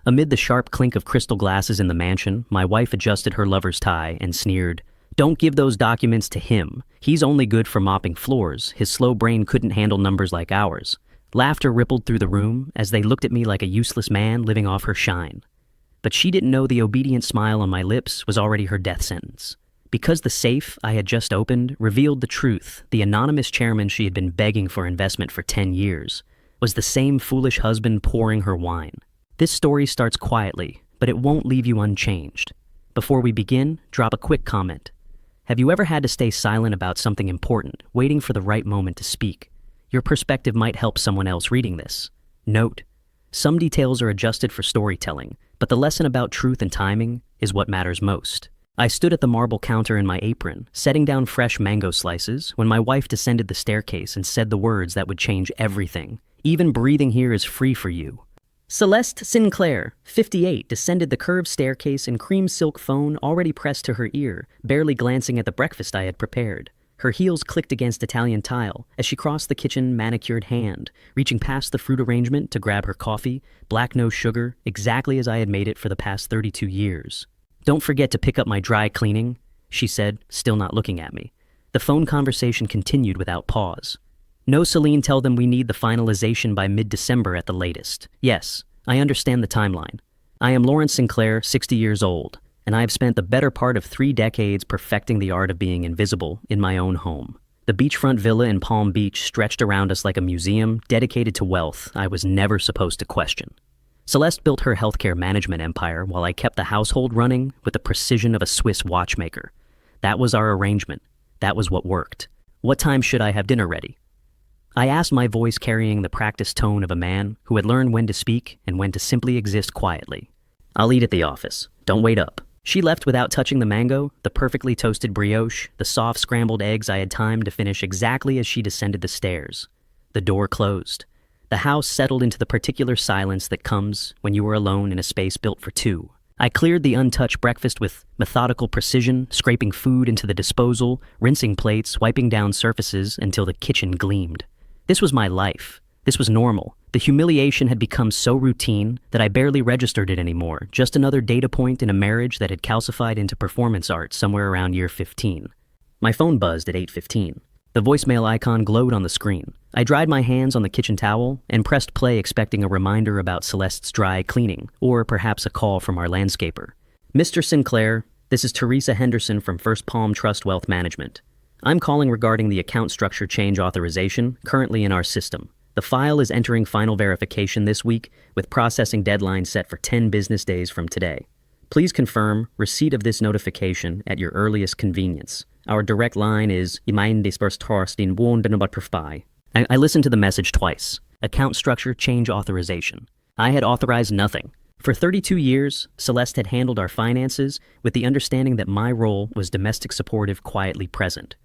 Amid the sharp clink of crystal glasses in the mansion, my wife adjusted her lover's tie and sneered, "Don't give those documents to him. He's only good for mopping floors. His slow brain couldn't handle numbers like ours." Laughter rippled through the room as they looked at me like a useless man living off her shine. But she didn't know the obedient smile on my lips was already her death sentence. Because the safe I had just opened revealed the truth, the anonymous chairman she had been begging for investment for 10 years was the same foolish husband pouring her wine. This story starts quietly, but it won't leave you unchanged. Before we begin, drop a quick comment. Have you ever had to stay silent about something important, waiting for the right moment to speak? Your perspective might help someone else reading this. Note: some details are adjusted for storytelling, but the lesson about truth and timing is what matters most. I stood at the marble counter in my apron, setting down fresh mango slices, when my wife descended the staircase and said the words that would change everything. "Even breathing here is free for you." Celeste Sinclair, 58, descended the curved staircase in cream silk phone already pressed to her ear, barely glancing at the breakfast I had prepared. Her heels clicked against Italian tile as she crossed the kitchen manicured hand, reaching past the fruit arrangement to grab her coffee, black no sugar, exactly as I had made it for the past 32 years. "Don't forget to pick up my dry cleaning," she said, still not looking at me. The phone conversation continued without pause. "No, Celine, tell them we need the finalization by mid-December at the latest. Yes, I understand the timeline. I am Lawrence Sinclair, 60 years old, and I have spent the better part of 3 decades perfecting the art of being invisible in my own home. The beachfront villa in Palm Beach stretched around us like a museum dedicated to wealth I was never supposed to question. Celeste built her healthcare management empire while I kept the household running with the precision of a Swiss watchmaker. That was our arrangement. That was what worked. What time should I have dinner ready? I asked, my voice carrying the practiced tone of a man who had learned when to speak and when to simply exist quietly. "I'll eat at the office. Don't wait up." She left without touching the mango, the perfectly toasted brioche, the soft scrambled eggs I had timed to finish exactly as she descended the stairs. The door closed. The house settled into the particular silence that comes when you are alone in a space built for two. I cleared the untouched breakfast with methodical precision, scraping food into the disposal, rinsing plates, wiping down surfaces until the kitchen gleamed. This was my life. This was normal. The humiliation had become so routine that I barely registered it anymore, just another data point in a marriage that had calcified into performance art somewhere around year 15. My phone buzzed at 8:15. The voicemail icon glowed on the screen. I dried my hands on the kitchen towel and pressed play, expecting a reminder about Celeste's dry cleaning, or perhaps a call from our landscaper. "Mr. Sinclair, this is Teresa Henderson from First Palm Trust Wealth Management. I'm calling regarding the account structure change authorization currently in our system. The file is entering final verification this week, with processing deadline set for 10 business days from today. Please confirm receipt of this notification at your earliest convenience. Our direct line is I listened to the message twice. Account structure change authorization. I had authorized nothing. For 32 years, Celeste had handled our finances with the understanding that my role was domestic supportive, quietly present.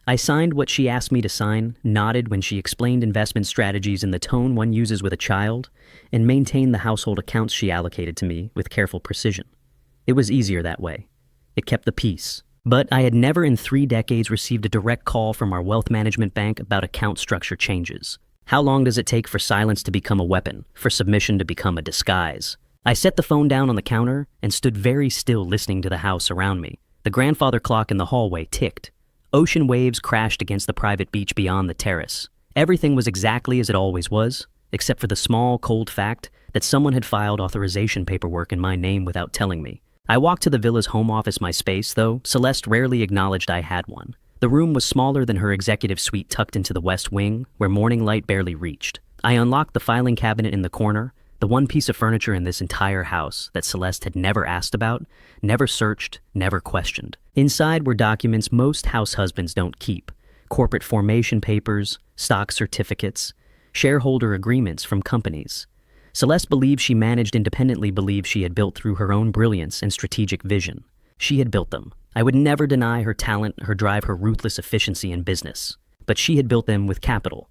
I signed what she asked me to sign, nodded when she explained investment strategies in the tone one uses with a child, and maintained the household accounts she allocated to me with careful precision. It was easier that way. It kept the peace. But I had never in 3 decades received a direct call from our wealth management bank about account structure changes. How long does it take for silence to become a weapon, for submission to become a disguise? I set the phone down on the counter and stood very still, listening to the house around me. The grandfather clock in the hallway ticked. Ocean waves crashed against the private beach beyond the terrace. Everything was exactly as it always was, except for the small, cold fact that someone had filed authorization paperwork in my name without telling me. I walked to the villa's home office, my space, though Celeste rarely acknowledged I had one. The room was smaller than her executive suite tucked into the west wing, where morning light barely reached. I unlocked the filing cabinet in the corner, the one piece of furniture in this entire house that Celeste had never asked about, never searched, never questioned. Inside were documents most house husbands don't keep: corporate formation papers, stock certificates, shareholder agreements from companies. Celeste believed she managed independently, believed she had built through her own brilliance and strategic vision. She had built them. I would never deny her talent, her drive, her ruthless efficiency in business. But she had built them with capital.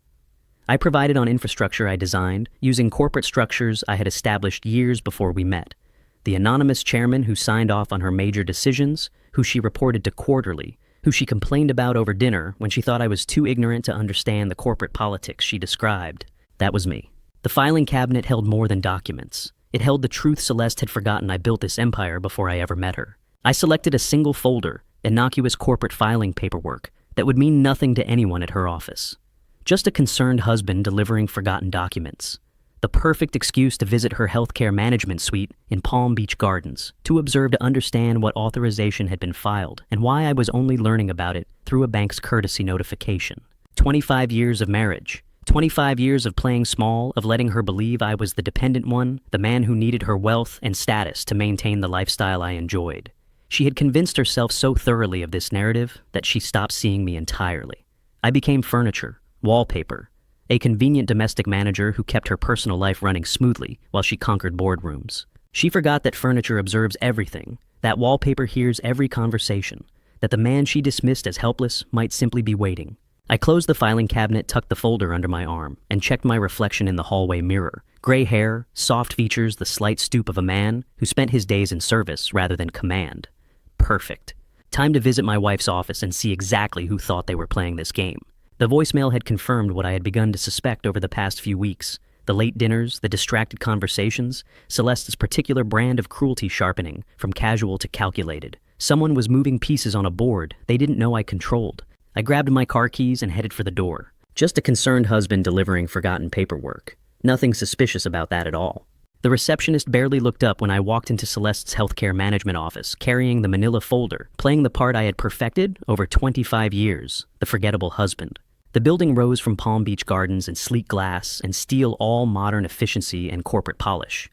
I provided on infrastructure I designed, using corporate structures I had established years before we met. The anonymous chairman who signed off on her major decisions, who she reported to quarterly, who she complained about over dinner when she thought I was too ignorant to understand the corporate politics she described. That was me. The filing cabinet held more than documents. It held the truth Celeste had forgotten I built this empire before I ever met her. I selected a single folder, innocuous corporate filing paperwork, that would mean nothing to anyone at her office. Just a concerned husband delivering forgotten documents. The perfect excuse to visit her healthcare management suite in Palm Beach Gardens, to observe to understand what authorization had been filed and why I was only learning about it through a bank's courtesy notification. 25 years of marriage. 25 years of playing small, of letting her believe I was the dependent one, the man who needed her wealth and status to maintain the lifestyle I enjoyed. She had convinced herself so thoroughly of this narrative that she stopped seeing me entirely. I became furniture, wallpaper, a convenient domestic manager who kept her personal life running smoothly while she conquered boardrooms. She forgot that furniture observes everything, that wallpaper hears every conversation, that the man she dismissed as helpless might simply be waiting. I closed the filing cabinet, tucked the folder under my arm, and checked my reflection in the hallway mirror. Gray hair, soft features, the slight stoop of a man who spent his days in service rather than command. Perfect. Time to visit my wife's office and see exactly who thought they were playing this game. The voicemail had confirmed what I had begun to suspect over the past few weeks. The late dinners, the distracted conversations, Celeste's particular brand of cruelty sharpening, from casual to calculated. Someone was moving pieces on a board they didn't know I controlled. I grabbed my car keys and headed for the door. Just a concerned husband delivering forgotten paperwork. Nothing suspicious about that at all. The receptionist barely looked up when I walked into Celeste's healthcare management office, carrying the manila folder, playing the part I had perfected over 25 years, the forgettable husband. The building rose from Palm Beach Gardens in sleek glass and steel, all modern efficiency and corporate polish.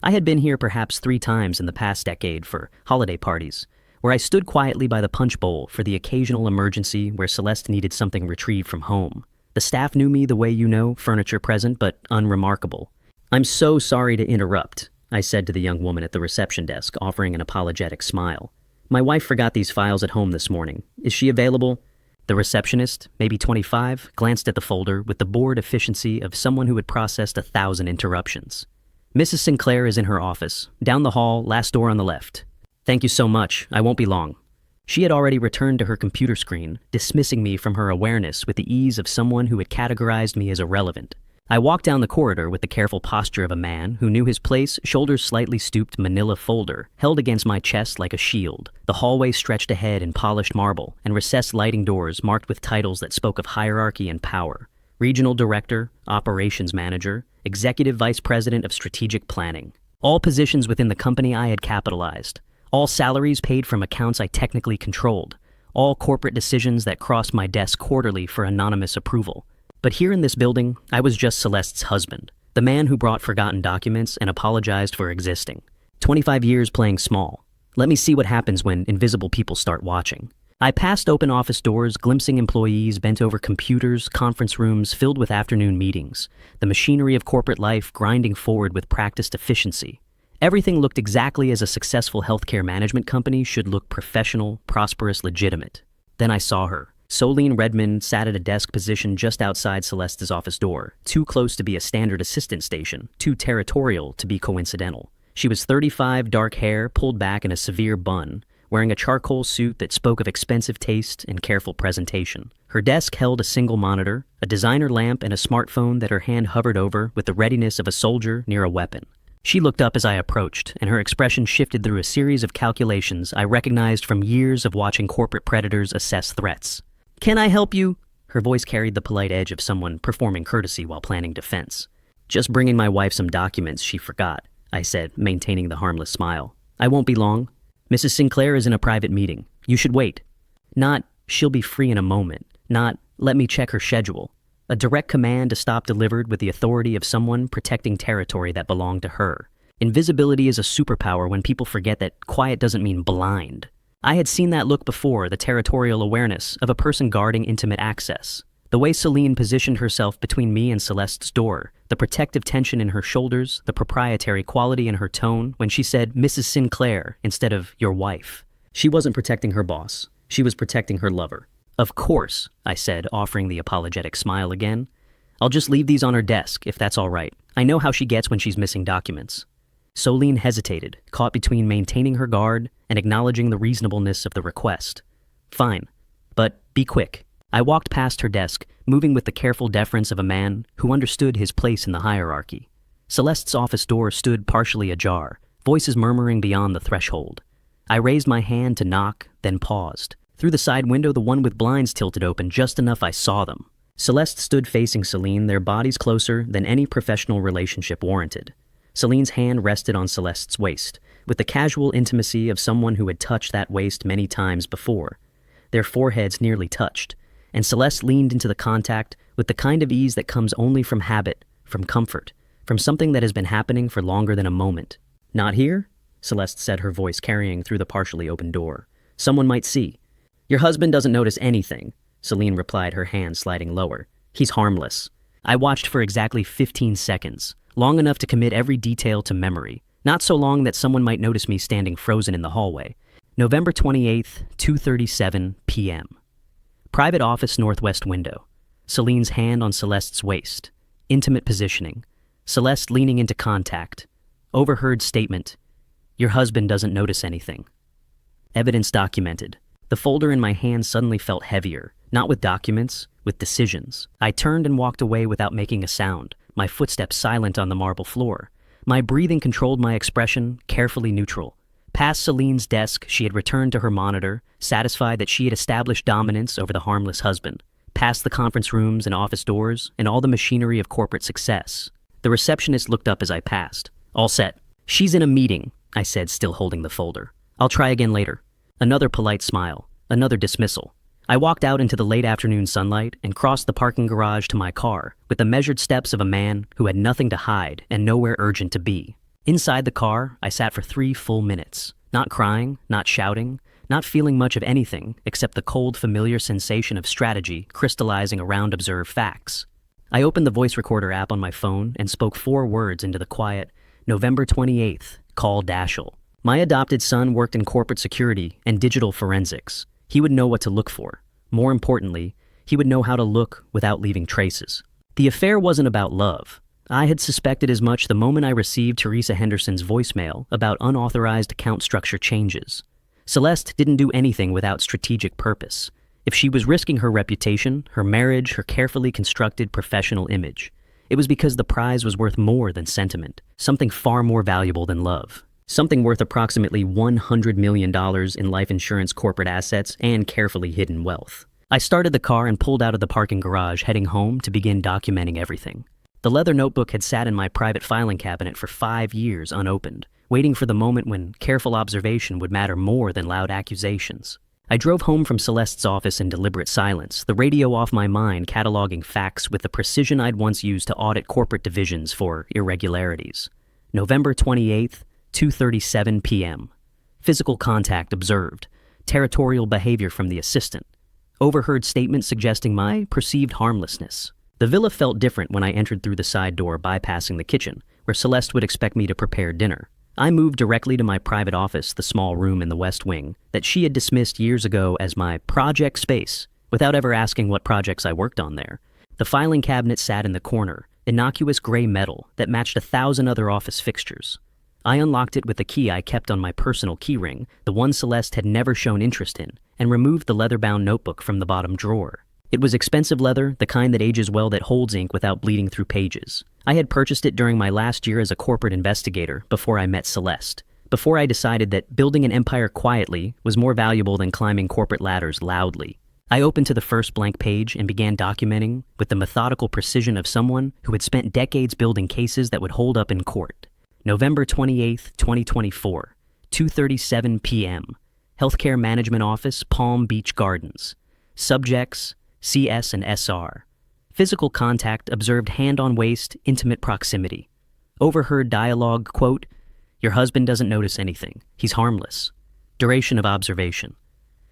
I had been here perhaps 3 times in the past decade for holiday parties, where I stood quietly by the punch bowl for the occasional emergency where Celeste needed something retrieved from home. The staff knew me the way you know, furniture present but unremarkable. "I'm so sorry to interrupt," I said to the young woman at the reception desk, offering an apologetic smile. "My wife forgot these files at home this morning. Is she available?" The receptionist, maybe 25, glanced at the folder with the bored efficiency of someone who had processed 1,000 interruptions. "Mrs. Sinclair is in her office, down the hall, last door on the left." "Thank you so much. I won't be long." She had already returned to her computer screen, dismissing me from her awareness with the ease of someone who had categorized me as irrelevant. I walked down the corridor with the careful posture of a man who knew his place, shoulders slightly stooped, manila folder held against my chest like a shield. The hallway stretched ahead in polished marble and recessed lighting doors marked with titles that spoke of hierarchy and power. Regional Director, Operations Manager, Executive Vice President of Strategic Planning. All positions within the company I had capitalized. All salaries paid from accounts I technically controlled. All corporate decisions that crossed my desk quarterly for anonymous approval. But here in this building, I was just Celeste's husband, the man who brought forgotten documents and apologized for existing. 25 years playing small. Let me see what happens when invisible people start watching. I passed open office doors, glimpsing employees bent over computers, conference rooms filled with afternoon meetings, the machinery of corporate life grinding forward with practiced efficiency. Everything looked exactly as a successful healthcare management company should look: professional, prosperous, legitimate. Then I saw her. Solene Redmond sat at a desk position just outside Celeste's office door, too close to be a standard assistant station, too territorial to be coincidental. She was 35, dark hair pulled back in a severe bun, wearing a charcoal suit that spoke of expensive taste and careful presentation. Her desk held a single monitor, a designer lamp, and a smartphone that her hand hovered over with the readiness of a soldier near a weapon. She looked up as I approached, and her expression shifted through a series of calculations I recognized from years of watching corporate predators assess threats. "Can I help you?" Her voice carried the polite edge of someone performing courtesy while planning defense. "Just bringing my wife some documents she forgot," I said, maintaining the harmless smile. "I won't be long. Mrs. Sinclair is in a private meeting. You should wait." Not, "She'll be free in a moment." Not, "Let me check her schedule." A direct command to stop delivered with the authority of someone protecting territory that belonged to her. Invisibility is a superpower when people forget that quiet doesn't mean blind. I had seen that look before, the territorial awareness of a person guarding intimate access. The way Celine positioned herself between me and Celeste's door, the protective tension in her shoulders, the proprietary quality in her tone when she said "Mrs. Sinclair" instead of "your wife." She wasn't protecting her boss. She was protecting her lover. "Of course," I said, offering the apologetic smile again. "I'll just leave these on her desk, if that's all right. I know how she gets when she's missing documents." Solene hesitated, caught between maintaining her guard and acknowledging the reasonableness of the request. "Fine, but be quick." I walked past her desk, moving with the careful deference of a man who understood his place in the hierarchy. Celeste's office door stood partially ajar, voices murmuring beyond the threshold. I raised my hand to knock, then paused. Through the side window, the one with blinds tilted open just enough I saw them. Celeste stood facing Celine, their bodies closer than any professional relationship warranted. Celine's hand rested on Celeste's waist, with the casual intimacy of someone who had touched that waist many times before. Their foreheads nearly touched, and Celeste leaned into the contact with the kind of ease that comes only from habit, from comfort, from something that has been happening for longer than a moment. "Not here?" Celeste said, her voice carrying through the partially open door. "Someone might see." "Your husband doesn't notice anything," Celine replied, her hand sliding lower. "He's harmless." I watched for exactly 15 seconds, long enough to commit every detail to memory, not so long that someone might notice me standing frozen in the hallway. November 28th, 2:37 p.m. Private office northwest window. Celine's hand on Celeste's waist. Intimate positioning. Celeste leaning into contact. Overheard statement. "Your husband doesn't notice anything." Evidence documented. The folder in my hand suddenly felt heavier, not with documents, with decisions. I turned and walked away without making a sound, my footsteps silent on the marble floor. My breathing controlled my expression, carefully neutral. Past Celine's desk, she had returned to her monitor, satisfied that she had established dominance over the harmless husband. Past the conference rooms and office doors, and all the machinery of corporate success. The receptionist looked up as I passed. "All set." "She's in a meeting," I said, still holding the folder. "I'll try again later." Another polite smile, another dismissal. I walked out into the late afternoon sunlight and crossed the parking garage to my car with the measured steps of a man who had nothing to hide and nowhere urgent to be. Inside the car, I sat for 3 full minutes, not crying, not shouting, not feeling much of anything except the cold, familiar sensation of strategy crystallizing around observed facts. I opened the voice recorder app on my phone and spoke 4 words into the quiet. November 28th, call Dashel. My adopted son worked in corporate security and digital forensics. He would know what to look for. More importantly, he would know how to look without leaving traces. The affair wasn't about love. I had suspected as much the moment I received Teresa Henderson's voicemail about unauthorized account structure changes. Celeste didn't do anything without strategic purpose. If she was risking her reputation, her marriage, her carefully constructed professional image, it was because the prize was worth more than sentiment, something far more valuable than love. Something worth approximately $100 million in life insurance corporate assets and carefully hidden wealth. I started the car and pulled out of the parking garage, heading home to begin documenting everything. The leather notebook had sat in my private filing cabinet for 5 years unopened, waiting for the moment when careful observation would matter more than loud accusations. I drove home from Celeste's office in deliberate silence, the radio off my mind cataloging facts with the precision I'd once used to audit corporate divisions for irregularities. November 28th, 2:37 p.m. Physical contact observed. Territorial behavior from the assistant. Overheard statement suggesting my perceived harmlessness. The villa felt different when I entered through the side door bypassing the kitchen, where Celeste would expect me to prepare dinner. I moved directly to my private office, the small room in the West Wing, that she had dismissed years ago as my project space, without ever asking what projects I worked on there. The filing cabinet sat in the corner, innocuous gray metal that matched 1,000 other office fixtures. I unlocked it with the key I kept on my personal keyring, the one Celeste had never shown interest in, and removed the leather-bound notebook from the bottom drawer. It was expensive leather, the kind that ages well that holds ink without bleeding through pages. I had purchased it during my last year as a corporate investigator before I met Celeste, before I decided that building an empire quietly was more valuable than climbing corporate ladders loudly. I opened to the first blank page and began documenting with the methodical precision of someone who had spent decades building cases that would hold up in court. November 28th, 2024, 2:37 p.m. Healthcare Management Office, Palm Beach Gardens. Subjects, CS and SR. Physical contact observed hand on waist, intimate proximity. Overheard dialogue, quote, "Your husband doesn't notice anything. He's harmless." Duration of observation.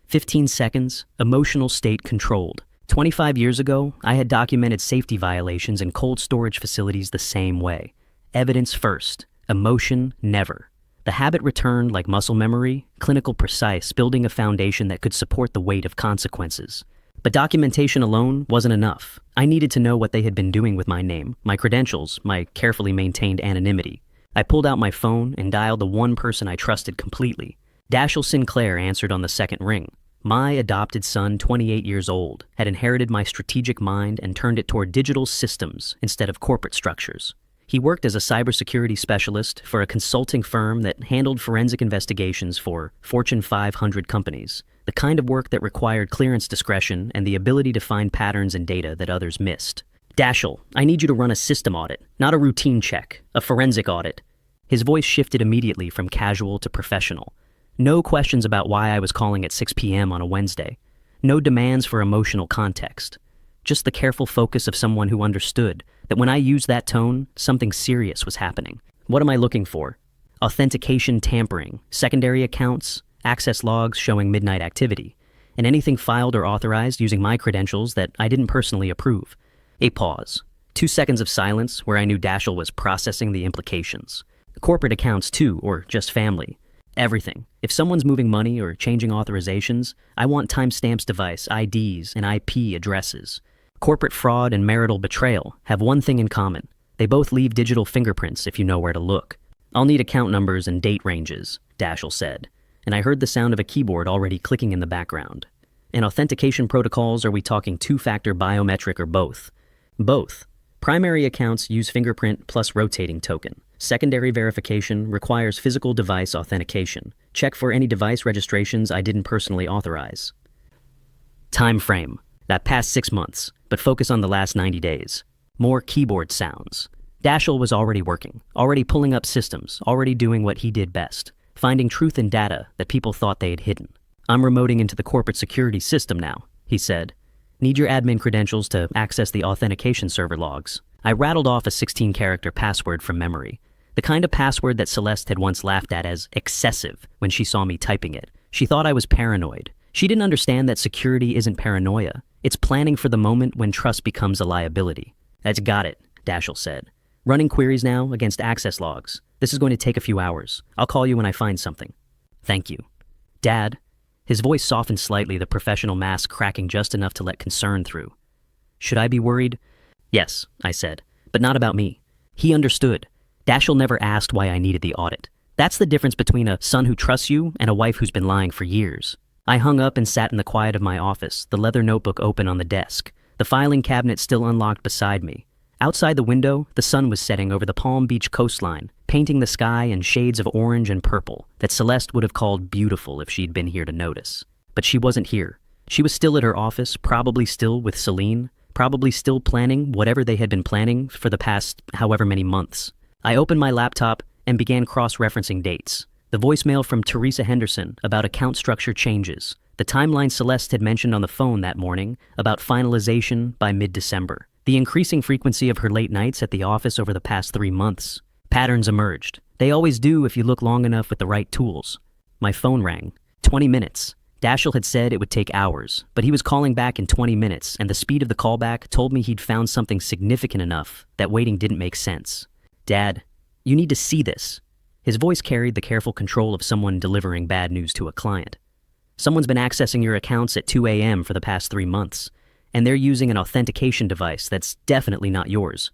15 seconds, emotional state controlled. 25 years ago, I had documented safety violations in cold storage facilities the same way. Evidence first, emotion never. The habit returned like muscle memory, clinical precise, building a foundation that could support the weight of consequences. But documentation alone wasn't enough. I needed to know what they had been doing with my name, my credentials, my carefully maintained anonymity. I pulled out my phone and dialed the one person I trusted completely. Dashel Sinclair answered on the second ring. My adopted son, 28 years old, had inherited my strategic mind and turned it toward digital systems instead of corporate structures. He worked as a cybersecurity specialist for a consulting firm that handled forensic investigations for Fortune 500 companies, the kind of work that required clearance discretion and the ability to find patterns in data that others missed. Daschle, I need you to run a system audit, not a routine check, a forensic audit. His voice shifted immediately from casual to professional. No questions about why I was calling at 6 p.m. on a Wednesday. No demands for emotional context. Just the careful focus of someone who understood that when I used that tone, something serious was happening. What am I looking for? Authentication tampering, secondary accounts, access logs showing midnight activity, and anything filed or authorized using my credentials that I didn't personally approve. A pause. 2 seconds of silence where I knew Daschle was processing the implications. Corporate accounts too, or just family. Everything. If someone's moving money or changing authorizations, I want timestamps, device, IDs, and IP addresses. Corporate fraud and marital betrayal have one thing in common. They both leave digital fingerprints if you know where to look. I'll need account numbers and date ranges, Daschle said, and I heard the sound of a keyboard already clicking in the background. In authentication protocols, are we talking two-factor biometric or both? Both. Primary accounts use fingerprint plus rotating token. Secondary verification requires physical device authentication. Check for any device registrations I didn't personally authorize. Time frame. That past 6 months, but focus on the last 90 days. More keyboard sounds. Daschle was already working, already pulling up systems, already doing what he did best, finding truth in data that people thought they had hidden. I'm remoting into the corporate security system now, he said. Need your admin credentials to access the authentication server logs. I rattled off a 16-character password from memory, the kind of password that Celeste had once laughed at as excessive when she saw me typing it. She thought I was paranoid. She didn't understand that security isn't paranoia. It's planning for the moment when trust becomes a liability. That's got it, Daschle said. Running queries now against access logs. This is going to take a few hours. I'll call you when I find something. Thank you. Dad. His voice softened slightly, the professional mask cracking just enough to let concern through. Should I be worried? Yes, I said, but not about me. He understood. Daschle never asked why I needed the audit. That's the difference between a son who trusts you and a wife who's been lying for years. I hung up and sat in the quiet of my office, the leather notebook open on the desk, the filing cabinet still unlocked beside me. Outside the window, the sun was setting over the Palm Beach coastline, painting the sky in shades of orange and purple that Celeste would have called beautiful if she'd been here to notice. But she wasn't here. She was still at her office, probably still with Celine, probably still planning whatever they had been planning for the past however many months. I opened my laptop and began cross-referencing dates. The voicemail from Teresa Henderson about account structure changes. The timeline Celeste had mentioned on the phone that morning about finalization by mid-December. The increasing frequency of her late nights at the office over the past 3 months. Patterns emerged. They always do if you look long enough with the right tools. My phone rang. 20 minutes. Daschle had said it would take hours, but he was calling back in 20 minutes, and the speed of the callback told me he'd found something significant enough that waiting didn't make sense. Dad, you need to see this. His voice carried the careful control of someone delivering bad news to a client. Someone's been accessing your accounts at 2 a.m. for the past 3 months, and they're using an authentication device that's definitely not yours.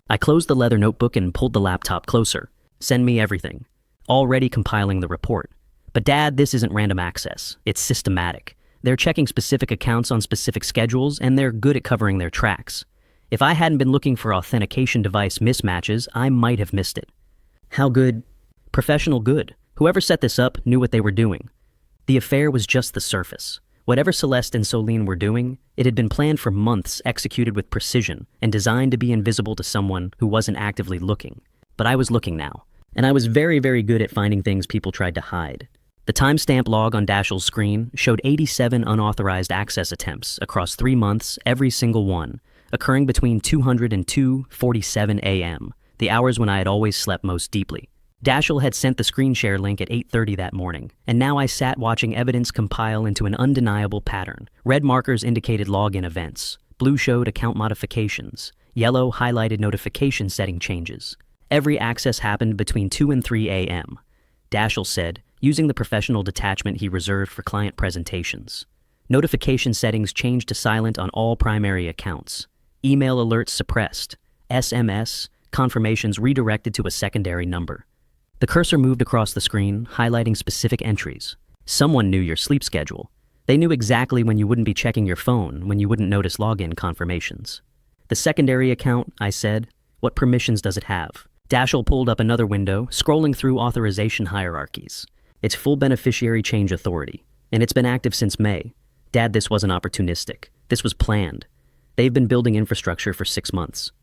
I closed the leather notebook and pulled the laptop closer. Send me everything. Already compiling the report. But Dad, this isn't random access. It's systematic. They're checking specific accounts on specific schedules, and they're good at covering their tracks. If I hadn't been looking for authentication device mismatches, I might have missed it. How good? Professional good. Whoever set this up knew what they were doing. The affair was just the surface. Whatever Celeste and Soline were doing, it had been planned for months, executed with precision, and designed to be invisible to someone who wasn't actively looking. But I was looking now, and I was very, very good at finding things people tried to hide. The timestamp log on Daschle's screen showed 87 unauthorized access attempts across 3 months, every single one, occurring between 200 and 2:47 a.m., the hours when I had always slept most deeply. Daschle had sent the screen share link at 8:30 that morning, and now I sat watching evidence compile into an undeniable pattern. Red markers indicated login events. Blue showed account modifications. Yellow highlighted notification setting changes. Every access happened between 2 and 3 a.m., Daschle said, using the professional detachment he reserved for client presentations. Notification settings changed to silent on all primary accounts. Email alerts suppressed. SMS confirmations redirected to a secondary number. The cursor moved across the screen, highlighting specific entries. Someone knew your sleep schedule. They knew exactly when you wouldn't be checking your phone, when you wouldn't notice login confirmations. The secondary account, I said, What permissions does it have? Dashiell pulled up another window, scrolling through authorization hierarchies. It's full beneficiary change authority, and it's been active since May. Dad, this wasn't opportunistic. This was planned. They've been building infrastructure for 6 months.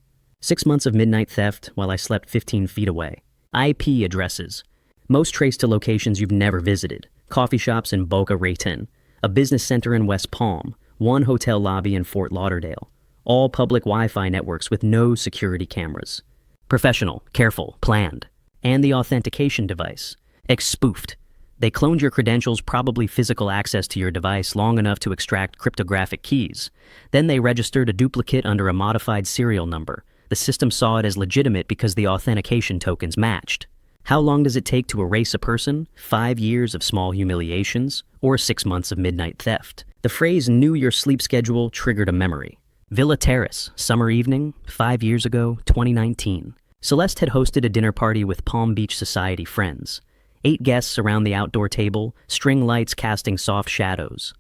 6 months of midnight theft while I slept 15 feet away. IP addresses. Most traced to locations you've never visited. Coffee shops in Boca Raton. A business center in West Palm. One hotel lobby in Fort Lauderdale. All public Wi-Fi networks with no security cameras. Professional, careful, planned. And the authentication device. Spoofed. They cloned your credentials, probably physical access to your device long enough to extract cryptographic keys. Then they registered a duplicate under a modified serial number. The system saw it as legitimate because the authentication tokens matched. How long does it take to erase a person? 5 years of small humiliations, or 6 months of midnight theft? The phrase "knew your sleep schedule" triggered a memory. Villa Terrace, summer evening, 5 years ago, 2019. Celeste had hosted a dinner party with Palm Beach Society friends. 8 guests around the outdoor table, string lights casting soft shadows.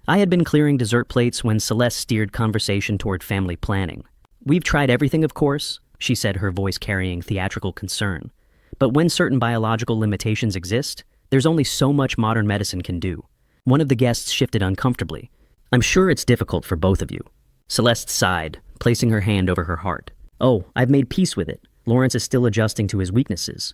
I had been clearing dessert plates when Celeste steered conversation toward family planning. "We've tried everything, of course," she said, her voice carrying theatrical concern. "But when certain biological limitations exist, there's only so much modern medicine can do." One of the guests shifted uncomfortably. "I'm sure it's difficult for both of you." Celeste sighed, placing her hand over her heart. "Oh, I've made peace with it. Lawrence is still adjusting to his weaknesses."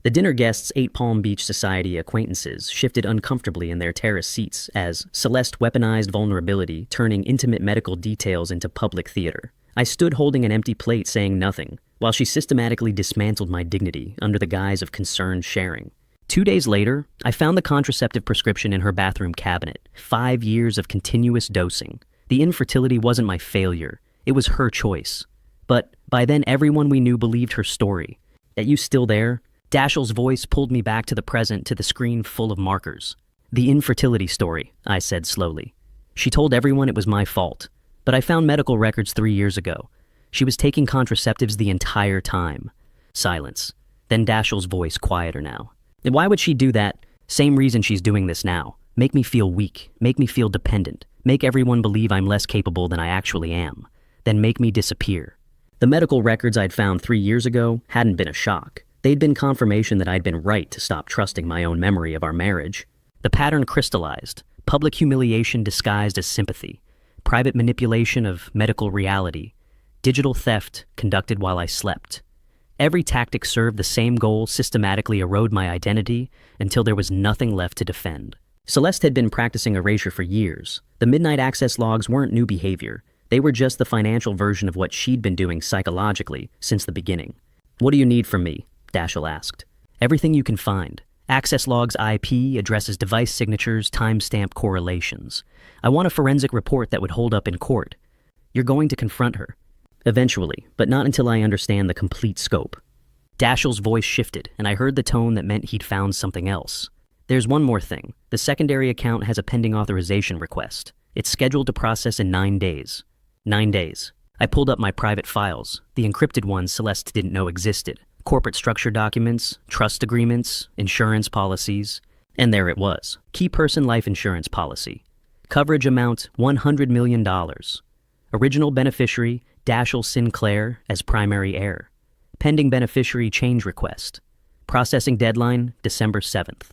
The dinner guests' 8 Palm Beach Society acquaintances shifted uncomfortably in their terrace seats as Celeste weaponized vulnerability, turning intimate medical details into public theater. I stood holding an empty plate, saying nothing, while she systematically dismantled my dignity under the guise of concerned sharing. 2 days later, I found the contraceptive prescription in her bathroom cabinet. 5 years of continuous dosing. The infertility wasn't my failure. It was her choice. But by then, everyone we knew believed her story. "Are you still there?" Dashiell's voice pulled me back to the present, to the screen full of markers. "The infertility story," I said slowly. "She told everyone it was my fault. But I found medical records 3 years ago. She was taking contraceptives the entire time." Silence. Then Dashiell's voice, quieter now. "And why would she do that? Same reason she's doing this now. Make me feel weak. Make me feel dependent. Make everyone believe I'm less capable than I actually am. Then make me disappear." The medical records I'd found 3 years ago hadn't been a shock. They'd been confirmation that I'd been right to stop trusting my own memory of our marriage. The pattern crystallized. Public humiliation disguised as sympathy. Private manipulation of medical reality. Digital theft conducted while I slept. Every tactic served the same goal: systematically erode my identity until there was nothing left to defend. Celeste had been practicing erasure for years. The midnight access logs weren't new behavior. They were just the financial version of what she'd been doing psychologically since the beginning. "What do you need from me?" Dashiell asked. "Everything you can find. Access logs, IP, addresses, device signatures, timestamp correlations. I want a forensic report that would hold up in court." "You're going to confront her." "Eventually, but not until I understand the complete scope." Dashiell's voice shifted, and I heard the tone that meant he'd found something else. "There's one more thing. The secondary account has a pending authorization request. It's scheduled to process in 9 days. 9 days. I pulled up my private files, the encrypted ones Celeste didn't know existed. Corporate structure documents, trust agreements, insurance policies. And there it was. Key person life insurance policy. Coverage amount $100 million. Original beneficiary Dashiell Sinclair as primary heir. Pending beneficiary change request. Processing deadline December 7th.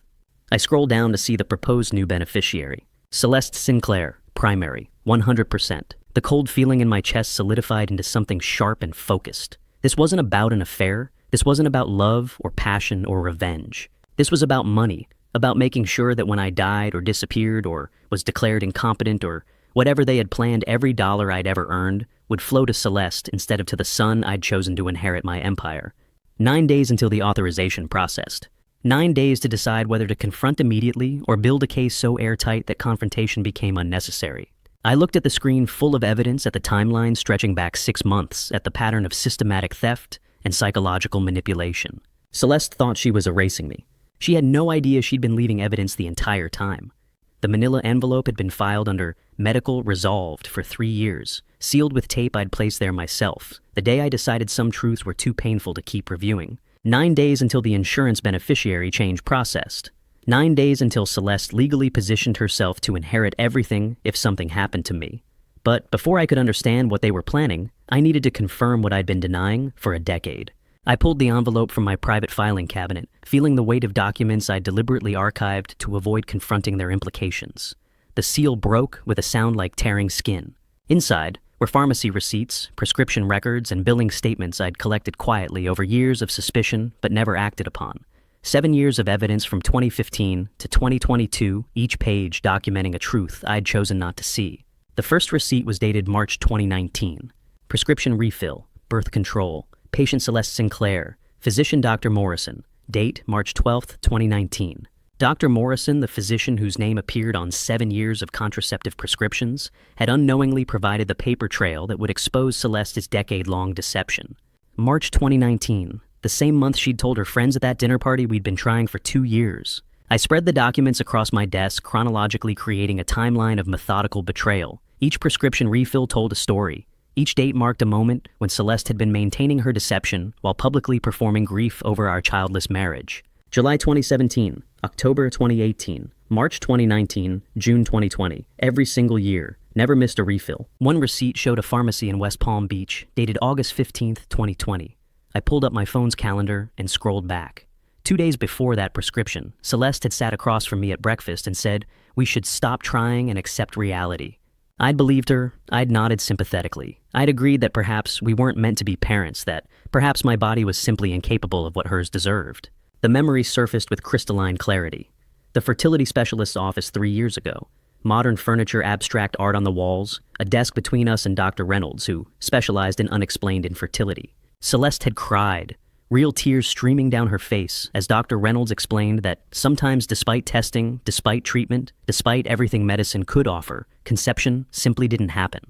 I scrolled down to see the proposed new beneficiary. Celeste Sinclair, primary, 100%. The cold feeling in my chest solidified into something sharp and focused. This wasn't about an affair. This wasn't about love or passion or revenge. This was about money, about making sure that when I died or disappeared or was declared incompetent or whatever they had planned, every dollar I'd ever earned would flow to Celeste instead of to the son I'd chosen to inherit my empire. 9 days until the authorization processed. 9 days to decide whether to confront immediately or build a case so airtight that confrontation became unnecessary. I looked at the screen full of evidence, at the timeline stretching back 6 months, at the pattern of systematic theft and psychological manipulation. Celeste thought she was erasing me. She had no idea she'd been leaving evidence the entire time. The manila envelope had been filed under medical resolved for 3 years, sealed with tape I'd placed there myself, the day I decided some truths were too painful to keep reviewing. 9 days until the insurance beneficiary change processed. 9 days until Celeste legally positioned herself to inherit everything if something happened to me. But before I could understand what they were planning, I needed to confirm what I'd been denying for a decade. I pulled the envelope from my private filing cabinet, feeling the weight of documents I'd deliberately archived to avoid confronting their implications. The seal broke with a sound like tearing skin. Inside were pharmacy receipts, prescription records, and billing statements I'd collected quietly over years of suspicion but never acted upon. 7 years of evidence from 2015 to 2022, each page documenting a truth I'd chosen not to see. The first receipt was dated March 2019. Prescription refill, birth control, patient Celeste Sinclair, physician Dr. Morrison, date March 12, 2019. Dr. Morrison, the physician whose name appeared on 7 years of contraceptive prescriptions, had unknowingly provided the paper trail that would expose Celeste's decade-long deception. March 2019, the same month she'd told her friends at that dinner party we'd been trying for 2 years. I spread the documents across my desk, chronologically creating a timeline of methodical betrayal. Each prescription refill told a story. Each date marked a moment when Celeste had been maintaining her deception while publicly performing grief over our childless marriage. July 2017, October 2018, March 2019, June 2020. Every single year. Never missed a refill. One receipt showed a pharmacy in West Palm Beach, dated August 15th, 2020. I pulled up my phone's calendar and scrolled back. 2 days before that prescription, Celeste had sat across from me at breakfast and said, "We should stop trying and accept reality." I'd believed her. I'd nodded sympathetically. I'd agreed that perhaps we weren't meant to be parents, that perhaps my body was simply incapable of what hers deserved. The memory surfaced with crystalline clarity. The fertility specialist's office 3 years ago. Modern furniture, abstract art on the walls, a desk between us and Dr. Reynolds, who specialized in unexplained infertility. Celeste had cried, real tears streaming down her face as Dr. Reynolds explained that sometimes despite testing, despite treatment, despite everything medicine could offer, conception simply didn't happen.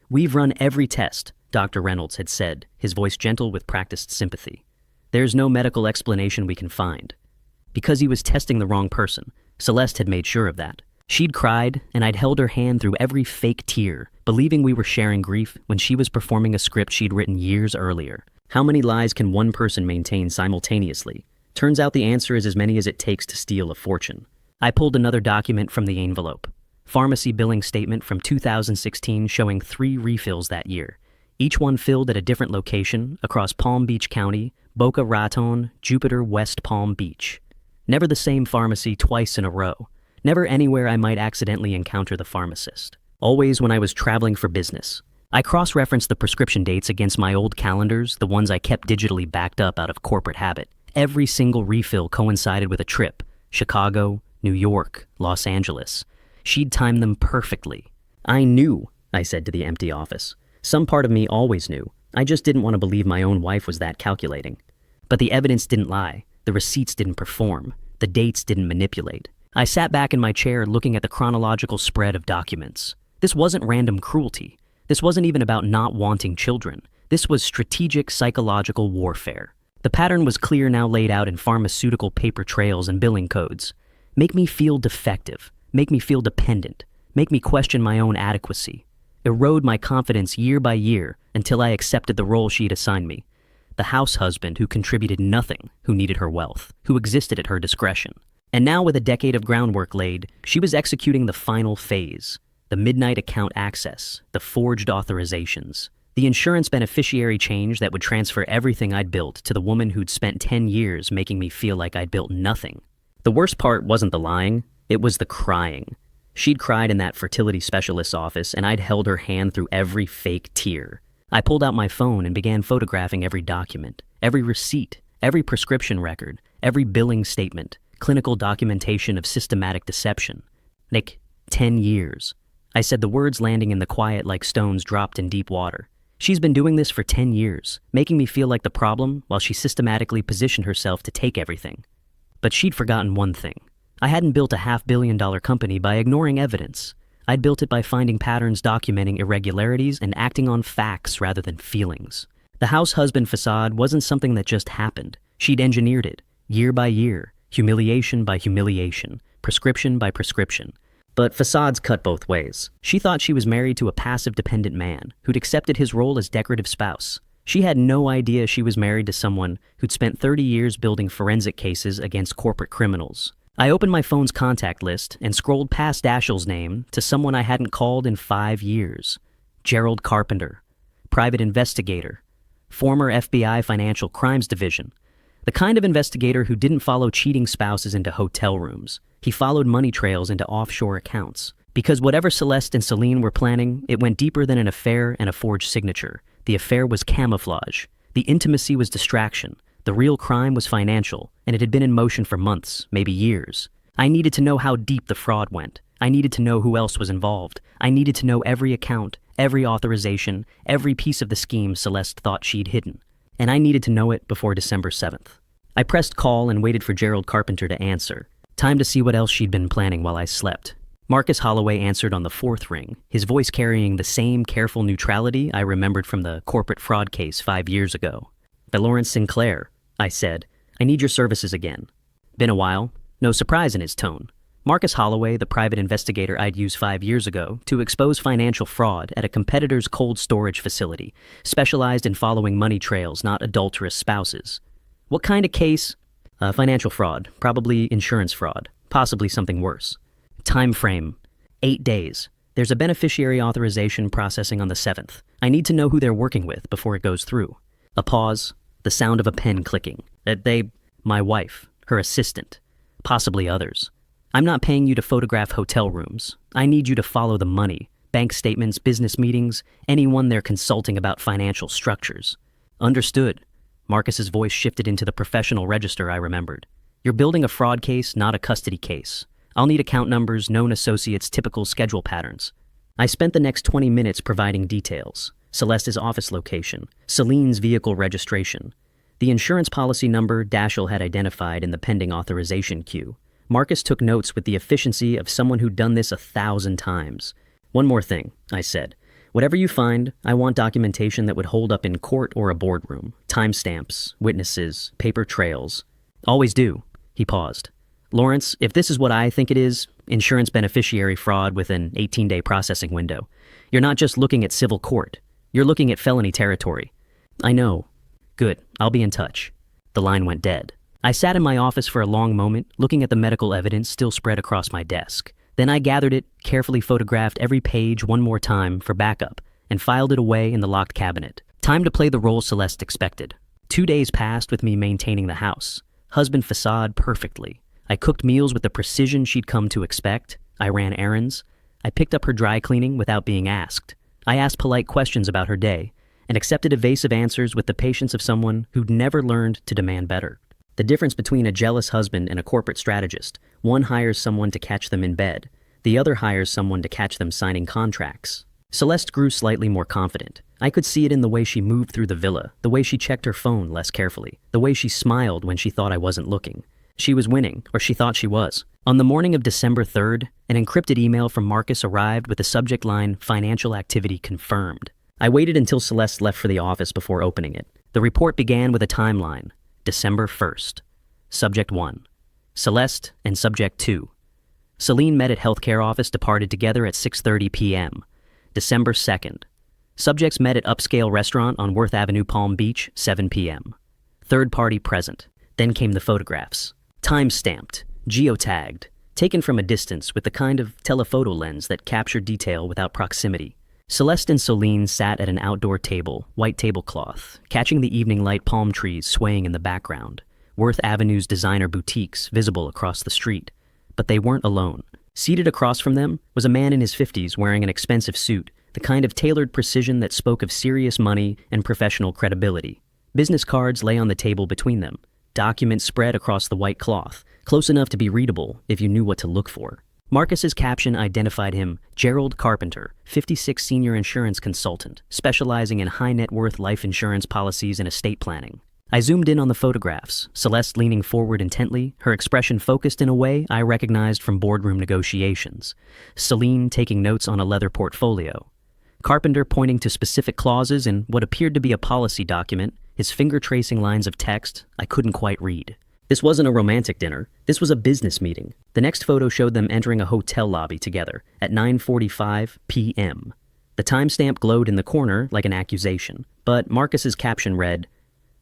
"We've run every test," Dr. Reynolds had said, his voice gentle with practiced sympathy. "There's no medical explanation we can find." Because he was testing the wrong person, Celeste had made sure of that. She'd cried, and I'd held her hand through every fake tear, believing we were sharing grief when she was performing a script she'd written years earlier. How many lies can one person maintain simultaneously? Turns out the answer is as many as it takes to steal a fortune. I pulled another document from the envelope. Pharmacy billing statement from 2016 showing 3 refills that year. Each one filled at a different location across Palm Beach County, Boca Raton, Jupiter, West Palm Beach. Never the same pharmacy twice in a row. Never anywhere I might accidentally encounter the pharmacist. Always when I was traveling for business. I cross-referenced the prescription dates against my old calendars, the ones I kept digitally backed up out of corporate habit. Every single refill coincided with a trip. Chicago, New York, Los Angeles. She'd timed them perfectly. "I knew," I said to the empty office. Some part of me always knew. I just didn't want to believe my own wife was that calculating. But the evidence didn't lie. The receipts didn't perform. The dates didn't manipulate. I sat back in my chair looking at the chronological spread of documents. This wasn't random cruelty. This wasn't even about not wanting children. This was strategic psychological warfare. The pattern was clear, now laid out in pharmaceutical paper trails and billing codes. Make me feel defective. Make me feel dependent. Make me question my own adequacy. Erode my confidence year by year until I accepted the role she'd assigned me. The house husband who contributed nothing, who needed her wealth, who existed at her discretion. And now, with a decade of groundwork laid, she was executing the final phase. The midnight account access, the forged authorizations, the insurance beneficiary change that would transfer everything I'd built to the woman who'd spent 10 years making me feel like I'd built nothing. The worst part wasn't the lying, it was the crying. She'd cried in that fertility specialist's office, and I'd held her hand through every fake tear. I pulled out my phone and began photographing every document, every receipt, every prescription record, every billing statement, clinical documentation of systematic deception. Nick, 10 years. I said, the words landing in the quiet like stones dropped in deep water. She's been doing this for 10 years, making me feel like the problem while she systematically positioned herself to take everything. But she'd forgotten one thing. I hadn't built a $500 million company by ignoring evidence. I'd built it by finding patterns, documenting irregularities, and acting on facts rather than feelings. The house husband facade wasn't something that just happened. She'd engineered it, year by year, humiliation by humiliation, prescription by prescription. But facades cut both ways. She thought she was married to a passive dependent man who'd accepted his role as decorative spouse. She had no idea she was married to someone who'd spent 30 years building forensic cases against corporate criminals. I opened my phone's contact list and scrolled past Dashiell's name to someone I hadn't called in 5 years. Gerald Carpenter. private investigator, former FBI Financial Crimes Division. The kind of investigator who didn't follow cheating spouses into hotel rooms. He followed money trails into offshore accounts. Because whatever Celeste and Celine were planning, it went deeper than an affair and a forged signature. The affair was camouflage. The intimacy was distraction. The real crime was financial, and it had been in motion for months, maybe years. I needed to know how deep the fraud went. I needed to know who else was involved. I needed to know every account, every authorization, every piece of the scheme Celeste thought she'd hidden. And I needed to know it before December 7th. I pressed call and waited for Gerald Carpenter to answer. Time to see what else she'd been planning while I slept. Marcus Holloway answered on the fourth ring, his voice carrying the same careful neutrality I remembered from the corporate fraud case 5 years ago. "By Lawrence Sinclair," I said. "I need your services again." Been a while. No surprise in his tone. Marcus Holloway, the private investigator I'd used 5 years ago to expose financial fraud at a competitor's cold storage facility, specialized in following money trails, not adulterous spouses. "What kind of case?" Financial fraud, probably insurance fraud, possibly something worse. Time frame, 8 days. There's a beneficiary authorization processing on the 7th. I need to know who they're working with before it goes through. A pause, the sound of a pen clicking. My wife, her assistant, possibly others. "I'm not paying you to photograph hotel rooms. I need you to follow the money, bank statements, business meetings, anyone they're consulting about financial structures." "Understood." Marcus's voice shifted into the professional register I remembered. "You're building a fraud case, not a custody case. I'll need account numbers, known associates, typical schedule patterns." I spent the next 20 minutes providing details. Celeste's office location, Celine's vehicle registration, the insurance policy number Dashiell had identified in the pending authorization queue. Marcus took notes with the efficiency of someone who'd done this 1,000 times. "One more thing," I said. "Whatever you find, I want documentation that would hold up in court or a boardroom. Timestamps, witnesses, paper trails." "Always do." He paused. "Lawrence, if this is what I think it is, insurance beneficiary fraud with an 18-day processing window, you're not just looking at civil court. You're looking at felony territory." "I know." "Good. I'll be in touch." The line went dead. I sat in my office for a long moment, looking at the medical evidence still spread across my desk. Then I gathered it, carefully photographed every page one more time for backup, and filed it away in the locked cabinet. Time to play the role Celeste expected. 2 days passed with me maintaining the house. Husband facade perfectly. I cooked meals with the precision she'd come to expect. I ran errands. I picked up her dry cleaning without being asked. I asked polite questions about her day, and accepted evasive answers with the patience of someone who'd never learned to demand better. The difference between a jealous husband and a corporate strategist: one hires someone to catch them in bed, the other hires someone to catch them signing contracts. Celeste grew slightly more confident. I could see it in the way she moved through the villa, the way she checked her phone less carefully, the way she smiled when she thought I wasn't looking. She was winning, or she thought she was. On the morning of December 3rd, an encrypted email from Marcus arrived with the subject line, "Financial activity confirmed." I waited until Celeste left for the office before opening it. The report began with a timeline. December 1st. Subject 1. Celeste and Subject 2. Celine met at healthcare office, departed together at 6:30 p.m. December 2nd. Subjects met at upscale restaurant on Worth Avenue, Palm Beach, 7 p.m. Third party present. Then came the photographs. Time-stamped, geotagged, taken from a distance with the kind of telephoto lens that captured detail without proximity. Celeste and Celine sat at an outdoor table, white tablecloth, catching the evening light, palm trees swaying in the background. Worth Avenue's designer boutiques visible across the street. But they weren't alone. Seated across from them was a man in his 50s wearing an expensive suit, the kind of tailored precision that spoke of serious money and professional credibility. Business cards lay on the table between them, documents spread across the white cloth, close enough to be readable if you knew what to look for. Marcus's caption identified him, Gerald Carpenter, 56 senior insurance consultant, specializing in high net worth life insurance policies and estate planning. I zoomed in on the photographs, Celeste leaning forward intently, her expression focused in a way I recognized from boardroom negotiations. Celine taking notes on a leather portfolio. Carpenter pointing to specific clauses in what appeared to be a policy document, his finger tracing lines of text I couldn't quite read. This wasn't a romantic dinner. This was a business meeting. The next photo showed them entering a hotel lobby together at 9:45 p.m. The timestamp glowed in the corner like an accusation, but Marcus's caption read,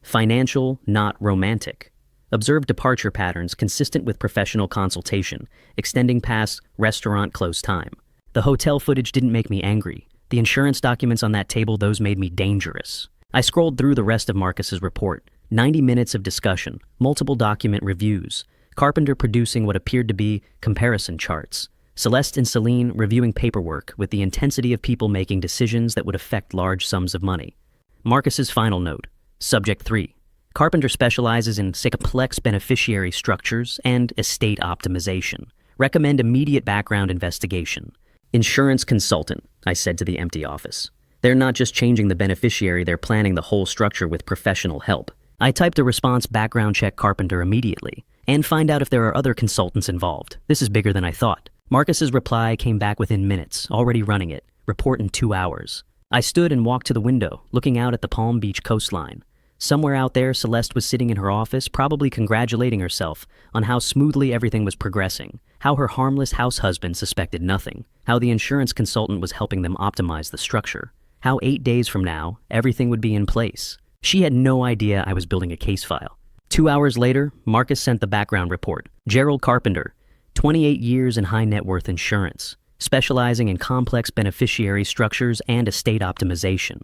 "Financial, not romantic. Observe departure patterns consistent with professional consultation, extending past restaurant close time." The hotel footage didn't make me angry. The insurance documents on that table, those made me dangerous. I scrolled through the rest of Marcus's report. 90 minutes of discussion, multiple document reviews, Carpenter producing what appeared to be comparison charts, Celeste and Celine reviewing paperwork with the intensity of people making decisions that would affect large sums of money. Marcus's final note, Subject 3. Carpenter specializes in complex beneficiary structures and estate optimization. Recommend immediate background investigation. Insurance consultant, I said to the empty office. They're not just changing the beneficiary, they're planning the whole structure with professional help. I typed a response, background check Carpenter immediately, and find out if there are other consultants involved. This is bigger than I thought. Marcus's reply came back within minutes, already running it. Report in 2 hours. I stood and walked to the window, looking out at the Palm Beach coastline. Somewhere out there, Celeste was sitting in her office, probably congratulating herself on how smoothly everything was progressing, how her harmless house husband suspected nothing, how the insurance consultant was helping them optimize the structure, how 8 days from now, everything would be in place. She had no idea I was building a case file. 2 hours later, Marcus sent the background report. Gerald Carpenter, 28 years in high net worth insurance, specializing in complex beneficiary structures and estate optimization.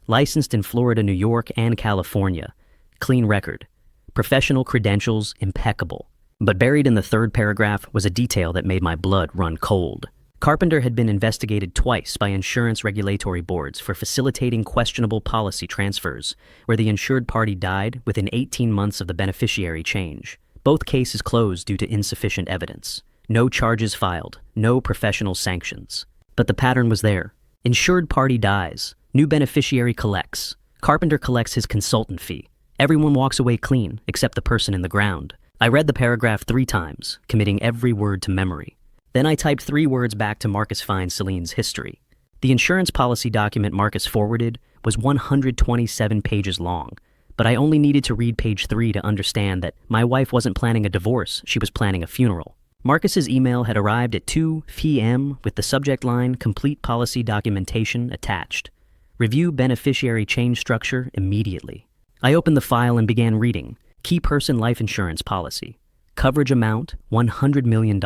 Licensed in Florida, New York, and California. Clean record. Professional credentials impeccable. But buried in the third paragraph was a detail that made my blood run cold. Carpenter had been investigated twice by insurance regulatory boards for facilitating questionable policy transfers, where the insured party died within 18 months of the beneficiary change. Both cases closed due to insufficient evidence. No charges filed, no professional sanctions. But the pattern was there. Insured party dies. New beneficiary collects. Carpenter collects his consultant fee. Everyone walks away clean, except the person in the ground. I read the paragraph 3 times, committing every word to memory. Then I typed 3 words back to Marcus Find Celine's history. The insurance policy document Marcus forwarded was 127 pages long, but I only needed to read page 3 to understand that my wife wasn't planning a divorce, she was planning a funeral. Marcus's email had arrived at 2 p.m. with the subject line, Complete Policy Documentation attached. Review beneficiary change structure immediately. I opened the file and began reading. Key person life insurance policy. Coverage amount, $100 million.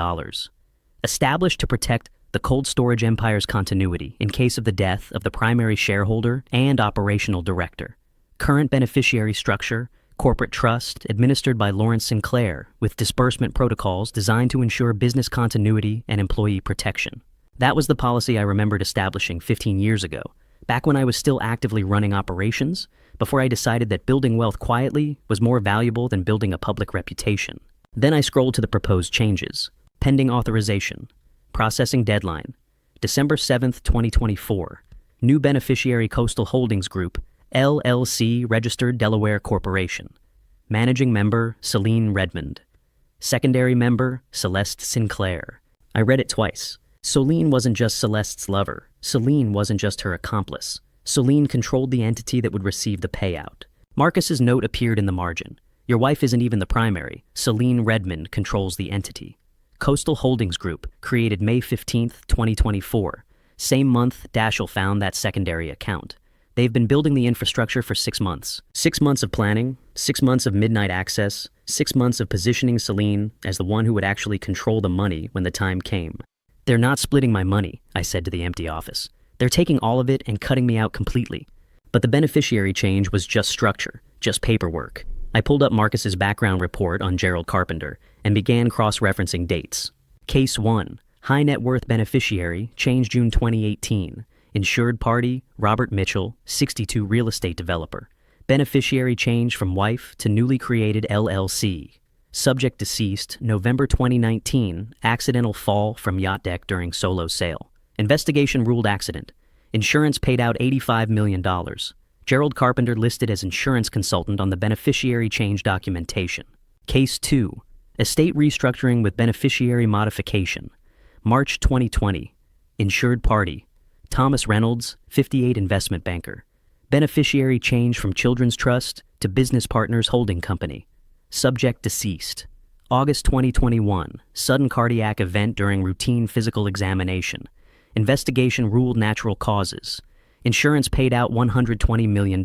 Established to protect the cold storage empire's continuity in case of the death of the primary shareholder and operational director. Current beneficiary structure, corporate trust administered by Lawrence Sinclair with disbursement protocols designed to ensure business continuity and employee protection. That was the policy I remembered establishing 15 years ago, back when I was still actively running operations, before I decided that building wealth quietly was more valuable than building a public reputation. Then I scrolled to the proposed changes. Pending authorization. Processing deadline. December 7th, 2024. New beneficiary Coastal Holdings Group, LLC, Registered Delaware Corporation. Managing member, Celine Redmond. Secondary member, Celeste Sinclair. I read it twice. Celine wasn't just Celeste's lover. Celine wasn't just her accomplice. Celine controlled the entity that would receive the payout. Marcus's note appeared in the margin. Your wife isn't even the primary. Celine Redmond controls the entity. Coastal Holdings Group, created May 15, 2024. Same month, Daschle found that secondary account. They've been building the infrastructure for 6 months. 6 months of planning, 6 months of midnight access, 6 months of positioning Celine as the one who would actually control the money when the time came. They're not splitting my money, I said to the empty office. They're taking all of it and cutting me out completely. But the beneficiary change was just structure, just paperwork. I pulled up Marcus's background report on Gerald Carpenter and began cross-referencing dates. Case 1, high net worth beneficiary, change June 2018. Insured party, Robert Mitchell, 62 real estate developer. Beneficiary change from wife to newly created LLC. Subject deceased, November 2019, accidental fall from yacht deck during solo sail. Investigation ruled accident. Insurance paid out $85 million. Gerald Carpenter listed as insurance consultant on the beneficiary change documentation. Case 2, estate restructuring with beneficiary modification. March 2020, insured party, Thomas Reynolds, 58 investment banker. Beneficiary change from Children's Trust to Business Partners Holding Company. Subject deceased. August 2021, sudden cardiac event during routine physical examination. Investigation ruled natural causes. Insurance paid out $120 million.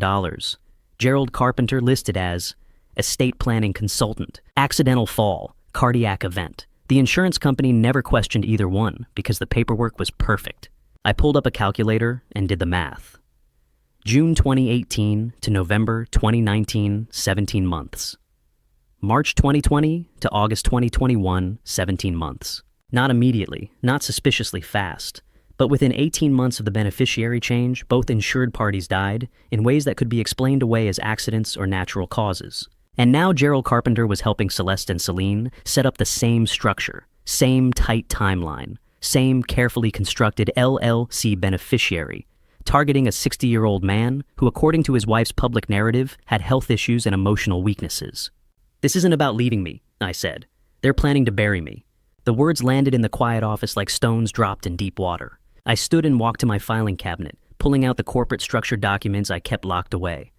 Gerald Carpenter listed as estate planning consultant, accidental fall, cardiac event. The insurance company never questioned either one because the paperwork was perfect. I pulled up a calculator and did the math. June 2018 to November 2019, 17 months. March 2020 to August 2021, 17 months. Not immediately, not suspiciously fast, but within 18 months of the beneficiary change, both insured parties died in ways that could be explained away as accidents or natural causes. And now Gerald Carpenter was helping Celeste and Celine set up the same structure, same tight timeline, same carefully constructed LLC beneficiary, targeting a 60-year-old man who, according to his wife's public narrative, had health issues and emotional weaknesses. "This isn't about leaving me," I said. "They're planning to bury me." The words landed in the quiet office like stones dropped in deep water. I stood and walked to my filing cabinet, pulling out the corporate structure documents I kept locked away.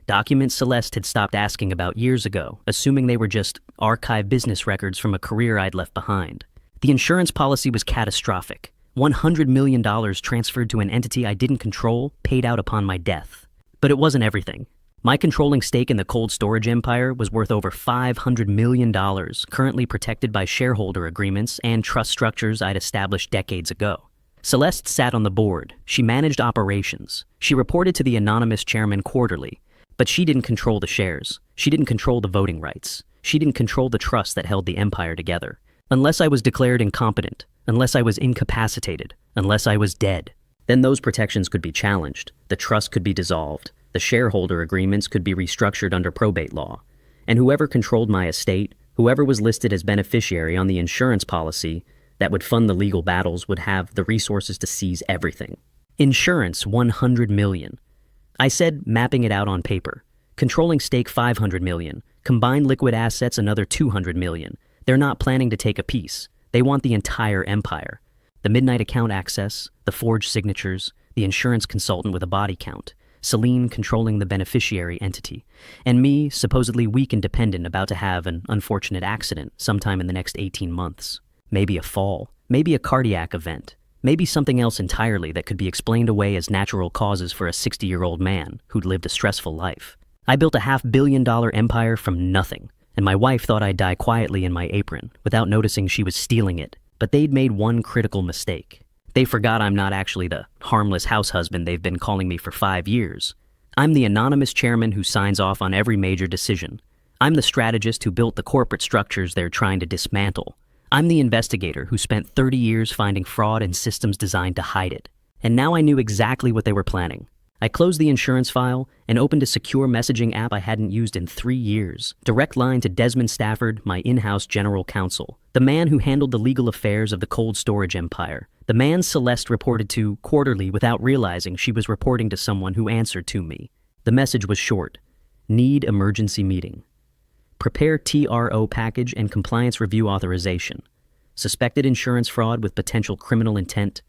Documents Celeste had stopped asking about years ago, assuming they were just archive business records from a career I'd left behind. The insurance policy was catastrophic. $100 million transferred to an entity I didn't control, paid out upon my death. But it wasn't everything. My controlling stake in the cold storage empire was worth over $500 million, currently protected by shareholder agreements and trust structures I'd established decades ago. Celeste sat on the board. She managed operations. She reported to the anonymous chairman quarterly. But she didn't control the shares. She didn't control the voting rights. She didn't control the trust that held the empire together. Unless I was declared incompetent, unless I was incapacitated, unless I was dead, then those protections could be challenged. The trust could be dissolved. The shareholder agreements could be restructured under probate law. And whoever controlled my estate, whoever was listed as beneficiary on the insurance policy that would fund the legal battles would have the resources to seize everything. Insurance, $100 million. I said, mapping it out on paper. Controlling stake $500 million. Combined liquid assets another $200 million. They're not planning to take a piece. They want the entire empire. The midnight account access, the forged signatures, the insurance consultant with a body count, Celine controlling the beneficiary entity, and me, supposedly weak and dependent, about to have an unfortunate accident sometime in the next 18 months. Maybe a fall. Maybe a cardiac event. Maybe something else entirely that could be explained away as natural causes for a 60-year-old man who'd lived a stressful life. I built a $500 million empire from nothing, and my wife thought I'd die quietly in my apron without noticing she was stealing it. But they'd made one critical mistake. They forgot I'm not actually the harmless house husband they've been calling me for 5 years. I'm the anonymous chairman who signs off on every major decision. I'm the strategist who built the corporate structures they're trying to dismantle. I'm the investigator who spent 30 years finding fraud and systems designed to hide it. And now I knew exactly what they were planning. I closed the insurance file and opened a secure messaging app I hadn't used in 3 years. Direct line to Desmond Stafford, my in-house general counsel, the man who handled the legal affairs of the cold storage empire, the man Celeste reported to quarterly without realizing she was reporting to someone who answered to me. The message was short. Need emergency meeting. Prepare TRO package and compliance review authorization. Suspected insurance fraud with potential criminal intent.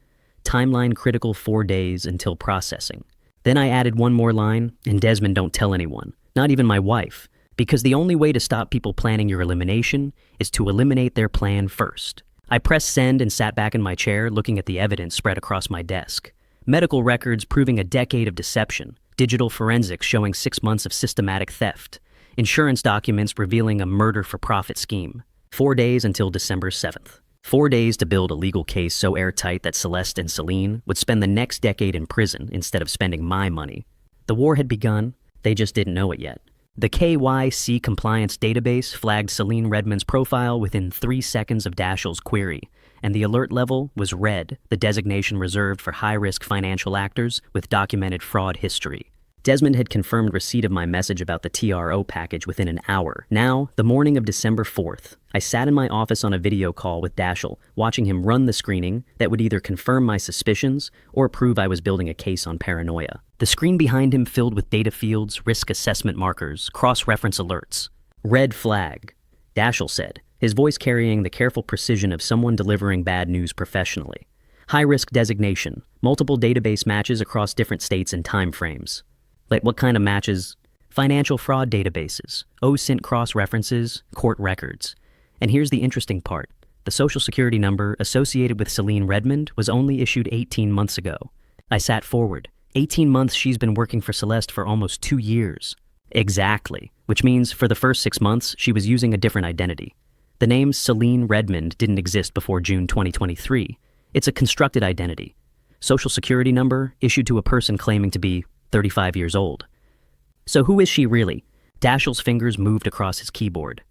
Timeline critical 4 days until processing. Then I added one more line, and Desmond, don't tell anyone, not even my wife, because the only way to stop people planning your elimination is to eliminate their plan first. I pressed send and sat back in my chair looking at the evidence spread across my desk. Medical records proving a decade of deception, digital forensics showing 6 months of systematic theft, insurance documents revealing a murder-for-profit scheme. 4 days until December 7th. 4 days to build a legal case so airtight that Celeste and Celine would spend the next decade in prison instead of spending my money. The war had begun, they just didn't know it yet. The KYC compliance database flagged Celine Redmond's profile within 3 seconds of Dashiell's query, and the alert level was red, the designation reserved for high-risk financial actors with documented fraud history. Desmond had confirmed receipt of my message about the TRO package within an hour. Now, the morning of December 4th, I sat in my office on a video call with Dashiell, watching him run the screening that would either confirm my suspicions or prove I was building a case on paranoia. The screen behind him filled with data fields, risk assessment markers, cross-reference alerts. Red flag, Dashiell said, his voice carrying the careful precision of someone delivering bad news professionally. High-risk designation, multiple database matches across different states and time frames. Like what kind of matches? Financial fraud databases, OSINT cross-references, court records. And here's the interesting part. The social security number associated with Celine Redmond was only issued 18 months ago. I sat forward. 18 months she's been working for Celeste for almost 2 years. Exactly, which means for the first 6 months she was using a different identity. The name Celine Redmond didn't exist before June 2023. It's a constructed identity. Social security number issued to a person claiming to be 35 years old. So who is she really? Dashiell's fingers moved across his keyboard.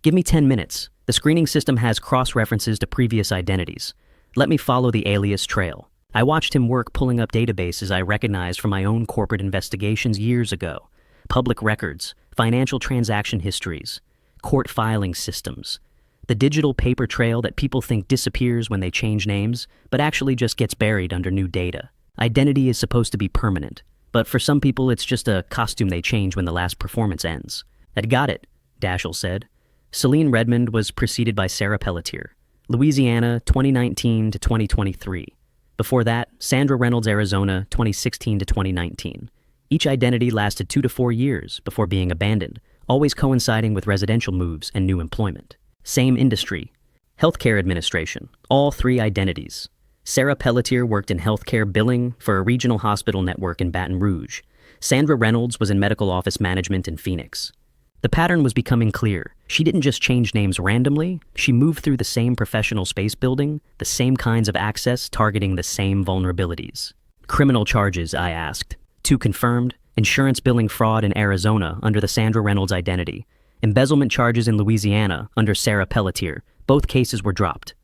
Give me 10 minutes. The screening system has cross-references to previous identities. Let me follow the alias trail. I watched him work pulling up databases I recognized from my own corporate investigations years ago. Public records, financial transaction histories, court filing systems. The digital paper trail that people think disappears when they change names, but actually just gets buried under new data. Identity is supposed to be permanent, but for some people it's just a costume they change when the last performance ends. "I got it," Dashiell said. Celine Redmond was preceded by Sarah Pelletier. Louisiana, 2019 to 2023. Before that, Sandra Reynolds, Arizona, 2016 to 2019. Each identity lasted 2 to 4 years before being abandoned, always coinciding with residential moves and new employment. Same industry. Healthcare administration. All 3 identities. Sarah Pelletier worked in healthcare billing for a regional hospital network in Baton Rouge. Sandra Reynolds was in medical office management in Phoenix. The pattern was becoming clear. She didn't just change names randomly, she moved through the same professional space building, the same kinds of access targeting the same vulnerabilities. Criminal charges, I asked. 2 confirmed, insurance billing fraud in Arizona under the Sandra Reynolds identity. Embezzlement charges in Louisiana under Sarah Pelletier. Both cases were dropped.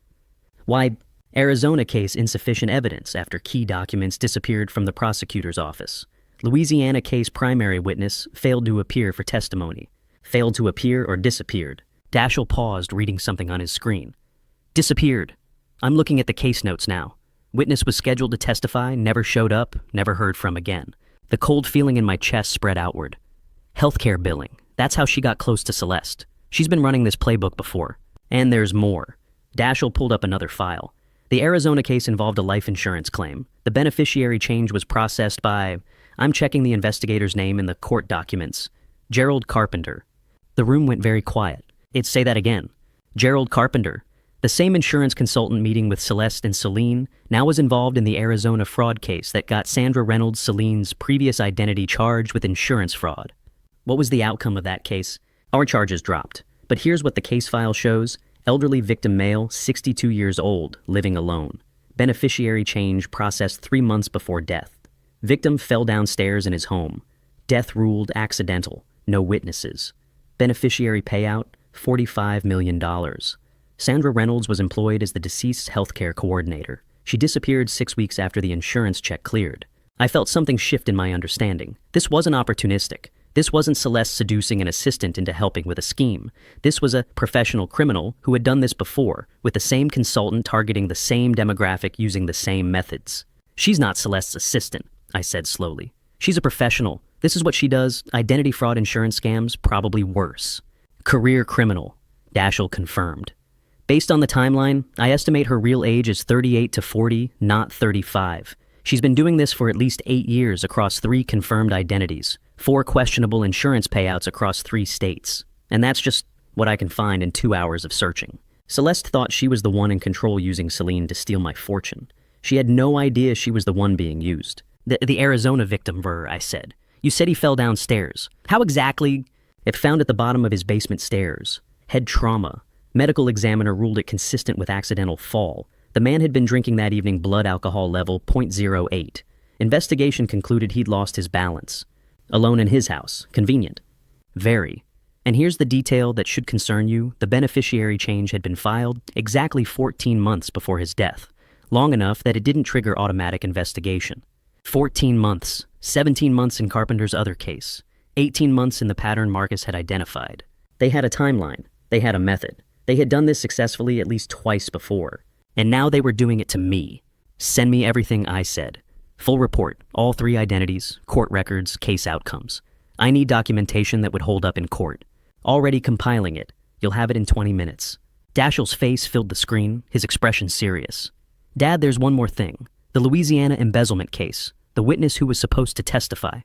Why, Arizona case insufficient evidence after key documents disappeared from the prosecutor's office. Louisiana case primary witness failed to appear for testimony. Failed to appear or disappeared. Dashiell paused, reading something on his screen. Disappeared. I'm looking at the case notes now. Witness was scheduled to testify, never showed up, never heard from again. The cold feeling in my chest spread outward. Healthcare billing. That's how she got close to Celeste. She's been running this playbook before. And there's more. Dashiell pulled up another file. The Arizona case involved a life insurance claim. The beneficiary change was processed by... I'm checking the investigator's name in the court documents. Gerald Carpenter. The room went very quiet. It'd say that again. Gerald Carpenter. The same insurance consultant meeting with Celeste and Celine now was involved in the Arizona fraud case that got Sandra Reynolds, Celine's previous identity, charged with insurance fraud. What was the outcome of that case? Our charges dropped. But here's what the case file shows. Elderly victim male, 62 years old, living alone. Beneficiary change processed 3 months before death. Victim fell downstairs in his home. Death ruled accidental. No witnesses. Beneficiary payout, $45 million. Sandra Reynolds was employed as the deceased's healthcare coordinator. She disappeared 6 weeks after the insurance check cleared. I felt something shift in my understanding. This wasn't opportunistic. This wasn't Celeste seducing an assistant into helping with a scheme. This was a professional criminal who had done this before, with the same consultant targeting the same demographic using the same methods. She's not Celeste's assistant, I said slowly. She's a professional. This is what she does. Identity fraud insurance scams, probably worse. Career criminal, Dashiell confirmed. Based on the timeline, I estimate her real age is 38 to 40, not 35. She's been doing this for at least 8 years across 3 confirmed identities, 4 questionable insurance payouts across 3 states. And that's just what I can find in 2 hours of searching. Celeste thought she was the one in control using Celine to steal my fortune. She had no idea she was the one being used. The Arizona victim, I said. You said he fell downstairs. How exactly? It found at the bottom of his basement stairs. Head trauma. Medical examiner ruled it consistent with accidental fall. The man had been drinking that evening blood alcohol level .08. Investigation concluded he'd lost his balance. Alone in his house. Convenient. Very. And here's the detail that should concern you. The beneficiary change had been filed exactly 14 months before his death. Long enough that it didn't trigger automatic investigation. 14 months. 17 months in Carpenter's other case. 18 months in the pattern Marcus had identified. They had a timeline. They had a method. They had done this successfully at least twice before. And now they were doing it to me. Send me everything, I said. Full report, all 3 identities, court records, case outcomes. I need documentation that would hold up in court. Already compiling it. You'll have it in 20 minutes. Dashiell's face filled the screen, his expression serious. Dad, there's one more thing. The Louisiana embezzlement case. The witness who was supposed to testify.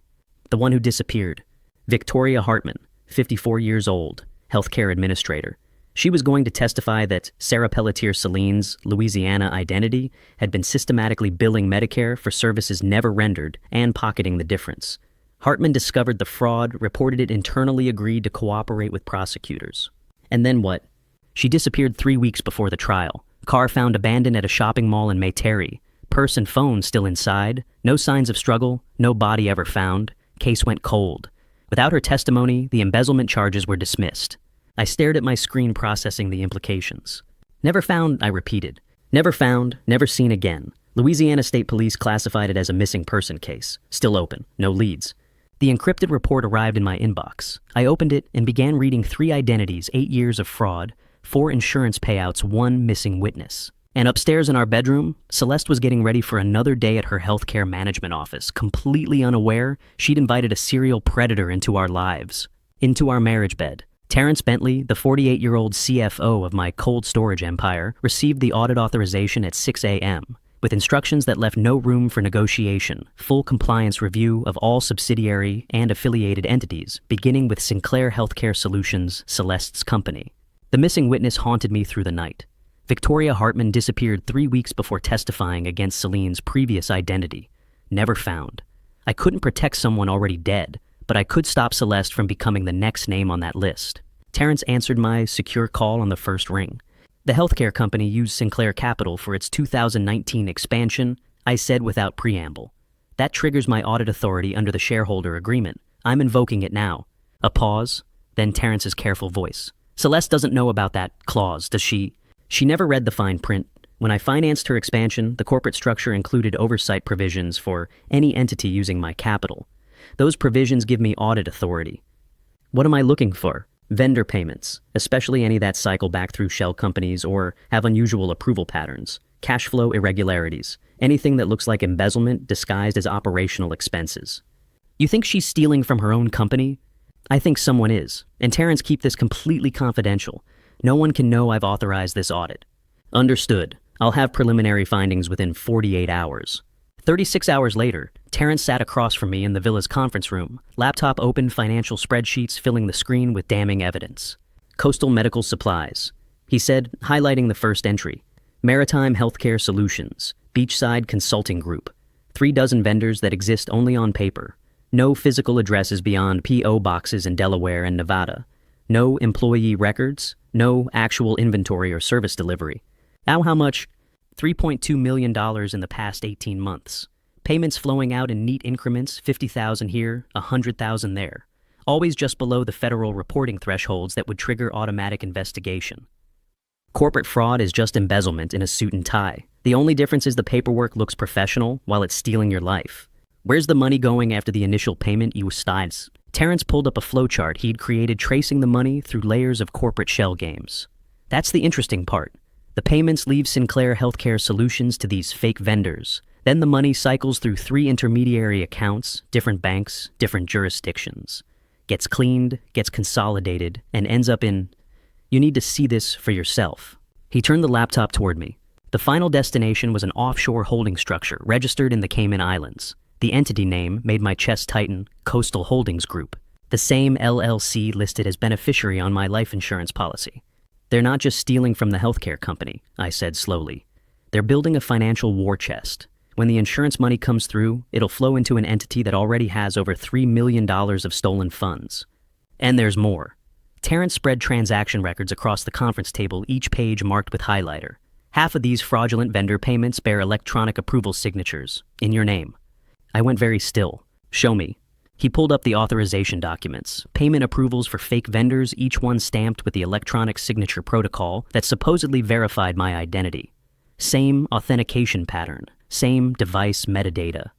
The one who disappeared. Victoria Hartman, 54 years old, healthcare administrator. She was going to testify that Sarah Pelletier Celine's Louisiana identity had been systematically billing Medicare for services never rendered and pocketing the difference. Hartman discovered the fraud, reported it internally, agreed to cooperate with prosecutors. And then what? She disappeared 3 weeks before the trial. Car found abandoned at a shopping mall in Mayterry. Purse and phone still inside. No signs of struggle. No body ever found. Case went cold. Without her testimony, the embezzlement charges were dismissed. I stared at my screen processing the implications. Never found, I repeated. Never found, never seen again. Louisiana State Police classified it as a missing person case. Still open. No leads. The encrypted report arrived in my inbox. I opened it and began reading 3 identities, 8 years of fraud, 4 insurance payouts, 1 missing witness. And upstairs in our bedroom, Celeste was getting ready for another day at her healthcare management office, completely unaware she'd invited a serial predator into our lives, into our marriage bed. Terrence Bentley, the 48-year-old CFO of my cold storage empire, received the audit authorization at 6 a.m., with instructions that left no room for negotiation, full compliance review of all subsidiary and affiliated entities, beginning with Sinclair Healthcare Solutions, Celeste's company. The missing witness haunted me through the night. Victoria Hartman disappeared 3 weeks before testifying against Celine's previous identity. Never found. I couldn't protect someone already dead, but I could stop Celeste from becoming the next name on that list. Terrence answered my secure call on the first ring. The healthcare company used Sinclair Capital for its 2019 expansion, I said without preamble. That triggers my audit authority under the shareholder agreement. I'm invoking it now. A pause, then Terrence's careful voice. Celeste doesn't know about that clause, does she? She never read the fine print. When I financed her expansion, the corporate structure included oversight provisions for any entity using my capital. Those provisions give me audit authority. What am I looking for? Vendor payments, especially any that cycle back through shell companies or have unusual approval patterns. Cash flow irregularities. Anything that looks like embezzlement disguised as operational expenses. You think she's stealing from her own company? I think someone is. And Terrence, keep this completely confidential. No one can know I've authorized this audit. Understood. I'll have preliminary findings within 48 hours. 36 hours later, Terrence sat across from me in the villa's conference room, laptop open, financial spreadsheets filling the screen with damning evidence. Coastal Medical Supplies. He said, highlighting the first entry. Maritime Healthcare Solutions. Beachside Consulting Group. 3 dozen vendors that exist only on paper. No physical addresses beyond P.O. boxes in Delaware and Nevada. No employee records. No actual inventory or service delivery. How much? $3.2 million in the past 18 months. Payments flowing out in neat increments, $50,000 here, $100,000 there. Always just below the federal reporting thresholds that would trigger automatic investigation. Corporate fraud is just embezzlement in a suit and tie. The only difference is the paperwork looks professional while it's stealing your life. Where's the money going after the initial payment you stides? Terrence pulled up a flowchart he'd created tracing the money through layers of corporate shell games. That's the interesting part. The payments leave Sinclair Healthcare Solutions to these fake vendors. Then the money cycles through 3 intermediary accounts, different banks, different jurisdictions. Gets cleaned, gets consolidated, and ends up in... You need to see this for yourself. He turned the laptop toward me. The final destination was an offshore holding structure registered in the Cayman Islands. The entity name made my chest tighten, Coastal Holdings Group. The same LLC listed as beneficiary on my life insurance policy. They're not just stealing from the healthcare company, I said slowly. They're building a financial war chest. When the insurance money comes through, it'll flow into an entity that already has over $3 million of stolen funds. And there's more. Terrence spread transaction records across the conference table, each page marked with highlighter. Half of these fraudulent vendor payments bear electronic approval signatures, in your name. I went very still. Show me. He pulled up the authorization documents, payment approvals for fake vendors, each one stamped with the electronic signature protocol that supposedly verified my identity. Same authentication pattern, same device metadata.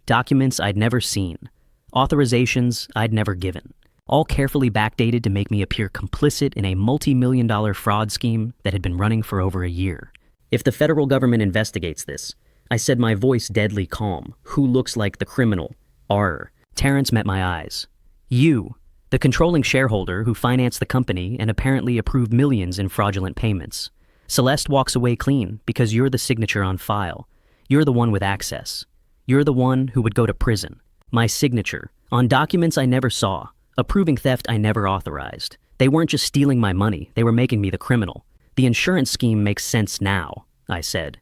Documents I'd never seen. Authorizations I'd never given. All carefully backdated to make me appear complicit in a multi-million-dollar fraud scheme that had been running for over a year. If the federal government investigates this, I said, my voice deadly calm, who looks like the criminal? Arr. Terrence met my eyes. You, the controlling shareholder who financed the company and apparently approved millions in fraudulent payments. Celeste walks away clean because you're the signature on file. You're the one with access. You're the one who would go to prison. My signature, on documents I never saw, approving theft I never authorized. They weren't just stealing my money, they were making me the criminal. The insurance scheme makes sense now, I said.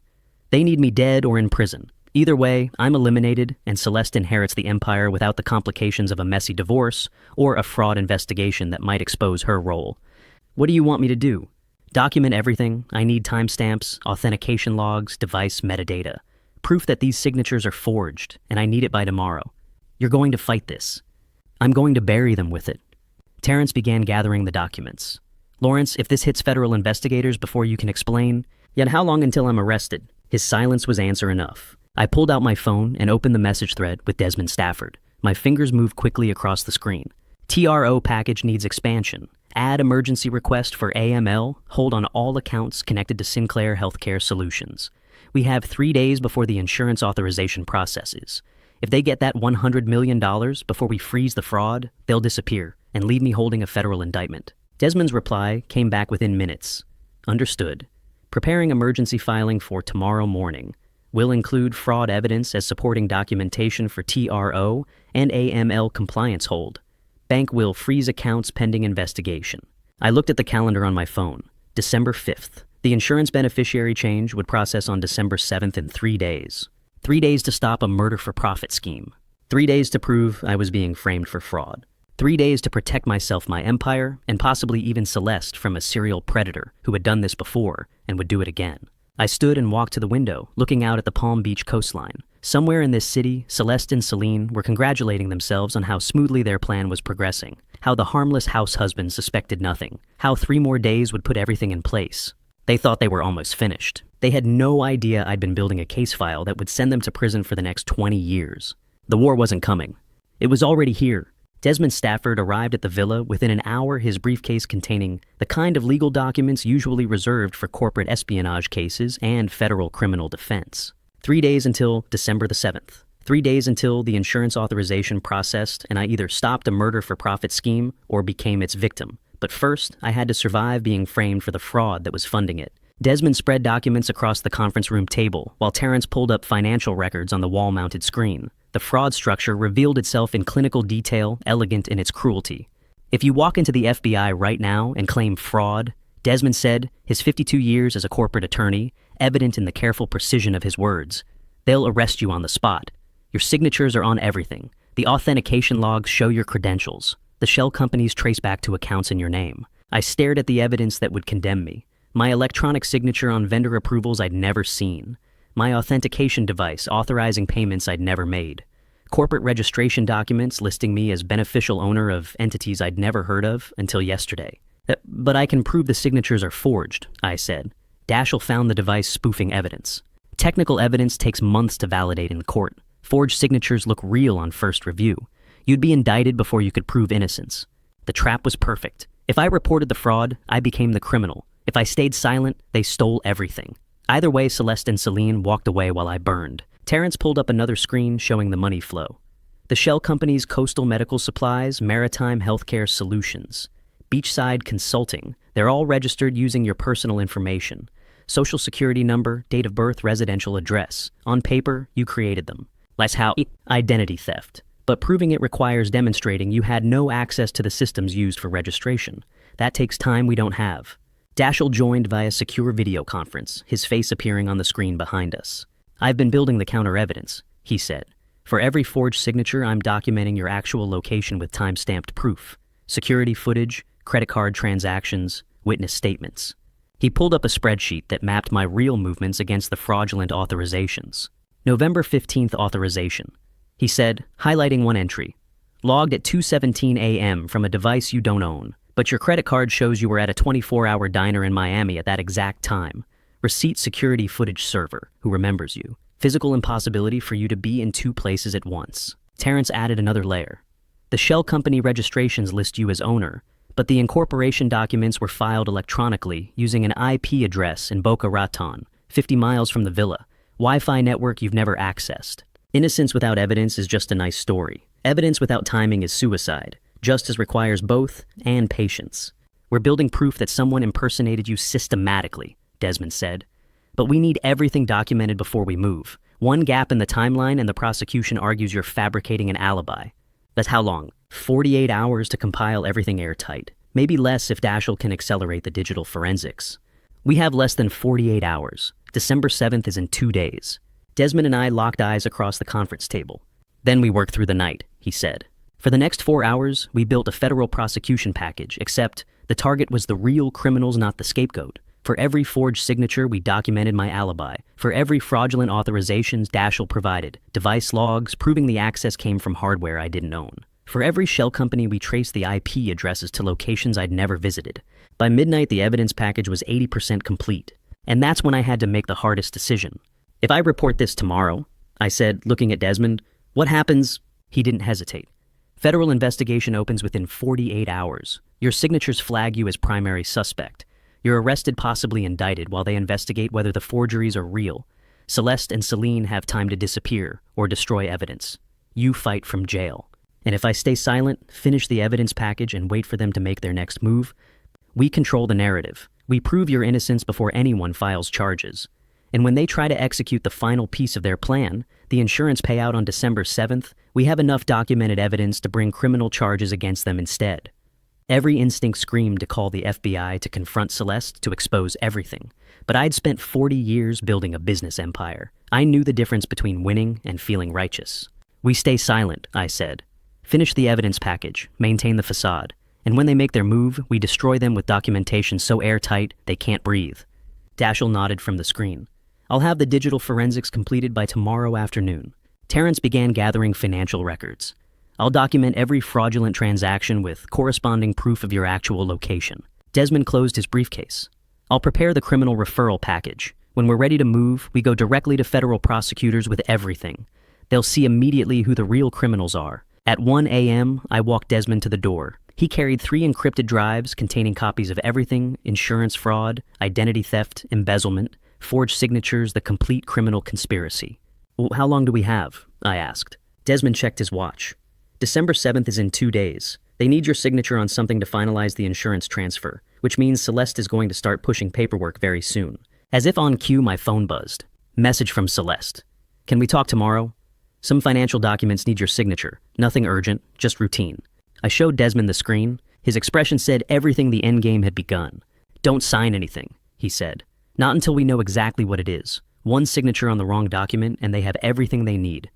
They need me dead or in prison. Either way, I'm eliminated, and Celeste inherits the empire without the complications of a messy divorce or a fraud investigation that might expose her role. What do you want me to do? Document everything. I need timestamps, authentication logs, device metadata. Proof that these signatures are forged, and I need it by tomorrow. You're going to fight this. I'm going to bury them with it. Terrence began gathering the documents. Lawrence, if this hits federal investigators before you can explain, yet how long until I'm arrested? His silence was answer enough. I pulled out my phone and opened the message thread with Desmond Stafford. My fingers moved quickly across the screen. TRO package needs expansion. Add emergency request for AML. Hold on all accounts connected to Sinclair Healthcare Solutions. We have 3 days before the insurance authorization processes. If they get that $100 million before we freeze the fraud, they'll disappear and leave me holding a federal indictment. Desmond's reply came back within minutes. Understood. Preparing emergency filing for tomorrow morning. Will include fraud evidence as supporting documentation for TRO and AML compliance hold. Bank will freeze accounts pending investigation. I looked at the calendar on my phone. December 5th. The insurance beneficiary change would process on December 7th in 3 days. 3 days to stop a murder-for-profit scheme. 3 days to prove I was being framed for fraud. 3 days to protect myself, my empire, and possibly even Celeste from a serial predator who had done this before and would do it again. I stood and walked to the window, looking out at the Palm Beach coastline. Somewhere in this city, Celeste and Celine were congratulating themselves on how smoothly their plan was progressing, how the harmless house husband suspected nothing, how 3 more days would put everything in place. They thought they were almost finished. They had no idea I'd been building a case file that would send them to prison for the next 20 years. The war wasn't coming. It was already here. Desmond Stafford arrived at the villa within an hour, his briefcase containing the kind of legal documents usually reserved for corporate espionage cases and federal criminal defense. 3 days until December the 7th. 3 days until the insurance authorization processed and I either stopped a murder-for-profit scheme or became its victim. But first, I had to survive being framed for the fraud that was funding it. Desmond spread documents across the conference room table while Terrence pulled up financial records on the wall-mounted screen. The fraud structure revealed itself in clinical detail, elegant in its cruelty. If you walk into the FBI right now and claim fraud, Desmond said, his 52 years as a corporate attorney, evident in the careful precision of his words, they'll arrest you on the spot. Your signatures are on everything. The authentication logs show your credentials. The shell companies trace back to accounts in your name. I stared at the evidence that would condemn me. My electronic signature on vendor approvals I'd never seen. My authentication device authorizing payments I'd never made. Corporate registration documents listing me as beneficial owner of entities I'd never heard of until yesterday. But I can prove the signatures are forged, I said. Daschle found the device spoofing evidence. Technical evidence takes months to validate in court. Forged signatures look real on first review. You'd be indicted before you could prove innocence. The trap was perfect. If I reported the fraud, I became the criminal. If I stayed silent, they stole everything. Either way, Celeste and Celine walked away while I burned. Terrence pulled up another screen showing the money flow. The shell companies Coastal Medical Supplies, Maritime Healthcare Solutions, Beachside Consulting, they're all registered using your personal information. Social security number, date of birth, residential address. On paper, you created them. That's how identity theft. But proving it requires demonstrating you had no access to the systems used for registration. That takes time we don't have. Daschle joined via secure video conference, his face appearing on the screen behind us. I've been building the counter-evidence, he said. For every forged signature, I'm documenting your actual location with time-stamped proof. Security footage, credit card transactions, witness statements. He pulled up a spreadsheet that mapped my real movements against the fraudulent authorizations. November 15th authorization. He said, highlighting one entry. Logged at 2:17 a.m. from a device you don't own. But your credit card shows you were at a 24-hour diner in Miami at that exact time. Receipt security footage server, who remembers you. Physical impossibility for you to be in 2 places at once. Terrence added another layer. The shell company registrations list you as owner, but the incorporation documents were filed electronically using an IP address in Boca Raton, 50 miles from the villa. Wi-Fi network you've never accessed. Innocence without evidence is just a nice story. Evidence without timing is suicide. Justice requires both and patience. We're building proof that someone impersonated you systematically, Desmond said. But we need everything documented before we move. One gap in the timeline and the prosecution argues you're fabricating an alibi. That's how long? 48 hours to compile everything airtight. Maybe less if Daschle can accelerate the digital forensics. We have less than 48 hours. December 7th is in 2 days. Desmond and I locked eyes across the conference table. Then we worked through the night, he said. For the next 4 hours, we built a federal prosecution package, except the target was the real criminals, not the scapegoat. For every forged signature, we documented my alibi. For every fraudulent authorizations Dashel provided, device logs proving the access came from hardware I didn't own. For every shell company, we traced the IP addresses to locations I'd never visited. By midnight, the evidence package was 80% complete. And that's when I had to make the hardest decision. If I report this tomorrow, I said, looking at Desmond, what happens? He didn't hesitate. Federal investigation opens within 48 hours. Your signatures flag you as primary suspect. You're arrested, possibly indicted, while they investigate whether the forgeries are real. Celeste and Celine have time to disappear or destroy evidence. You fight from jail. And if I stay silent, finish the evidence package, and wait for them to make their next move, we control the narrative. We prove your innocence before anyone files charges. And when they try to execute the final piece of their plan, the insurance payout on December 7th, we have enough documented evidence to bring criminal charges against them instead. Every instinct screamed to call the FBI to confront Celeste, to expose everything. But I'd spent 40 years building a business empire. I knew the difference between winning and feeling righteous. We stay silent, I said. Finish the evidence package, maintain the facade, and when they make their move, we destroy them with documentation so airtight they can't breathe. Dashel nodded from the screen. I'll have the digital forensics completed by tomorrow afternoon. Terrence began gathering financial records. I'll document every fraudulent transaction with corresponding proof of your actual location. Desmond closed his briefcase. I'll prepare the criminal referral package. When we're ready to move, we go directly to federal prosecutors with everything. They'll see immediately who the real criminals are. At 1 a.m., I walked Desmond to the door. He carried 3 encrypted drives containing copies of everything: insurance fraud, identity theft, embezzlement, forged signatures, the complete criminal conspiracy. Well, how long do we have? I asked. Desmond checked his watch. December 7th is in 2 days. They need your signature on something to finalize the insurance transfer, which means Celeste is going to start pushing paperwork very soon. As if on cue, my phone buzzed. Message from Celeste. Can we talk tomorrow? Some financial documents need your signature. Nothing urgent, just routine. I showed Desmond the screen. His expression said everything the endgame had begun. Don't sign anything, he said. Not until we know exactly what it is. One signature on the wrong document and they have everything they need.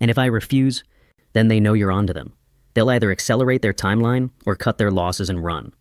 And if I refuse, then they know you're onto them. They'll either accelerate their timeline or cut their losses and run.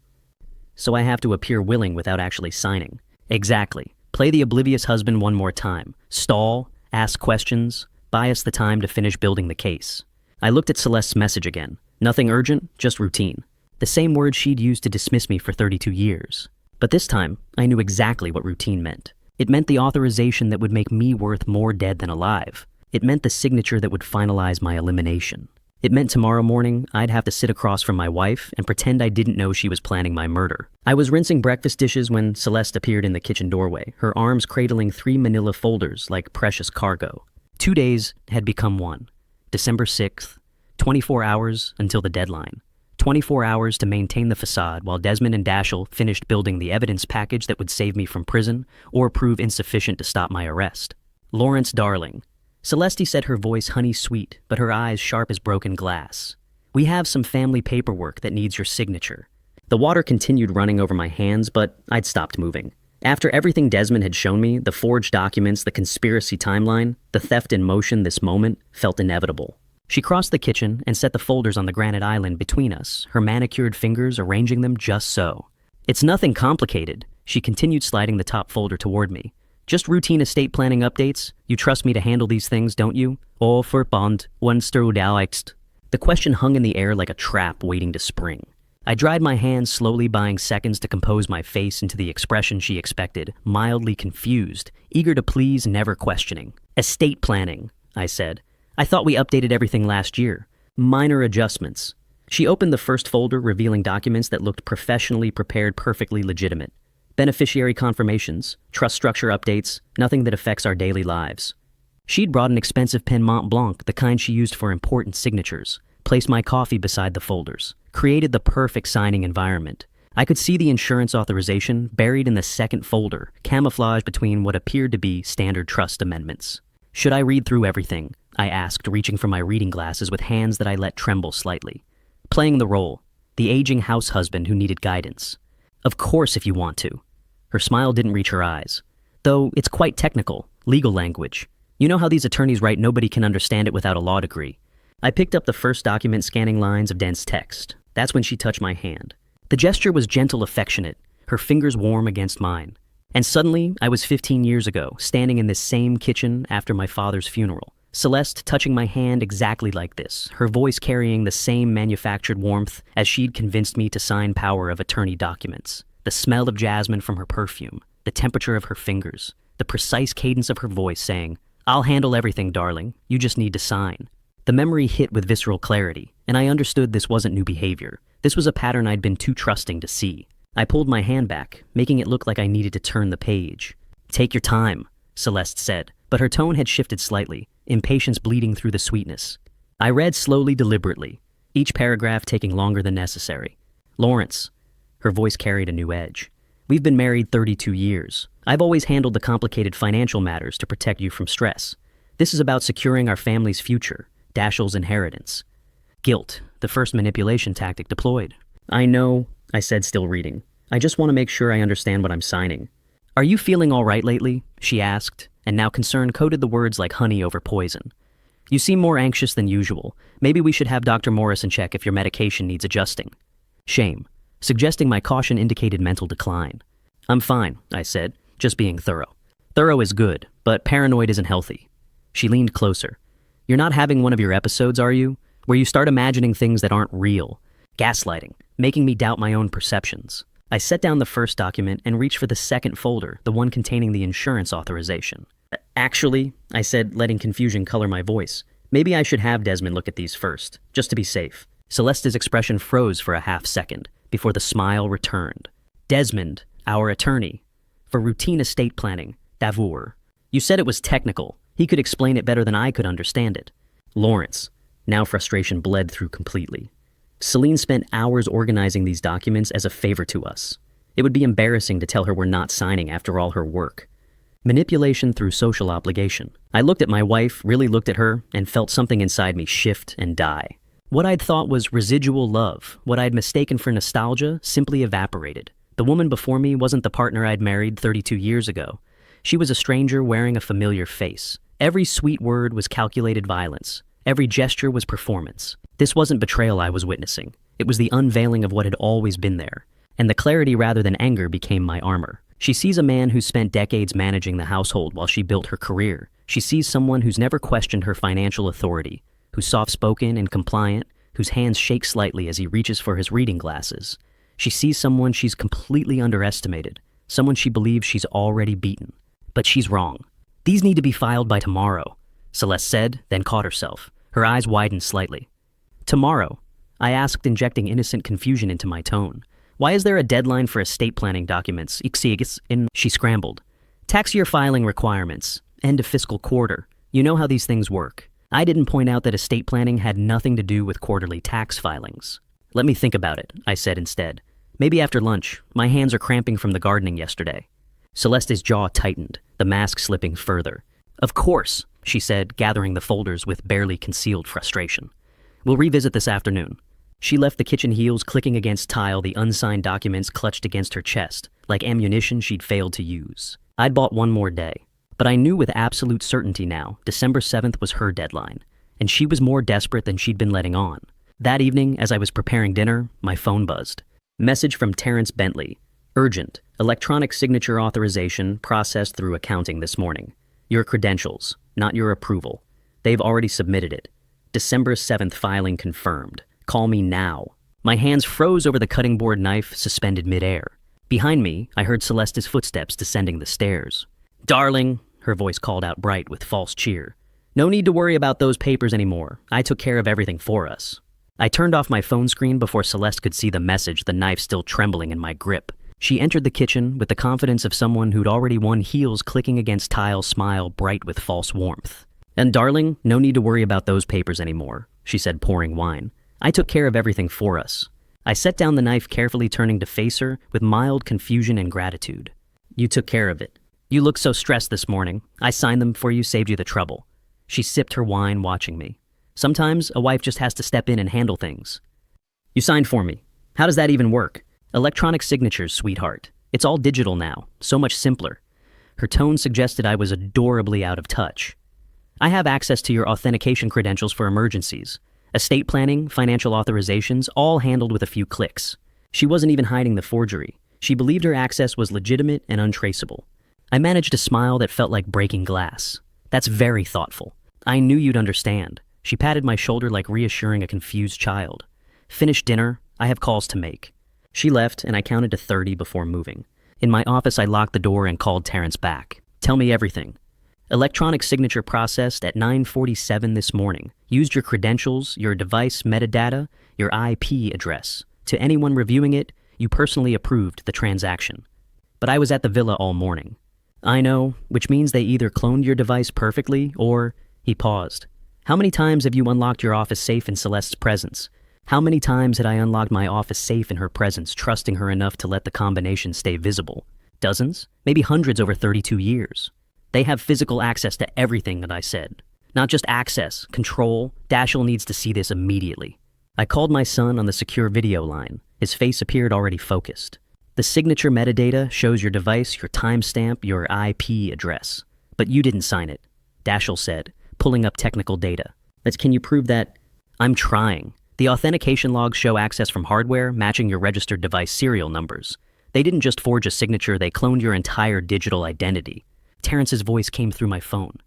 So I have to appear willing without actually signing. Exactly. Play the oblivious husband one more time. Stall, ask questions, buy us the time to finish building the case. I looked at Celeste's message again. Nothing urgent, just routine. The same word she'd used to dismiss me for 32 years. But this time, I knew exactly what routine meant. It meant the authorization that would make me worth more dead than alive. It meant the signature that would finalize my elimination. It meant tomorrow morning, I'd have to sit across from my wife and pretend I didn't know she was planning my murder. I was rinsing breakfast dishes when Celeste appeared in the kitchen doorway, her arms cradling 3 manila folders like precious cargo. 2 days had become 1. December 6th, 24 hours until the deadline. 24 hours to maintain the facade while Desmond and Dashel finished building the evidence package that would save me from prison or prove insufficient to stop my arrest. Lawrence Darling. Celeste said, her voice honey-sweet, but her eyes sharp as broken glass. We have some family paperwork that needs your signature. The water continued running over my hands, but I'd stopped moving. After everything Desmond had shown me, the forged documents, the conspiracy timeline, the theft in motion, this moment felt inevitable. She crossed the kitchen and set the folders on the granite island between us, her manicured fingers arranging them just so. It's nothing complicated. She continued sliding the top folder toward me. Just routine estate planning updates. You trust me to handle these things, don't you? Oh, for bond, one sterudalixed. The question hung in the air like a trap waiting to spring. I dried my hands, slowly buying seconds to compose my face into the expression she expected, mildly confused, eager to please, never questioning. Estate planning, I said. I thought we updated everything last year. Minor adjustments. She opened the first folder, revealing documents that looked professionally prepared, perfectly legitimate. Beneficiary confirmations, trust structure updates, nothing that affects our daily lives. She'd brought an expensive pen Mont Blanc, the kind she used for important signatures, placed my coffee beside the folders, created the perfect signing environment. I could see the insurance authorization buried in the second folder, camouflaged between what appeared to be standard trust amendments. Should I read through everything? I asked, reaching for my reading glasses with hands that I let tremble slightly. Playing the role, the aging house husband who needed guidance. Of course, if you want to. Her smile didn't reach her eyes. Though it's quite technical, legal language. You know how these attorneys write nobody can understand it without a law degree. I picked up the first document, scanning lines of dense text. That's when she touched my hand. The gesture was gentle, affectionate, her fingers warm against mine. And suddenly, I was 15 years ago, standing in this same kitchen after my father's funeral. Celeste touching my hand exactly like this, her voice carrying the same manufactured warmth as she'd convinced me to sign power of attorney documents. The smell of jasmine from her perfume, the temperature of her fingers, the precise cadence of her voice saying, "I'll handle everything, darling. You just need to sign." The memory hit with visceral clarity, and I understood this wasn't new behavior. This was a pattern I'd been too trusting to see. I pulled my hand back, making it look like I needed to turn the page. "Take your time," Celeste said, but her tone had shifted slightly, impatience bleeding through the sweetness. I read slowly, deliberately, each paragraph taking longer than necessary. "Lawrence," her voice carried a new edge. "We've been married 32 years. I've always handled the complicated financial matters to protect you from stress. This is about securing our family's future, Dashiell's inheritance." Guilt, the first manipulation tactic deployed. "I know," I said, still reading. "I just want to make sure I understand what I'm signing." "Are you feeling all right lately?" she asked, and now concern coated the words like honey over poison. "You seem more anxious than usual. Maybe we should have Dr. Morrison check if your medication needs adjusting." Shame, suggesting my caution indicated mental decline. "I'm fine," I said, just being thorough. "Thorough is good, but paranoid isn't healthy." She leaned closer. "You're not having one of your episodes, are you? Where you start imagining things that aren't real. Gaslighting, making me doubt my own perceptions." I set down the first document and reached for the second folder, the one containing the insurance authorization. "Actually," I said, letting confusion color my voice, "maybe I should have Desmond look at these first, just to be safe." Celeste's expression froze for a half second, before the smile returned. "Desmond, our attorney. For routine estate planning, Davour. You said it was technical. He could explain it better than I could understand it." "Lawrence." Now frustration bled through completely. "Celine spent hours organizing these documents as a favor to us. It would be embarrassing to tell her we're not signing after all her work." Manipulation through social obligation. I looked at my wife, really looked at her, and felt something inside me shift and die. What I'd thought was residual love, what I'd mistaken for nostalgia, simply evaporated. The woman before me wasn't the partner I'd married 32 years ago. She was a stranger wearing a familiar face. Every sweet word was calculated violence. Every gesture was performance. This wasn't betrayal I was witnessing. It was the unveiling of what had always been there. And the clarity rather than anger became my armor. She sees a man who spent decades managing the household while she built her career. She sees someone who's never questioned her financial authority, who's soft-spoken and compliant, whose hands shake slightly as he reaches for his reading glasses. She sees someone she's completely underestimated, someone she believes she's already beaten. But she's wrong. "These need to be filed by tomorrow," Celeste said, then caught herself. Her eyes widened slightly. "Tomorrow?" I asked, injecting innocent confusion into my tone. "Why is there a deadline for estate planning documents?" She scrambled. "Tax year filing requirements. End of fiscal quarter. You know how these things work." I didn't point out that estate planning had nothing to do with quarterly tax filings. "Let me think about it," I said instead. "Maybe after lunch. My hands are cramping from the gardening yesterday." Celeste's jaw tightened, the mask slipping further. "Of course," she said, gathering the folders with barely concealed frustration. "We'll revisit this afternoon." She left the kitchen heels clicking against tile, the unsigned documents clutched against her chest, like ammunition she'd failed to use. I'd bought one more day. But I knew with absolute certainty now, December 7th was her deadline, and she was more desperate than she'd been letting on. That evening, as I was preparing dinner, my phone buzzed. Message from Terrence Bentley. "Urgent. Electronic signature authorization processed through accounting this morning. Your credentials, not your approval. They've already submitted it. December 7th filing confirmed. Call me now." My hands froze over the cutting board knife suspended midair. Behind me, I heard Celeste's footsteps descending the stairs. "Darling," her voice called out bright with false cheer. "No need to worry about those papers anymore. I took care of everything for us." I turned off my phone screen before Celeste could see the message, the knife still trembling in my grip. She entered the kitchen with the confidence of someone who'd already won, heels clicking against tile, smile bright with false warmth. "And darling, no need to worry about those papers anymore," she said, pouring wine. "I took care of everything for us." I set down the knife, carefully turning to face her with mild confusion and gratitude. "You took care of it. You look so stressed this morning. I signed them for you, saved you the trouble." She sipped her wine, watching me. "Sometimes a wife just has to step in and handle things." "You signed for me. How does that even work?" "Electronic signatures, sweetheart. It's all digital now, so much simpler." Her tone suggested I was adorably out of touch. "I have access to your authentication credentials for emergencies. Estate planning, financial authorizations, all handled with a few clicks." She wasn't even hiding the forgery. She believed her access was legitimate and untraceable. I managed a smile that felt like breaking glass. That's very thoughtful. I knew you'd understand. She patted my shoulder like reassuring a confused child. Finish dinner. I have calls to make. She left, and I counted to 30 before moving. In my office, I locked the door and called Terrence back. Tell me everything. Electronic signature processed at 9:47 this morning. Used your credentials, your device metadata, your IP address. To anyone reviewing it, you personally approved the transaction. But I was at the villa all morning. I know, which means they either cloned your device perfectly or... He paused. How many times have you unlocked your office safe in Celeste's presence? How many times had I unlocked my office safe in her presence, trusting her enough to let the combination stay visible? Dozens? Maybe hundreds over 32 years. They have physical access to everything that I said. Not just access, control. Dashiell needs to see this immediately. I called my son on the secure video line. His face appeared already focused. The signature metadata shows your device, your timestamp, your IP address. But you didn't sign it, Dashiell said, pulling up technical data. Can you prove that? I'm trying. The authentication logs show access from hardware matching your registered device serial numbers. They didn't just forge a signature, they cloned your entire digital identity. Terrence's voice came through my phone.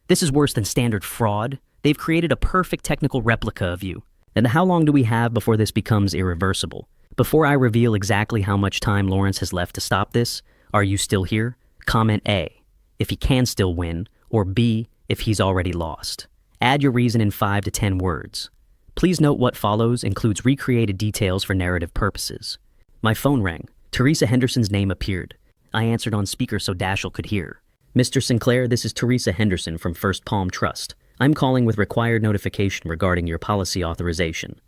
This is worse than standard fraud. They've created a perfect technical replica of you. And how long do we have before this becomes irreversible? Before I reveal exactly how much time Lawrence has left to stop this, are you still here? Comment A, if he can still win, or B, if he's already lost. Add your reason in 5 to 10 words. Please note what follows includes recreated details for narrative purposes. My phone rang. Teresa Henderson's name appeared. I answered on speaker so Dashiell could hear. Mr. Sinclair, this is Teresa Henderson from First Palm Trust. I'm calling with required notification regarding your policy authorization.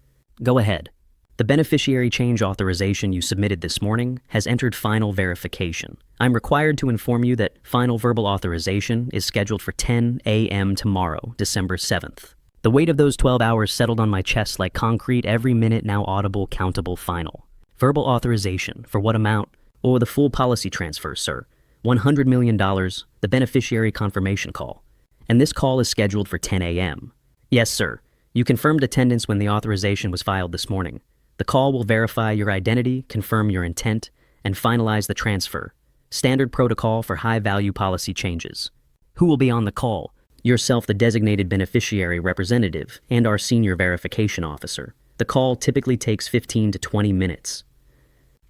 Go ahead. The beneficiary change authorization you submitted this morning has entered final verification. I'm required to inform you that final verbal authorization is scheduled for 10 a.m. tomorrow, December 7th. The weight of those 12 hours settled on my chest like concrete, every minute now audible, countable, final. Verbal authorization, for what amount? Or the full policy transfer, sir. $100 million, the beneficiary confirmation call. And this call is scheduled for 10 a.m. Yes, sir. You confirmed attendance when the authorization was filed this morning. The call will verify your identity, confirm your intent, and finalize the transfer. Standard protocol for high-value policy changes. Who will be on the call? Yourself, the designated beneficiary representative, and our senior verification officer. The call typically takes 15 to 20 minutes.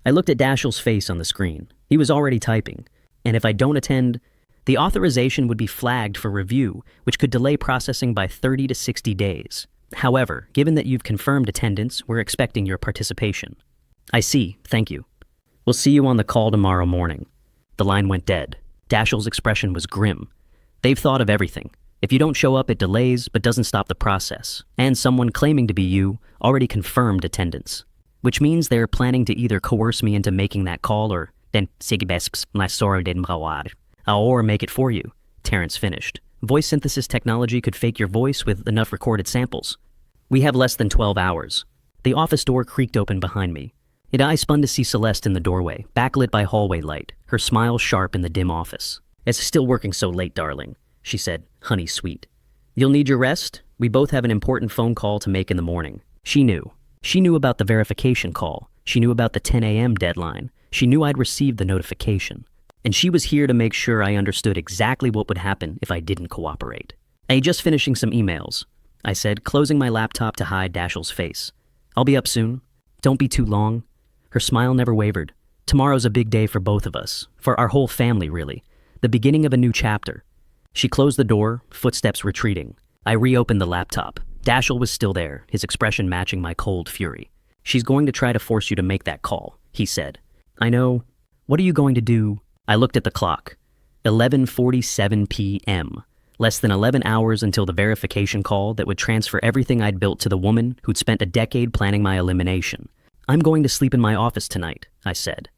I looked at Dashiell's face on the screen. He was already typing. And if I don't attend, the authorization would be flagged for review, which could delay processing by 30 to 60 days. However, given that you've confirmed attendance, we're expecting your participation. I see, thank you. We'll see you on the call tomorrow morning. The line went dead. Dashiell's expression was grim. They've thought of everything. If you don't show up, it delays, but doesn't stop the process. And someone claiming to be you already confirmed attendance. Which means they're planning to either coerce me into making that call or make it for you, Terrence finished. Voice synthesis technology could fake your voice with enough recorded samples. We have less than 12 hours. The office door creaked open behind me. I spun to see Celeste in the doorway, backlit by hallway light, her smile sharp in the dim office. It's still working so late, darling, she said, honey sweet. You'll need your rest? We both have an important phone call to make in the morning. She knew. She knew about the verification call. She knew about the 10 a.m. deadline. She knew I'd received the notification. And she was here to make sure I understood exactly what would happen if I didn't cooperate. Hey, just finishing some emails, I said, closing my laptop to hide Dashiell's face. I'll be up soon. Don't be too long. Her smile never wavered. Tomorrow's a big day for both of us, for our whole family, really. The beginning of a new chapter. She closed the door, footsteps retreating. I reopened the laptop. Dashiell was still there, his expression matching my cold fury. She's going to try to force you to make that call, he said. I know. What are you going to do? I looked at the clock. 11:47 p.m. Less than 11 hours until the verification call that would transfer everything I'd built to the woman who'd spent a decade planning my elimination. I'm going to sleep in my office tonight, I said,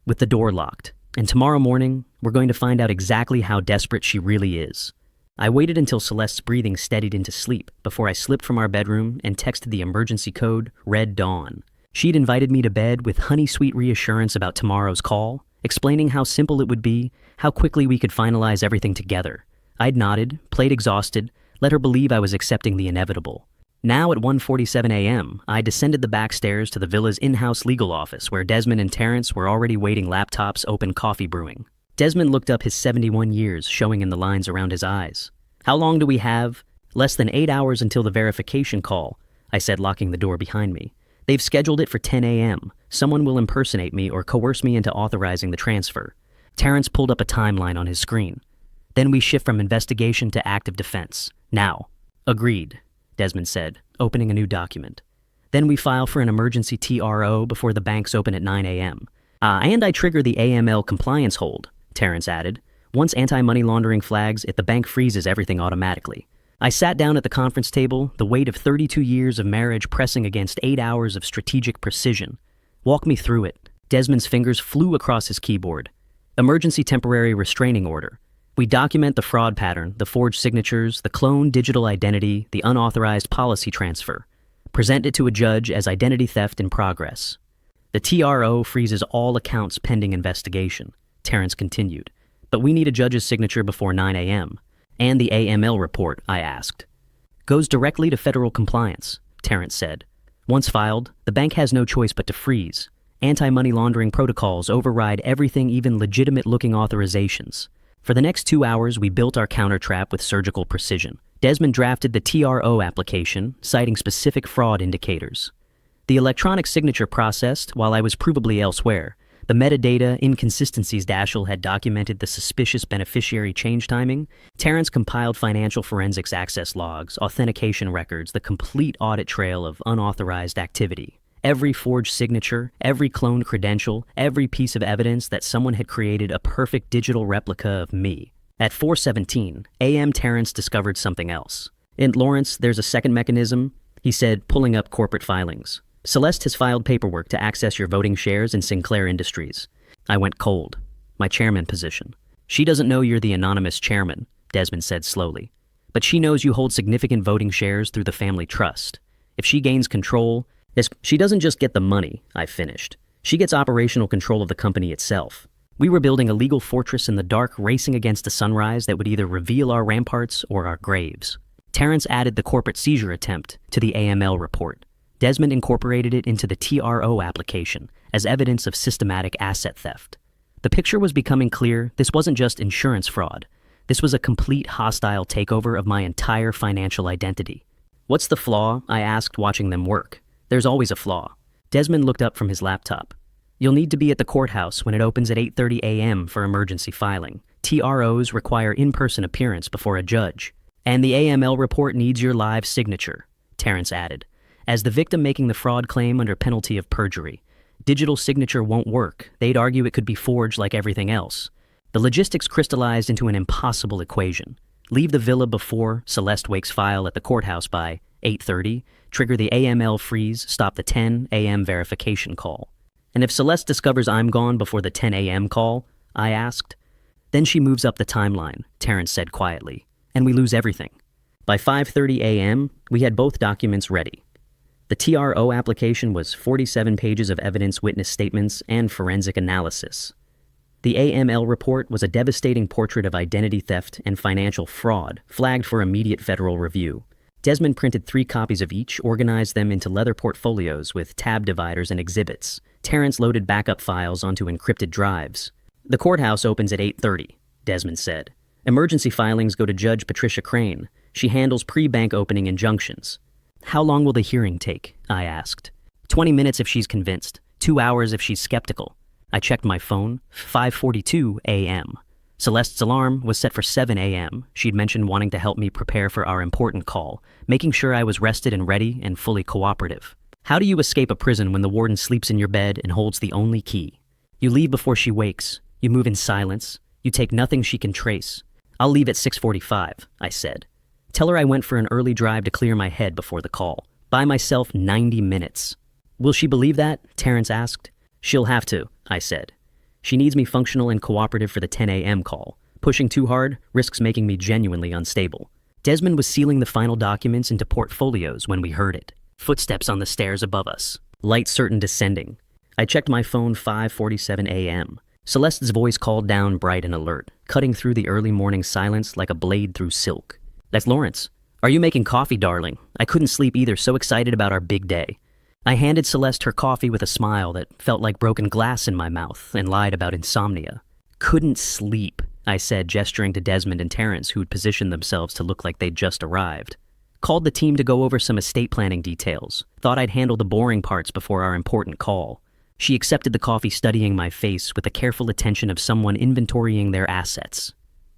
with the door locked. And tomorrow morning, we're going to find out exactly how desperate she really is. I waited until Celeste's breathing steadied into sleep before I slipped from our bedroom and texted the emergency code, Red Dawn. She'd invited me to bed with honey-sweet reassurance about tomorrow's call, explaining how simple it would be, how quickly we could finalize everything together. I'd nodded, played exhausted, let her believe I was accepting the inevitable. Now at 1:47 a.m., I descended the back stairs to the villa's in-house legal office where Desmond and Terrence were already waiting, laptops open, coffee brewing. Desmond looked up his 71 years showing in the lines around his eyes. How long do we have? Less than 8 hours until the verification call, I said, locking the door behind me. They've scheduled it for 10 a.m. Someone will impersonate me or coerce me into authorizing the transfer. Terrence pulled up a timeline on his screen. Then we shift from investigation to active defense. Now. Agreed, Desmond said, opening a new document. Then we file for an emergency TRO before the banks open at 9 a.m. And I trigger the AML compliance hold, Terrence added. Once anti-money laundering flags, the bank freezes everything automatically. I sat down at the conference table, the weight of 32 years of marriage pressing against 8 hours of strategic precision. Walk me through it. Desmond's fingers flew across his keyboard. Emergency temporary restraining order. We document the fraud pattern, the forged signatures, the cloned digital identity, the unauthorized policy transfer. Present it to a judge as identity theft in progress. The TRO freezes all accounts pending investigation, Terrence continued. But we need a judge's signature before 9 a.m. And the AML report, I asked. Goes directly to federal compliance, Terrence said. Once filed, the bank has no choice but to freeze. Anti-money laundering protocols override everything, even legitimate-looking authorizations. For the next 2 hours, we built our counter-trap with surgical precision. Desmond drafted the TRO application, citing specific fraud indicators. The electronic signature processed while I was provably elsewhere. The metadata inconsistencies Dashel had documented the suspicious beneficiary change timing. Terrence compiled financial forensics access logs, authentication records, the complete audit trail of unauthorized activity. Every forged signature, every cloned credential, every piece of evidence that someone had created a perfect digital replica of me. At 4:17 a.m., Terrence discovered something else. Lawrence, there's a second mechanism, he said, pulling up corporate filings. Celeste has filed paperwork to access your voting shares in Sinclair Industries. I went cold. My chairman position. She doesn't know you're the anonymous chairman, Desmond said slowly. But she knows you hold significant voting shares through the family trust. If she gains control, she doesn't just get the money, I finished. She gets operational control of the company itself. We were building a legal fortress in the dark, racing against a sunrise that would either reveal our ramparts or our graves. Terrence added the corporate seizure attempt to the AML report. Desmond incorporated it into the TRO application as evidence of systematic asset theft. The picture was becoming clear. This wasn't just insurance fraud. This was a complete hostile takeover of my entire financial identity. What's the flaw? I asked, watching them work. There's always a flaw. Desmond looked up from his laptop. You'll need to be at the courthouse when it opens at 8:30 a.m. for emergency filing. TROs require in-person appearance before a judge. And the AML report needs your live signature, Terrence added. As the victim making the fraud claim under penalty of perjury. Digital signature won't work. They'd argue it could be forged like everything else. The logistics crystallized into an impossible equation. Leave the villa before Celeste Wake's file at the courthouse by 8:30, trigger the AML freeze, stop the 10 a.m. verification call. And if Celeste discovers I'm gone before the 10 a.m. call, I asked. Then she moves up the timeline, Terrence said quietly, and we lose everything. By 5:30 a.m., we had both documents ready. The TRO application was 47 pages of evidence, witness statements, and forensic analysis. The AML report was a devastating portrait of identity theft and financial fraud, flagged for immediate federal review. Desmond printed 3 copies of each, organized them into leather portfolios with tab dividers and exhibits. Terrence loaded backup files onto encrypted drives. The courthouse opens at 8:30, Desmond said. Emergency filings go to Judge Patricia Crane. She handles pre-bank opening injunctions. How long will the hearing take? I asked. 20 minutes if she's convinced. 2 hours if she's skeptical. I checked my phone. 5:42 a.m. Celeste's alarm was set for 7 a.m. She'd mentioned wanting to help me prepare for our important call, making sure I was rested and ready and fully cooperative. How do you escape a prison when the warden sleeps in your bed and holds the only key? You leave before she wakes. You move in silence. You take nothing she can trace. I'll leave at 6:45, I said. Tell her I went for an early drive to clear my head before the call. Buy myself 90 minutes. Will she believe that? Terrence asked. She'll have to, I said. She needs me functional and cooperative for the 10 a.m. call. Pushing too hard risks making me genuinely unstable. Desmond was sealing the final documents into portfolios when we heard it. Footsteps on the stairs above us. Light certain descending. I checked my phone 5:47 a.m. Celeste's voice called down bright and alert, cutting through the early morning silence like a blade through silk. That's Lawrence. Are you making coffee, darling? I couldn't sleep either, so excited about our big day. I handed Celeste her coffee with a smile that felt like broken glass in my mouth and lied about insomnia. couldn't sleep, I said, gesturing to Desmond and Terrence, who'd positioned themselves to look like they'd just arrived. Called the team to go over some estate planning details. Thought I'd handle the boring parts before our important call. She accepted the coffee, studying my face with the careful attention of someone inventorying their assets.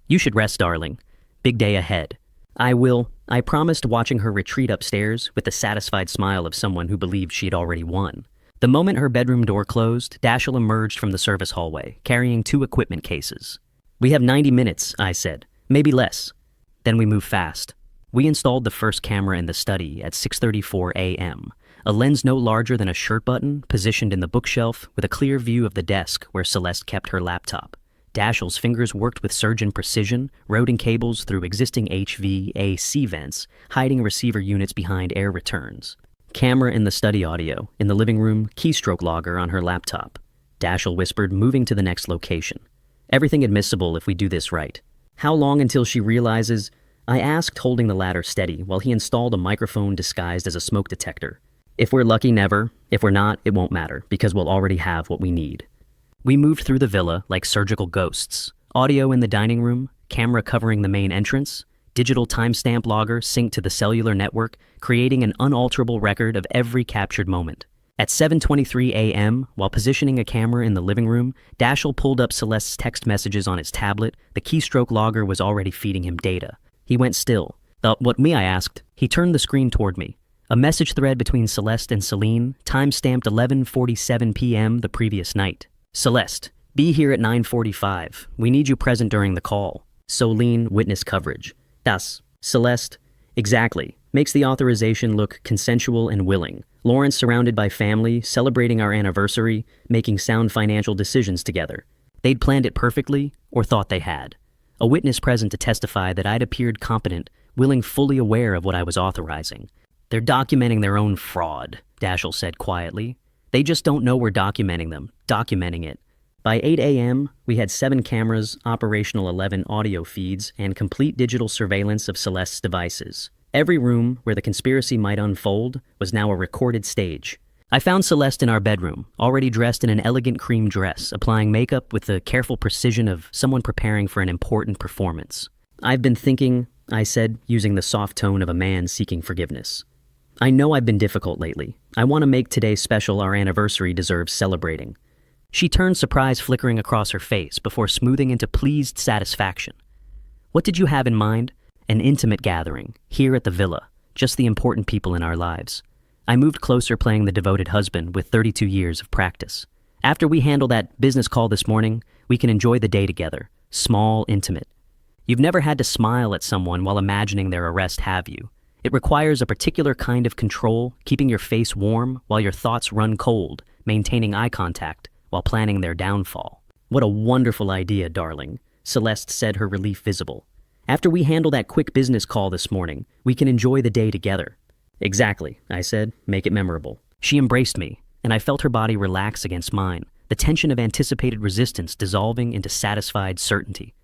You should rest, darling. Big day ahead. I will, I promised, watching her retreat upstairs with the satisfied smile of someone who believed she'd already won. The moment her bedroom door closed, Dashiell emerged from the service hallway, carrying 2 equipment cases. We have 90 minutes, I said. Maybe less. Then we moved fast. We installed the first camera in the study at 6:34 a.m., a lens no larger than a shirt button, positioned in the bookshelf with a clear view of the desk where Celeste kept her laptop. Dashiell's fingers worked with surgeon precision, routing cables through existing HVAC vents, hiding receiver units behind air returns. Camera in the study, audio in the living room, keystroke logger on her laptop. Dashiell whispered, moving to the next location. Everything admissible if we do this right. How long until she realizes? I asked, holding the ladder steady while he installed a microphone disguised as a smoke detector. If we're lucky, never. If we're not, it won't matter, because we'll already have what we need. We moved through the villa like surgical ghosts. Audio in the dining room, camera covering the main entrance, digital timestamp logger synced to the cellular network, creating an unalterable record of every captured moment. At 7:23 a.m., while positioning a camera in the living room, Dashiell pulled up Celeste's text messages on his tablet. The keystroke logger was already feeding him data. He went still. What me? I asked. He turned the screen toward me. A message thread between Celeste and Celine, time-stamped 11:47 p.m. the previous night. Celeste, be here at 9:45. We need you present during the call. Celine, witness coverage. Das. Celeste. Exactly. Makes the authorization look consensual and willing. Lawrence surrounded by family, celebrating our anniversary, making sound financial decisions together. They'd planned it perfectly, or thought they had. A witness present to testify that I'd appeared competent, willing, fully aware of what I was authorizing. They're documenting their own fraud, Dashiell said quietly. They just don't know we're documenting them, documenting it. By 8 a.m., we had 7 cameras, operational 11 audio feeds, and complete digital surveillance of Celeste's devices. Every room where the conspiracy might unfold was now a recorded stage. I found Celeste in our bedroom, already dressed in an elegant cream dress, applying makeup with the careful precision of someone preparing for an important performance. I've been thinking, I said, using the soft tone of a man seeking forgiveness. I know I've been difficult lately. I want to make today special. Our anniversary deserves celebrating. She turned, surprise flickering across her face before smoothing into pleased satisfaction. What did you have in mind? An intimate gathering, here at the villa, just the important people in our lives. I moved closer, playing the devoted husband with 32 years of practice. After we handle that business call this morning, we can enjoy the day together, small, intimate. You've never had to smile at someone while imagining their arrest, have you? It requires a particular kind of control, keeping your face warm while your thoughts run cold, maintaining eye contact while planning their downfall. What a wonderful idea, darling, Celeste said, her relief visible. After we handle that quick business call this morning, we can enjoy the day together. Exactly, I said. Make it memorable. She embraced me, and I felt her body relax against mine, the tension of anticipated resistance dissolving into satisfied certainty.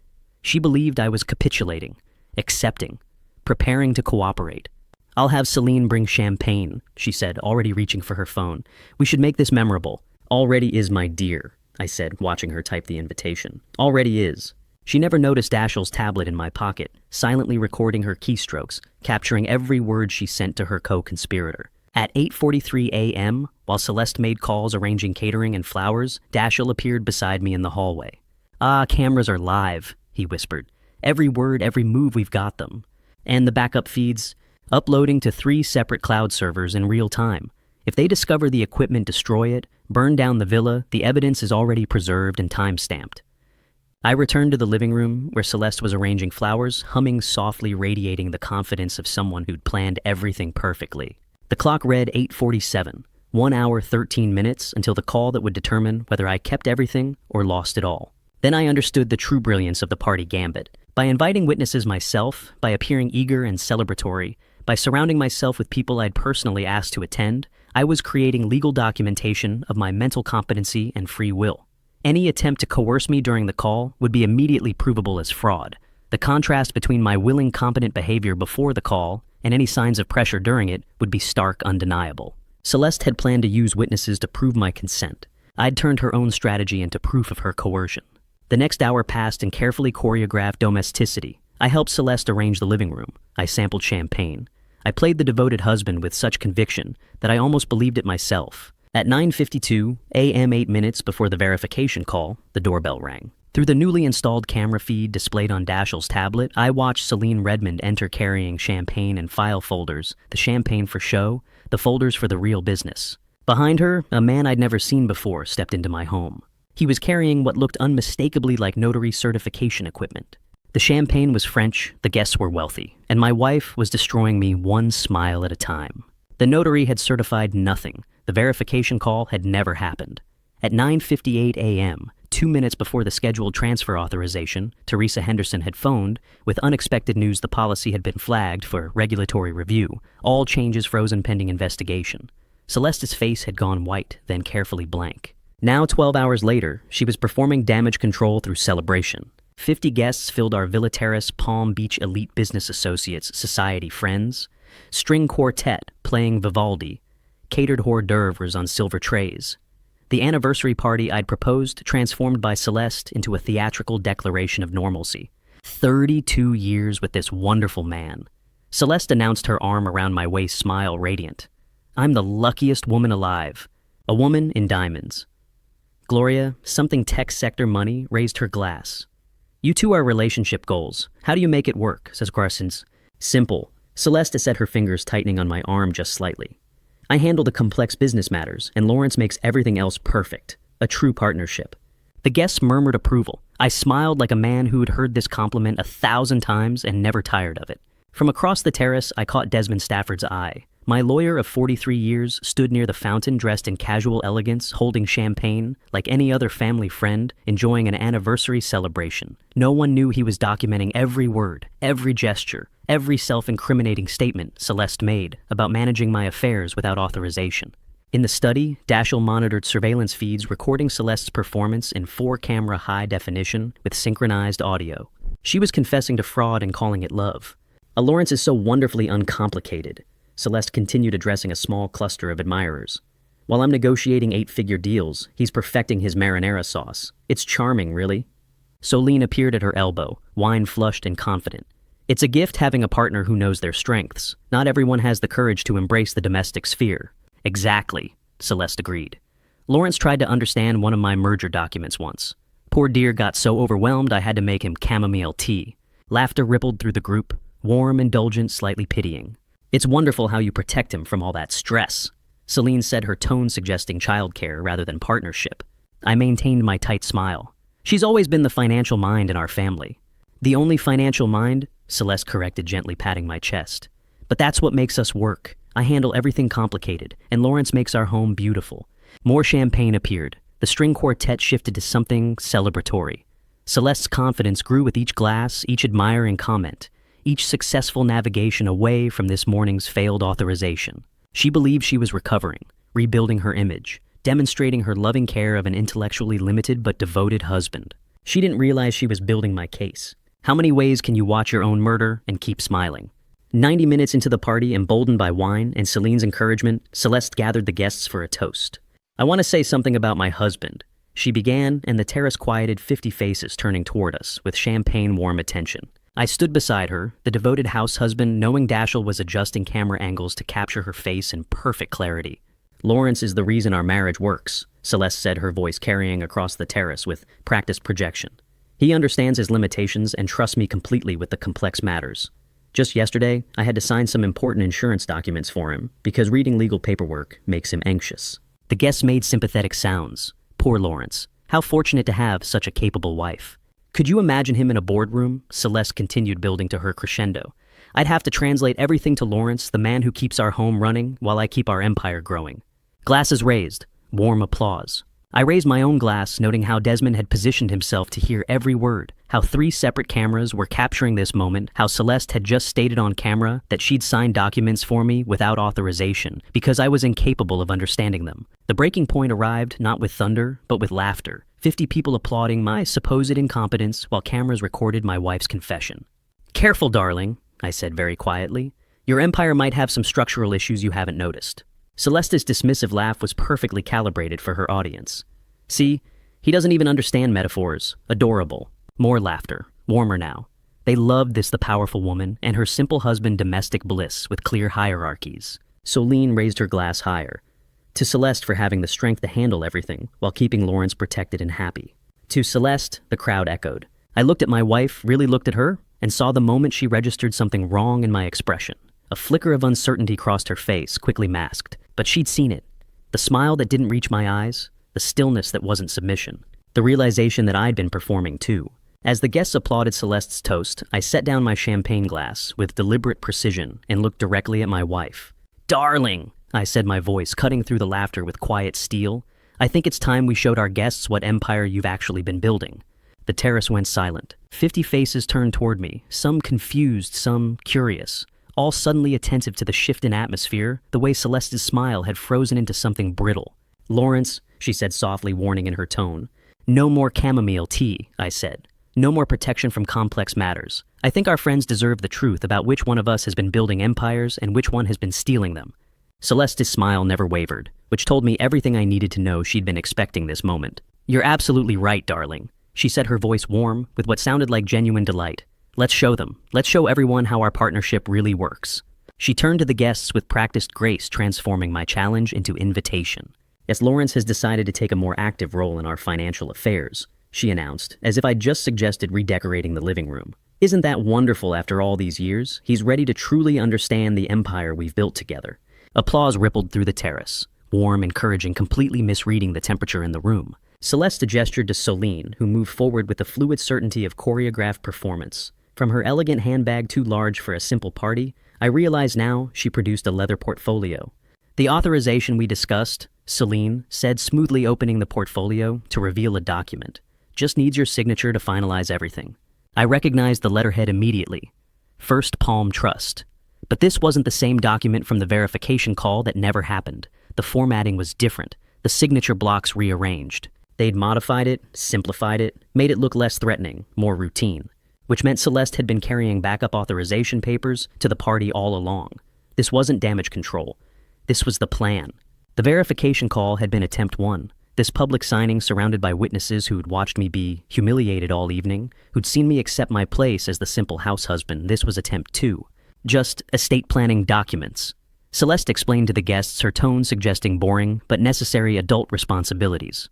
She believed I was capitulating, accepting, preparing to cooperate. I'll have Celine bring champagne, she said, already reaching for her phone. We should make this memorable. Already is, my dear, I said, watching her type the invitation. Already is. She never noticed Dashiell's tablet in my pocket, silently recording her keystrokes, capturing every word she sent to her co-conspirator. At 8:43 a.m., while Celeste made calls arranging catering and flowers, Dashiell appeared beside me in the hallway. Ah, cameras are live, he whispered. Every word, every move, we've got them. And the backup feeds, uploading to 3 separate cloud servers in real time. If they discover the equipment, destroy it, burn down the villa, the evidence is already preserved and time-stamped. I returned to the living room where Celeste was arranging flowers, humming softly, radiating the confidence of someone who'd planned everything perfectly. The clock read 8:47, 1 hour 13 minutes until the call that would determine whether I kept everything or lost it all. Then I understood the true brilliance of the party gambit. By inviting witnesses myself, by appearing eager and celebratory, by surrounding myself with people I'd personally asked to attend, I was creating legal documentation of my mental competency and free will. Any attempt to coerce me during the call would be immediately provable as fraud. The contrast between my willing, competent behavior before the call and any signs of pressure during it would be stark, undeniable. Celeste had planned to use witnesses to prove my consent. I'd turned her own strategy into proof of her coercion. The next hour passed in carefully choreographed domesticity. I helped Celeste arrange the living room. I sampled champagne. I played the devoted husband with such conviction that I almost believed it myself. At 9:52 a.m., 8 minutes before the verification call, the doorbell rang. Through the newly installed camera feed displayed on Dashiell's tablet, I watched Celine Redmond enter carrying champagne and file folders, the champagne for show, the folders for the real business. Behind her, a man I'd never seen before stepped into my home. He was carrying what looked unmistakably like notary certification equipment. The champagne was French, the guests were wealthy, and my wife was destroying me one smile at a time. The notary had certified nothing. The verification call had never happened. At 9:58 a.m., 2 minutes before the scheduled transfer authorization, Teresa Henderson had phoned with unexpected news the policy had been flagged for regulatory review, all changes frozen pending investigation. Celeste's face had gone white, then carefully blank. Now, 12 hours later, she was performing damage control through celebration. 50 guests filled our Villa Terrace Palm Beach Elite Business Associates Society Friends. String quartet playing Vivaldi. Catered hors d'oeuvres on silver trays. The anniversary party I'd proposed transformed by Celeste into a theatrical declaration of normalcy. 32 years with this wonderful man. Celeste announced, her arm around my waist, smile radiant. I'm the luckiest woman alive. A woman in diamonds. Gloria, something tech sector money, raised her glass. You two are relationship goals. How do you make it work? Says Carson's. Simple. Celeste set her fingers tightening on my arm just slightly. I handle the complex business matters, and Lawrence makes everything else perfect. A true partnership. The guests murmured approval. I smiled like a man who had heard this compliment 1,000 times and never tired of it. From across the terrace, I caught Desmond Stafford's eye. My lawyer of 43 years stood near the fountain dressed in casual elegance, holding champagne, like any other family friend, enjoying an anniversary celebration. No one knew he was documenting every word, every gesture, every self-incriminating statement Celeste made about managing my affairs without authorization. In the study, Dashiell monitored surveillance feeds recording Celeste's performance in 4-camera high definition with synchronized audio. She was confessing to fraud and calling it love. Lawrence is so wonderfully uncomplicated. Celeste continued addressing a small cluster of admirers. While I'm negotiating 8-figure deals, he's perfecting his marinara sauce. It's charming, really. Celine appeared at her elbow, wine-flushed and confident. It's a gift having a partner who knows their strengths. Not everyone has the courage to embrace the domestic sphere. Exactly, Celeste agreed. Lawrence tried to understand one of my merger documents once. Poor dear got so overwhelmed I had to make him chamomile tea. Laughter rippled through the group, warm, indulgent, slightly pitying. It's wonderful how you protect him from all that stress, Celine said, her tone suggesting childcare rather than partnership. I maintained my tight smile. She's always been the financial mind in our family. The only financial mind? Celeste corrected, gently patting my chest. But that's what makes us work. I handle everything complicated, and Lawrence makes our home beautiful. More champagne appeared. The string quartet shifted to something celebratory. Celeste's confidence grew with each glass, each admiring comment, each successful navigation away from this morning's failed authorization. She believed she was recovering, rebuilding her image, demonstrating her loving care of an intellectually limited but devoted husband. She didn't realize she was building my case. How many ways can you watch your own murder and keep smiling? 90 minutes into the party, emboldened by wine and Celine's encouragement, Celeste gathered the guests for a toast. I want to say something about my husband. She began, and the terrace quieted, 50 faces turning toward us with champagne-warm attention. I stood beside her, the devoted house husband, knowing Dashiell was adjusting camera angles to capture her face in perfect clarity. Lawrence is the reason our marriage works, Celeste said, her voice carrying across the terrace with practiced projection. He understands his limitations and trusts me completely with the complex matters. Just yesterday, I had to sign some important insurance documents for him because reading legal paperwork makes him anxious. The guests made sympathetic sounds. Poor Lawrence. How fortunate to have such a capable wife. Could you imagine him in a boardroom? Celeste continued, building to her crescendo. I'd have to translate everything to Lawrence, the man who keeps our home running while I keep our empire growing. Glasses raised. Warm applause. I raised my own glass, noting how Desmond had positioned himself to hear every word, how 3 separate cameras were capturing this moment, how Celeste had just stated on camera that she'd signed documents for me without authorization because I was incapable of understanding them. The breaking point arrived not with thunder, but with laughter. 50 people applauding my supposed incompetence while cameras recorded my wife's confession. Careful, darling, I said very quietly. Your empire might have some structural issues you haven't noticed. Celeste's dismissive laugh was perfectly calibrated for her audience. See, He doesn't even understand metaphors. Adorable. More laughter. Warmer now. They loved the powerful woman, and her simple husband domestic bliss with clear hierarchies. Solene raised her glass higher. To Celeste for having the strength to handle everything, while keeping Lawrence protected and happy. To Celeste, the crowd echoed. I looked at my wife, really looked at her, and saw the moment she registered something wrong in my expression. A flicker of uncertainty crossed her face, quickly masked, but she'd seen it. The smile that didn't reach my eyes, the stillness that wasn't submission, the realization that I'd been performing too. As the guests applauded Celeste's toast, I set down my champagne glass with deliberate precision and looked directly at my wife. Darling, I said, my voice cutting through the laughter with quiet steel. I think it's time we showed our guests what empire you've actually been building. The terrace went silent. 50 faces turned toward me, some confused, some curious, all suddenly attentive to the shift in atmosphere, the way Celeste's smile had frozen into something brittle. Lawrence, she said softly, warning in her tone. No more chamomile tea, I said. No more protection from complex matters. I think our friends deserve the truth about which one of us has been building empires and which one has been stealing them. Celeste's smile never wavered, which told me everything I needed to know. She'd been expecting this moment. You're absolutely right, darling, she said, her voice warm, with what sounded like genuine delight. Let's show them. Let's show everyone how our partnership really works. She turned to the guests with practiced grace, transforming my challenge into invitation. As Lawrence has decided to take a more active role in our financial affairs, she announced, as if I'd just suggested redecorating the living room. Isn't that wonderful after all these years? He's ready to truly understand the empire we've built together. Applause rippled through the terrace, warm, encouraging, completely misreading the temperature in the room. Celeste gestured to Solene, who moved forward with the fluid certainty of choreographed performance. From her elegant handbag too large for a simple party, I realize now she produced a leather portfolio. The authorization we discussed, Solene said, smoothly opening the portfolio to reveal a document. Just needs your signature to finalize everything. I recognized the letterhead immediately. First Palm Trust. But this wasn't the same document from the verification call that never happened. The formatting was different, the signature blocks rearranged. They'd modified it, simplified it, made it look less threatening, more routine, which meant Celeste had been carrying backup authorization papers to the party all along. This wasn't damage control. This was the plan. The verification call had been attempt 1. This public signing surrounded by witnesses who'd watched me be humiliated all evening, who'd seen me accept my place as the simple house husband. This was attempt 2. Just estate planning documents. Celeste explained to the guests, her tone suggesting boring but necessary adult responsibilities.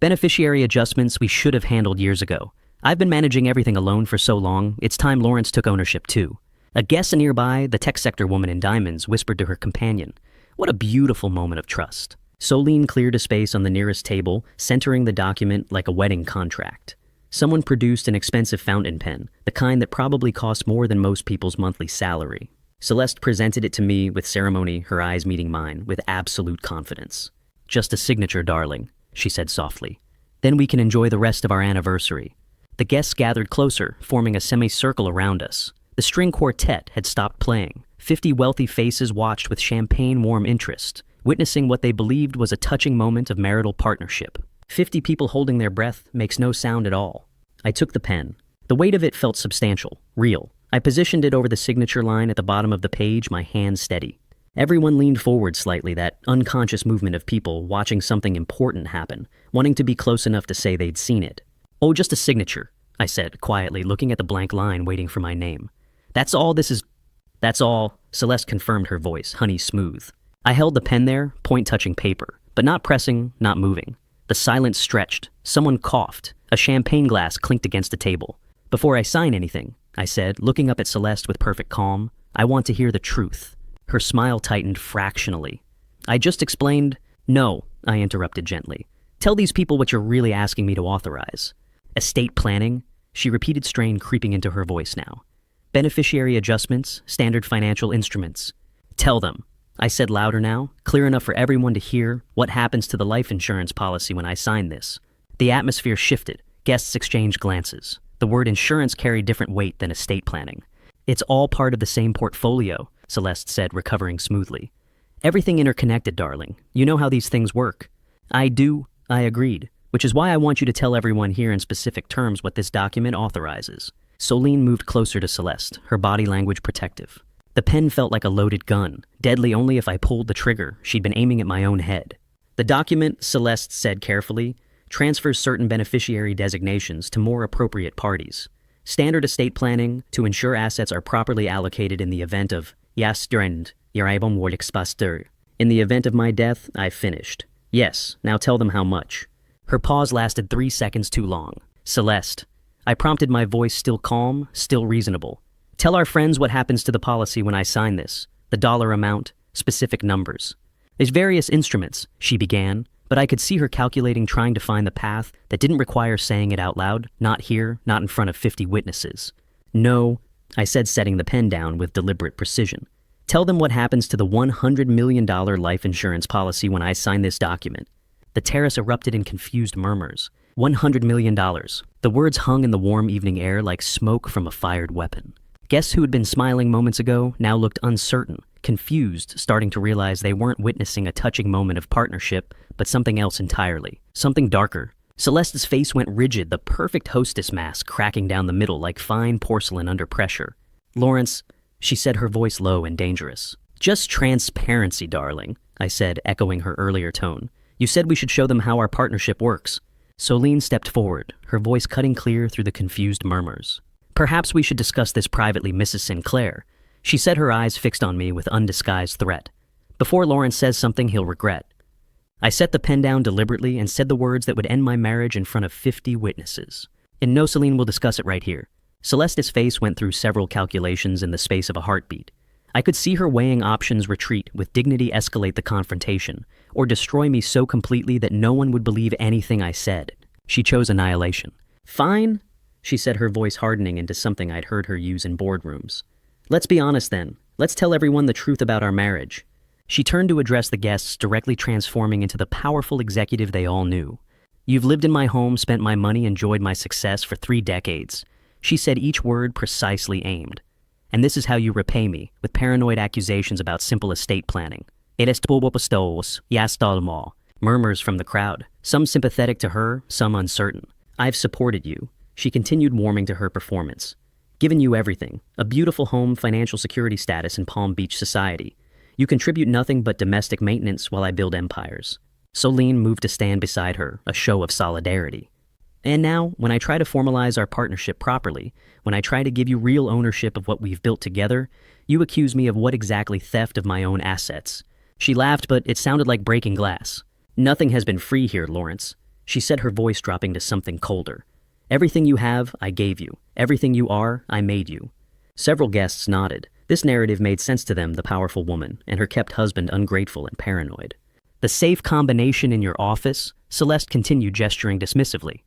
Beneficiary adjustments we should have handled years ago. I've been managing everything alone for so long, it's time Lawrence took ownership too. A guest nearby, the tech sector woman in diamonds, whispered to her companion. What a beautiful moment of trust. Solene cleared a space on the nearest table, centering the document like a wedding contract. Someone produced an expensive fountain pen, the kind that probably cost more than most people's monthly salary. Celeste presented it to me with ceremony, her eyes meeting mine, with absolute confidence. Just a signature, darling, she said softly. Then we can enjoy the rest of our anniversary. The guests gathered closer, forming a semicircle around us. The string quartet had stopped playing. 50 wealthy faces watched with champagne-warm interest, witnessing what they believed was a touching moment of marital partnership. 50 people holding their breath makes no sound at all. I took the pen. The weight of it felt substantial, real. I positioned it over the signature line at the bottom of the page, my hand steady. Everyone leaned forward slightly, that unconscious movement of people watching something important happen, wanting to be close enough to say they'd seen it. Oh, just a signature, I said, quietly, looking at the blank line waiting for my name. That's all this is. That's all, Celeste confirmed, her voice, honey smooth. I held the pen there, point touching paper, but not pressing, not moving. The silence stretched. Someone coughed. A champagne glass clinked against a table. Before I sign anything, I said, looking up at Celeste with perfect calm, I want to hear the truth. Her smile tightened fractionally. I just explained. No, I interrupted gently. Tell these people what you're really asking me to authorize. Estate planning, she repeated, strain creeping into her voice now. Beneficiary adjustments, standard financial instruments. Tell them. I said louder now, clear enough for everyone to hear, what happens to the life insurance policy when I sign this. The atmosphere shifted. Guests exchanged glances. The word insurance carried different weight than estate planning. It's all part of the same portfolio, Celeste said, recovering smoothly. Everything interconnected, darling. You know how these things work. I do, I agreed, which is why I want you to tell everyone here in specific terms what this document authorizes. Solene moved closer to Celeste, her body language protective. The pen felt like a loaded gun, deadly only if I pulled the trigger. She'd been aiming at my own head. The document, Celeste said carefully, transfers certain beneficiary designations to more appropriate parties. Standard estate planning to ensure assets are properly allocated in the event of Yastrend, Yaribom Wordixpaster. In the event of my death, I've finished. Yes, now tell them how much. Her pause lasted 3 seconds too long. Celeste. I prompted, my voice still calm, still reasonable. Tell our friends what happens to the policy when I sign this. The dollar amount, specific numbers. There's various instruments, she began, but I could see her calculating, trying to find the path that didn't require saying it out loud, not here, not in front of 50 witnesses. No, I said, setting the pen down with deliberate precision. Tell them what happens to the $100 million life insurance policy when I sign this document. The terrace erupted in confused murmurs. $100 million. The words hung in the warm evening air like smoke from a fired weapon. Guests who had been smiling moments ago now looked uncertain, confused, starting to realize they weren't witnessing a touching moment of partnership, but something else entirely. Something darker. Celeste's face went rigid, the perfect hostess mask cracking down the middle like fine porcelain under pressure. Lawrence, she said, her voice low and dangerous. Just transparency, darling, I said, echoing her earlier tone. You said we should show them how our partnership works. Solene stepped forward, her voice cutting clear through the confused murmurs. Perhaps we should discuss this privately, Mrs. Sinclair. She said, her eyes fixed on me with undisguised threat. Before Lawrence says something he'll regret. I set the pen down deliberately and said the words that would end my marriage in front of 50 witnesses. And no, Celine, we'll discuss it right here. Celeste's face went through several calculations in the space of a heartbeat. I could see her weighing options: retreat, with dignity escalate the confrontation, or destroy me so completely that no one would believe anything I said. She chose annihilation. Fine, she said, her voice hardening into something I'd heard her use in boardrooms. Let's be honest then. Let's tell everyone the truth about our marriage. She turned to address the guests, directly transforming into the powerful executive they all knew. You've lived in my home, spent my money, enjoyed my success for 3 decades. She said, each word precisely aimed. And this is how you repay me, with paranoid accusations about simple estate planning. Murmurs from the crowd, some sympathetic to her, some uncertain. I've supported you. She continued, warming to her performance. Given you everything, a beautiful home, financial security status in Palm Beach society. You contribute nothing but domestic maintenance while I build empires. Solene moved to stand beside her, a show of solidarity. And now, when I try to formalize our partnership properly, when I try to give you real ownership of what we've built together, you accuse me of what exactly? Theft of my own assets. She laughed, but it sounded like breaking glass. Nothing has been free here, Lawrence. She said, her voice dropping to something colder. Everything you have, I gave you. Everything you are, I made you. Several guests nodded. This narrative made sense to them, the powerful woman, and her kept husband ungrateful and paranoid. The safe combination in your office? Celeste continued, gesturing dismissively.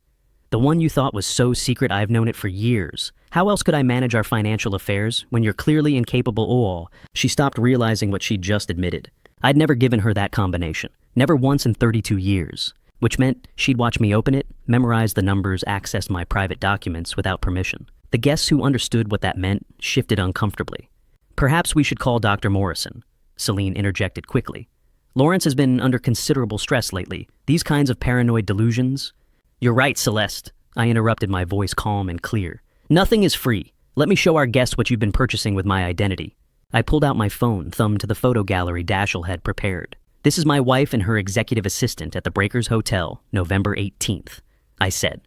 The one you thought was so secret, I've known it for years. How else could I manage our financial affairs when you're clearly incapable? Oh, she stopped, realizing what she'd just admitted. I'd never given her that combination. Never once in 32 years. Which meant she'd watch me open it, memorize the numbers, access my private documents without permission. The guests who understood what that meant shifted uncomfortably. Perhaps we should call Dr. Morrison, Celine interjected quickly. Lawrence has been under considerable stress lately. These kinds of paranoid delusions... You're right, Celeste, I interrupted, my voice calm and clear. Nothing is free. Let me show our guests what you've been purchasing with my identity. I pulled out my phone, thumbed to the photo gallery Dashiell had prepared. This is my wife and her executive assistant at the Breakers Hotel, November 18th, I said,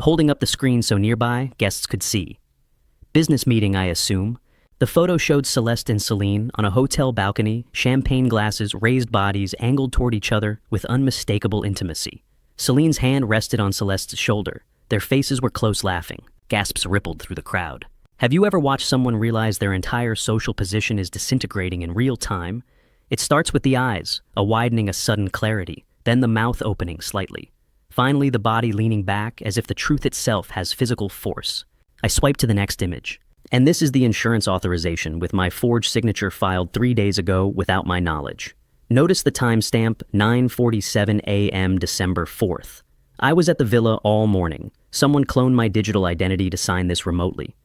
holding up the screen so nearby guests could see. Business meeting, I assume. The photo showed Celeste and Celine on a hotel balcony, champagne glasses, raised bodies angled toward each other with unmistakable intimacy. Celine's hand rested on Celeste's shoulder. Their faces were close, laughing. Gasps rippled through the crowd. Have you ever watched someone realize their entire social position is disintegrating in real time? It starts with the eyes, a widening, a sudden clarity, then the mouth opening slightly. Finally, the body leaning back as if the truth itself has physical force. I swiped to the next image. And this is the insurance authorization with my forged signature filed 3 days ago without my knowledge. Notice the timestamp, 9:47 a.m. December 4th. I was at the villa all morning. Someone cloned my digital identity to sign this remotely.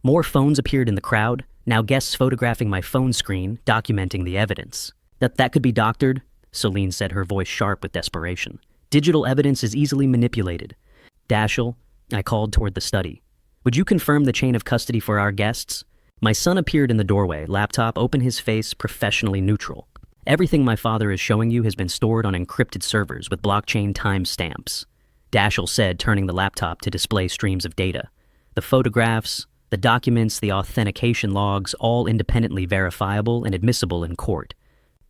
More phones appeared in the crowd, now guests photographing my phone screen, documenting the evidence. That could be doctored, Celine said, her voice sharp with desperation. Digital evidence is easily manipulated. Dashiell, I called toward the study. Would you confirm the chain of custody for our guests? My son appeared in the doorway, laptop open, his face professionally neutral. Everything my father is showing you has been stored on encrypted servers with blockchain timestamps. Dashiell said, turning the laptop to display streams of data. The photographs, the documents, the authentication logs, all independently verifiable and admissible in court.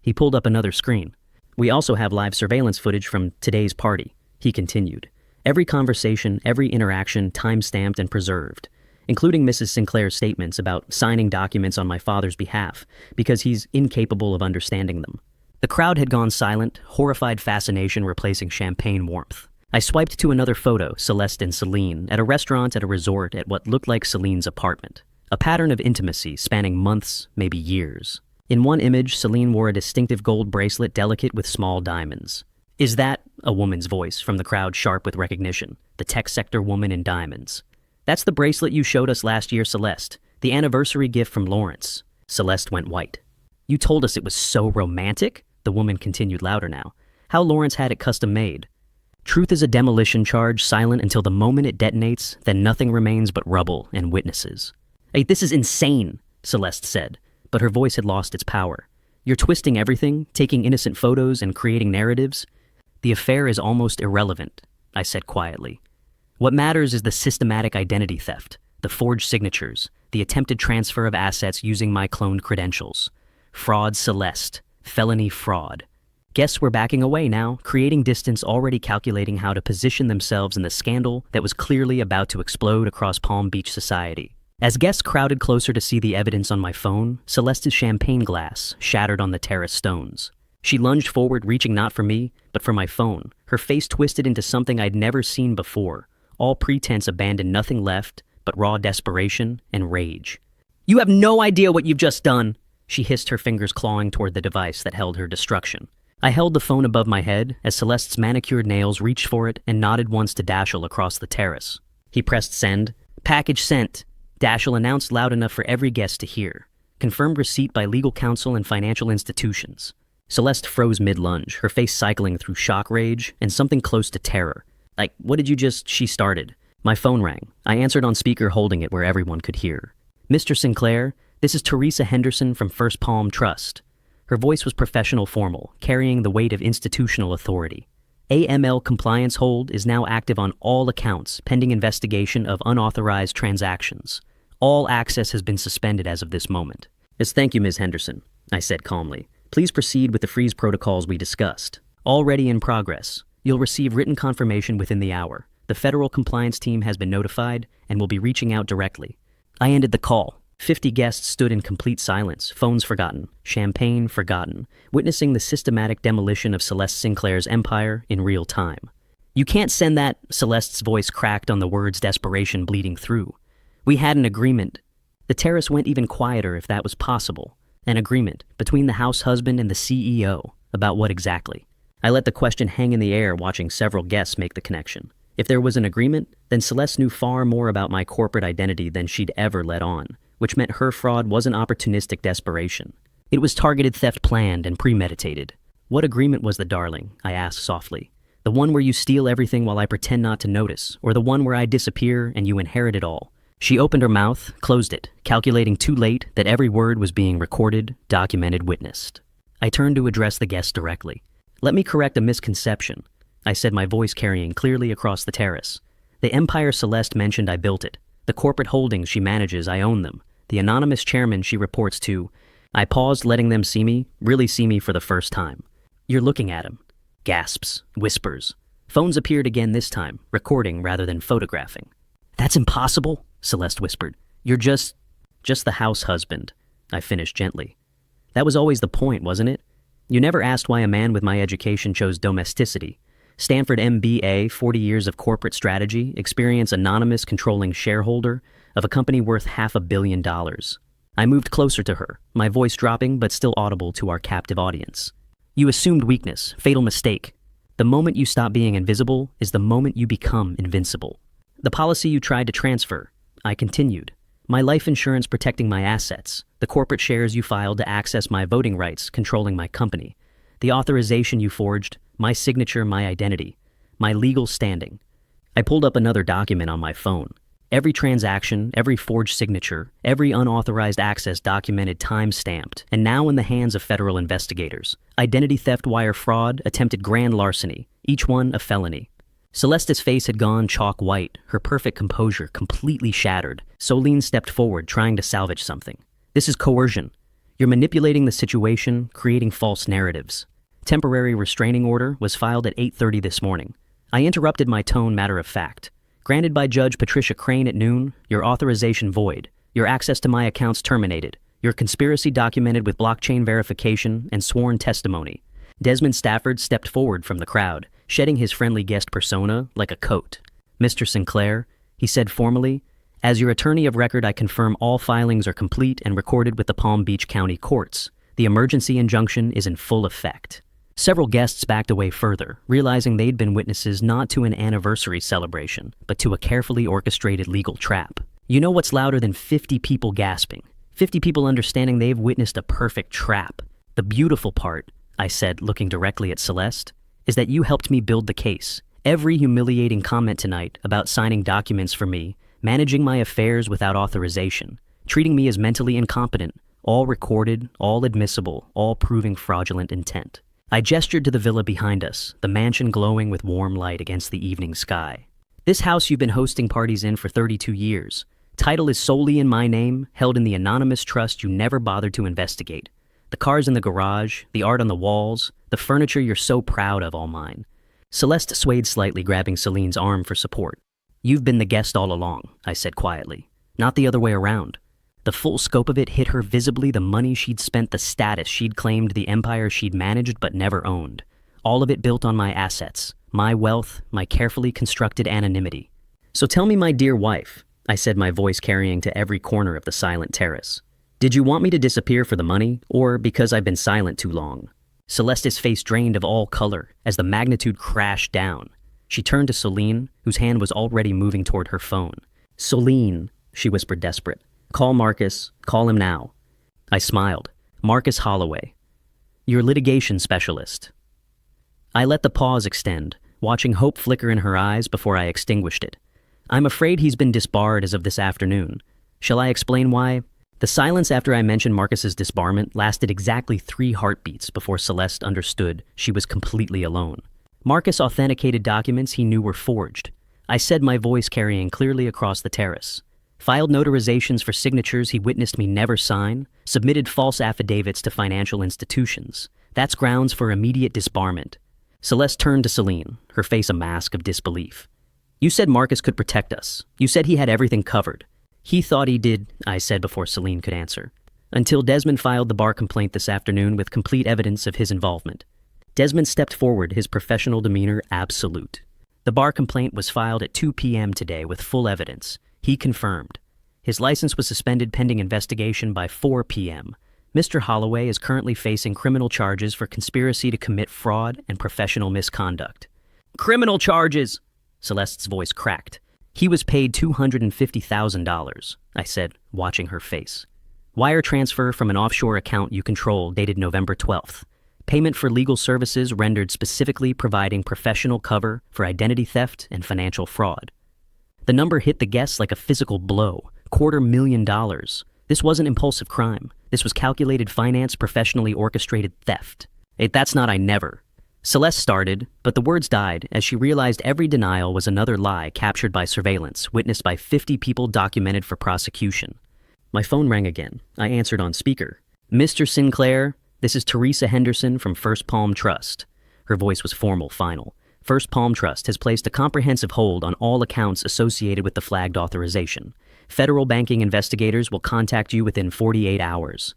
He pulled up another screen. We also have live surveillance footage from today's party, he continued. Every conversation, every interaction time-stamped and preserved, including Mrs. Sinclair's statements about signing documents on my father's behalf because he's incapable of understanding them. The crowd had gone silent, horrified fascination replacing champagne warmth. I swiped to another photo, Celeste and Celine, at a restaurant at a resort at what looked like Celine's apartment. A pattern of intimacy spanning months, maybe years. In one image, Celine wore a distinctive gold bracelet delicate with small diamonds. "Is that," a woman's voice from the crowd sharp with recognition, the tech sector woman in diamonds. "That's the bracelet you showed us last year, Celeste. The anniversary gift from Lawrence." Celeste went white. "You told us it was so romantic?" The woman continued louder now. "How Lawrence had it custom made." Truth is a demolition charge, silent until the moment it detonates, then nothing remains but rubble and witnesses. "Hey, this is insane," Celeste said, but her voice had lost its power. "You're twisting everything, taking innocent photos and creating narratives." "The affair is almost irrelevant," I said quietly. "What matters is the systematic identity theft, the forged signatures, the attempted transfer of assets using my cloned credentials. Fraud, Celeste. Felony fraud. Guests were backing away now, creating distance, already calculating how to position themselves in the scandal that was clearly about to explode across Palm Beach society. As guests crowded closer to see the evidence on my phone, Celeste's champagne glass shattered on the terrace stones. She lunged forward, reaching not for me, but for my phone, her face twisted into something I'd never seen before. All pretense abandoned, nothing left but raw desperation and rage. "You have no idea what you've just done," she hissed, her fingers clawing toward the device that held her destruction. I held the phone above my head as Celeste's manicured nails reached for it and nodded once to Dashiell across the terrace. He pressed send. "Package sent," Dashiell announced loud enough for every guest to hear. "Confirmed receipt by legal counsel and financial institutions." Celeste froze mid-lunge, her face cycling through shock rage and something close to terror. "Like, what did you just—" she started. My phone rang. I answered on speaker, holding it where everyone could hear. "Mr. Sinclair, this is Teresa Henderson from First Palm Trust." Her voice was professional formal, carrying the weight of institutional authority. "AML compliance hold is now active on all accounts, pending investigation of unauthorized transactions. All access has been suspended as of this moment." "Yes, thank you, Ms. Henderson," I said calmly. "Please proceed with the freeze protocols we discussed. Already in progress. You'll receive written confirmation within the hour. The federal compliance team has been notified and will be reaching out directly." I ended the call. 50 guests stood in complete silence, phones forgotten, champagne forgotten, witnessing the systematic demolition of Celeste Sinclair's empire in real time. "You can't send that," Celeste's voice cracked on the words, desperation bleeding through. "We had an agreement." The terrace went even quieter, if that was possible. An agreement between the house husband and the CEO. About what exactly? I let the question hang in the air, watching several guests make the connection. If there was an agreement, then Celeste knew far more about my corporate identity than she'd ever let on, which meant her fraud wasn't opportunistic desperation. It was targeted theft, planned and premeditated. "What agreement was the darling?" I asked softly. "The one where you steal everything while I pretend not to notice, or the one where I disappear and you inherit it all?" She opened her mouth, closed it, calculating too late that every word was being recorded, documented, witnessed. I turned to address the guest directly. "Let me correct a misconception," I said, my voice carrying clearly across the terrace. "The empire Celeste mentioned, I built it. The corporate holdings she manages, I own them. The anonymous chairman she reports to—" I paused, letting them see me, really see me for the first time. "You're looking at him." Gasps, whispers. Phones appeared again this time, recording rather than photographing. "That's impossible," Celeste whispered. "You're just the house husband," I finished gently. "That was always the point, wasn't it? You never asked why a man with my education chose domesticity. Stanford MBA, 40 years of corporate strategy, experience, anonymous controlling shareholder of a company worth $500 million. I moved closer to her, my voice dropping but still audible to our captive audience. "You assumed weakness, fatal mistake. The moment you stop being invisible is the moment you become invincible. The policy you tried to transfer," I continued. "My life insurance protecting my assets, the corporate shares you filed to access my voting rights controlling my company, the authorization you forged, my signature, my identity, my legal standing." I pulled up another document on my phone. Every transaction, every forged signature, every unauthorized access documented, time-stamped, and now in the hands of federal investigators. Identity theft, wire fraud, attempted grand larceny, each one a felony. Celeste's face had gone chalk white, her perfect composure completely shattered. Solene stepped forward, trying to salvage something. This is coercion. You're manipulating the situation, creating false narratives. Temporary restraining order was filed at 8:30 this morning. I interrupted, my tone matter of fact. Granted by Judge Patricia Crane at noon, your authorization void. Your access to my accounts terminated. Your conspiracy documented with blockchain verification and sworn testimony. Desmond Stafford stepped forward from the crowd, shedding his friendly guest persona like a coat. Mr. Sinclair, he said formally, as your attorney of record, I confirm all filings are complete and recorded with the Palm Beach County courts. The emergency injunction is in full effect. Several guests backed away further, realizing they'd been witnesses not to an anniversary celebration, but to a carefully orchestrated legal trap. You know what's louder than 50 people gasping? 50 people understanding they've witnessed a perfect trap. The beautiful part, I said, looking directly at Celeste, is that you helped me build the case. Every humiliating comment tonight about signing documents for me, managing my affairs without authorization, treating me as mentally incompetent, all recorded, all admissible, all proving fraudulent intent. I gestured to the villa behind us, the mansion glowing with warm light against the evening sky. This house you've been hosting parties in for 32 years. Title is solely in my name, held in the anonymous trust you never bothered to investigate. The cars in the garage, the art on the walls, the furniture you're so proud of, all mine. Celeste swayed slightly, grabbing Celine's arm for support. You've been the guest all along, I said quietly. Not the other way around. The full scope of it hit her visibly, the money she'd spent, the status she'd claimed, the empire she'd managed but never owned. All of it built on my assets, my wealth, my carefully constructed anonymity. So tell me, my dear wife, I said, my voice carrying to every corner of the silent terrace. Did you want me to disappear for the money, or because I've been silent too long? Celeste's face drained of all color as the magnitude crashed down. She turned to Solene, whose hand was already moving toward her phone. Solene, she whispered, desperate. Call Marcus. Call him now. I smiled. Marcus Holloway. Your litigation specialist. I let the pause extend, watching hope flicker in her eyes before I extinguished it. I'm afraid he's been disbarred as of this afternoon. Shall I explain why? The silence after I mentioned Marcus's disbarment lasted exactly 3 heartbeats before Celeste understood she was completely alone. Marcus authenticated documents he knew were forged. I said, my voice carrying clearly across the terrace. Filed notarizations for signatures he witnessed me never sign, submitted false affidavits to financial institutions. That's grounds for immediate disbarment. Celeste turned to Celine, her face a mask of disbelief. You said Marcus could protect us. You said he had everything covered. He thought he did, I said before Celine could answer. Until Desmond filed the bar complaint this afternoon with complete evidence of his involvement. Desmond stepped forward, his professional demeanor absolute. The bar complaint was filed at 2 p.m. today with full evidence. He confirmed. His license was suspended pending investigation by 4 p.m. Mr. Holloway is currently facing criminal charges for conspiracy to commit fraud and professional misconduct. Criminal charges! Celeste's voice cracked. He was paid $250,000, I said, watching her face. Wire transfer from an offshore account you control dated November 12th. Payment for legal services rendered specifically providing professional cover for identity theft and financial fraud. The number hit the guests like a physical blow. $250,000. This wasn't impulsive crime. This was calculated finance, professionally orchestrated theft. That's not I never. Celeste started, but the words died as she realized every denial was another lie captured by surveillance, witnessed by 50 people documented for prosecution. My phone rang again. I answered on speaker. Mr. Sinclair, this is Teresa Henderson from First Palm Trust. Her voice was formal, final. First Palm Trust has placed a comprehensive hold on all accounts associated with the flagged authorization. Federal banking investigators will contact you within 48 hours.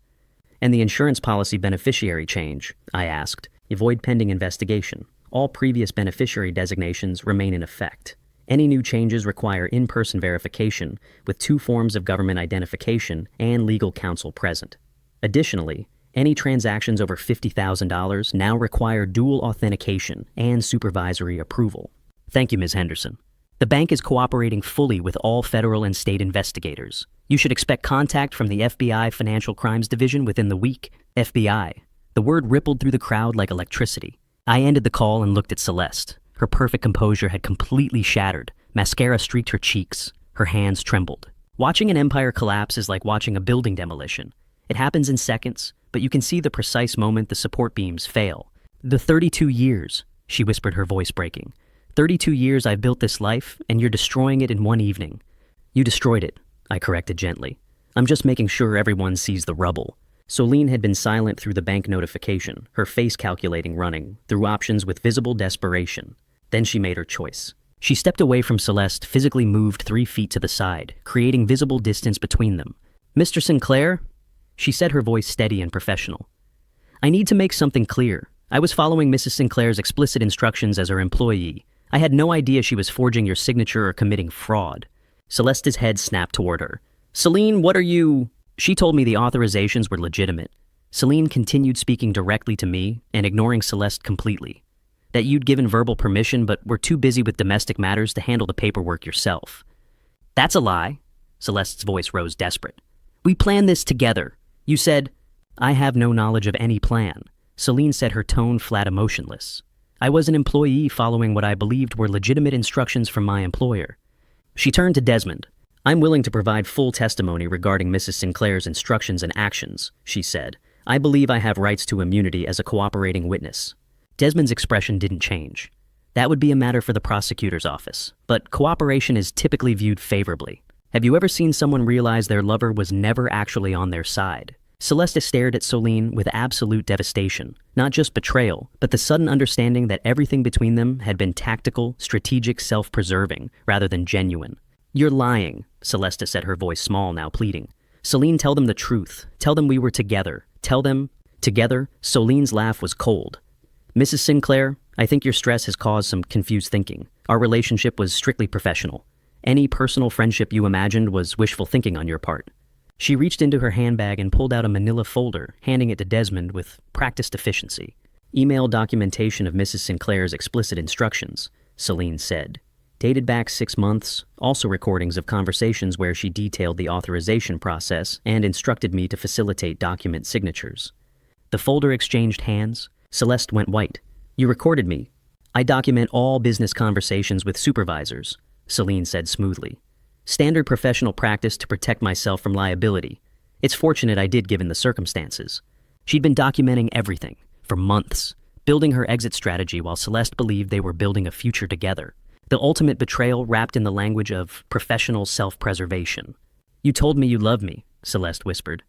And the insurance policy beneficiary change, I asked. Avoid pending investigation. All previous beneficiary designations remain in effect. Any new changes require in-person verification with 2 forms of government identification and legal counsel present. Additionally, any transactions over $50,000 now require dual authentication and supervisory approval. Thank you, Ms. Henderson. The bank is cooperating fully with all federal and state investigators. You should expect contact from the FBI Financial Crimes Division within the week. FBI. The word rippled through the crowd like electricity. I ended the call and looked at Celeste. Her perfect composure had completely shattered. Mascara streaked her cheeks. Her hands trembled. Watching an empire collapse is like watching a building demolition. It happens in seconds, but you can see the precise moment the support beams fail. The 32 years, she whispered, her voice breaking. 32 years I've built this life, and you're destroying it in one evening. You destroyed it, I corrected gently. I'm just making sure everyone sees the rubble. Solene had been silent through the bank notification, her face calculating running, through options with visible desperation. Then she made her choice. She stepped away from Celeste, physically moved 3 feet to the side, creating visible distance between them. Mr. Sinclair? She said, her voice steady and professional. I need to make something clear. I was following Mrs. Sinclair's explicit instructions as her employee. I had no idea she was forging your signature or committing fraud. Celeste's head snapped toward her. Selene, what are you... She told me the authorizations were legitimate. Selene continued speaking directly to me and ignoring Celeste completely. That you'd given verbal permission but were too busy with domestic matters to handle the paperwork yourself. That's a lie. Celeste's voice rose desperate. We planned this together. You said, I have no knowledge of any plan. Selene said, her tone flat emotionless. I was an employee following what I believed were legitimate instructions from my employer. She turned to Desmond. I'm willing to provide full testimony regarding Mrs. Sinclair's instructions and actions, she said. I believe I have rights to immunity as a cooperating witness. Desmond's expression didn't change. That would be a matter for the prosecutor's office, but cooperation is typically viewed favorably. Have you ever seen someone realize their lover was never actually on their side? Celeste stared at Solene with absolute devastation, not just betrayal, but the sudden understanding that everything between them had been tactical, strategic, self-preserving, rather than genuine. You're lying, Celeste said, her voice small, now pleading. Selene, tell them the truth. Tell them we were together. Tell them... Together? Solene's laugh was cold. Mrs. Sinclair, I think your stress has caused some confused thinking. Our relationship was strictly professional. Any personal friendship you imagined was wishful thinking on your part. She reached into her handbag and pulled out a manila folder, handing it to Desmond with practiced efficiency. Email documentation of Mrs. Sinclair's explicit instructions, Selene said. Dated back 6 months, also recordings of conversations where she detailed the authorization process and instructed me to facilitate document signatures. The folder exchanged hands. Celeste went white. You recorded me. I document all business conversations with supervisors, Selene said smoothly. Standard professional practice to protect myself from liability. It's fortunate I did given the circumstances. She'd been documenting everything, for months, building her exit strategy while Celeste believed they were building a future together. The ultimate betrayal wrapped in the language of professional self-preservation. You told me you loved me, Celeste whispered.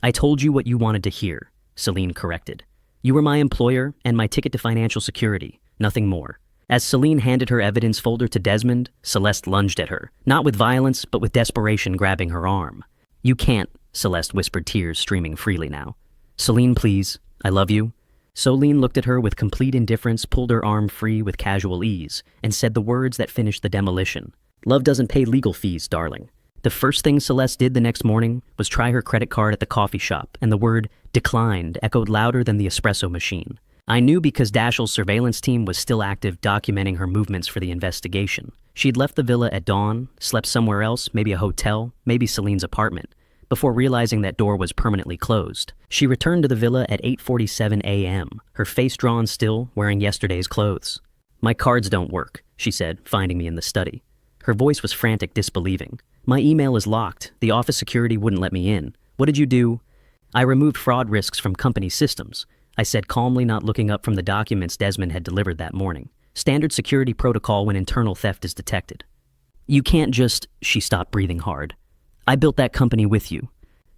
I told you what you wanted to hear, Selene corrected. You were my employer and my ticket to financial security, nothing more. As Selene handed her evidence folder to Desmond, Celeste lunged at her, not with violence, but with desperation grabbing her arm. You can't, Celeste whispered, tears streaming freely now. Selene, please, I love you. Solene looked at her with complete indifference, pulled her arm free with casual ease, and said the words that finished the demolition. Love doesn't pay legal fees, darling. The first thing Celeste did the next morning was try her credit card at the coffee shop, and the word declined echoed louder than the espresso machine. I knew because Dashiell's surveillance team was still active, documenting her movements for the investigation. She'd left the villa at dawn, slept somewhere else, maybe a hotel, maybe Celine's apartment, before realizing that door was permanently closed. She returned to the villa at 8:47 a.m., her face drawn still, wearing yesterday's clothes. My cards don't work, she said, finding me in the study. Her voice was frantic, disbelieving. My email is locked. The office security wouldn't let me in. What did you do? I removed fraud risks from company systems, I said calmly, not looking up from the documents Desmond had delivered that morning. Standard security protocol when internal theft is detected. You can't just... She stopped, breathing hard. I built that company with you.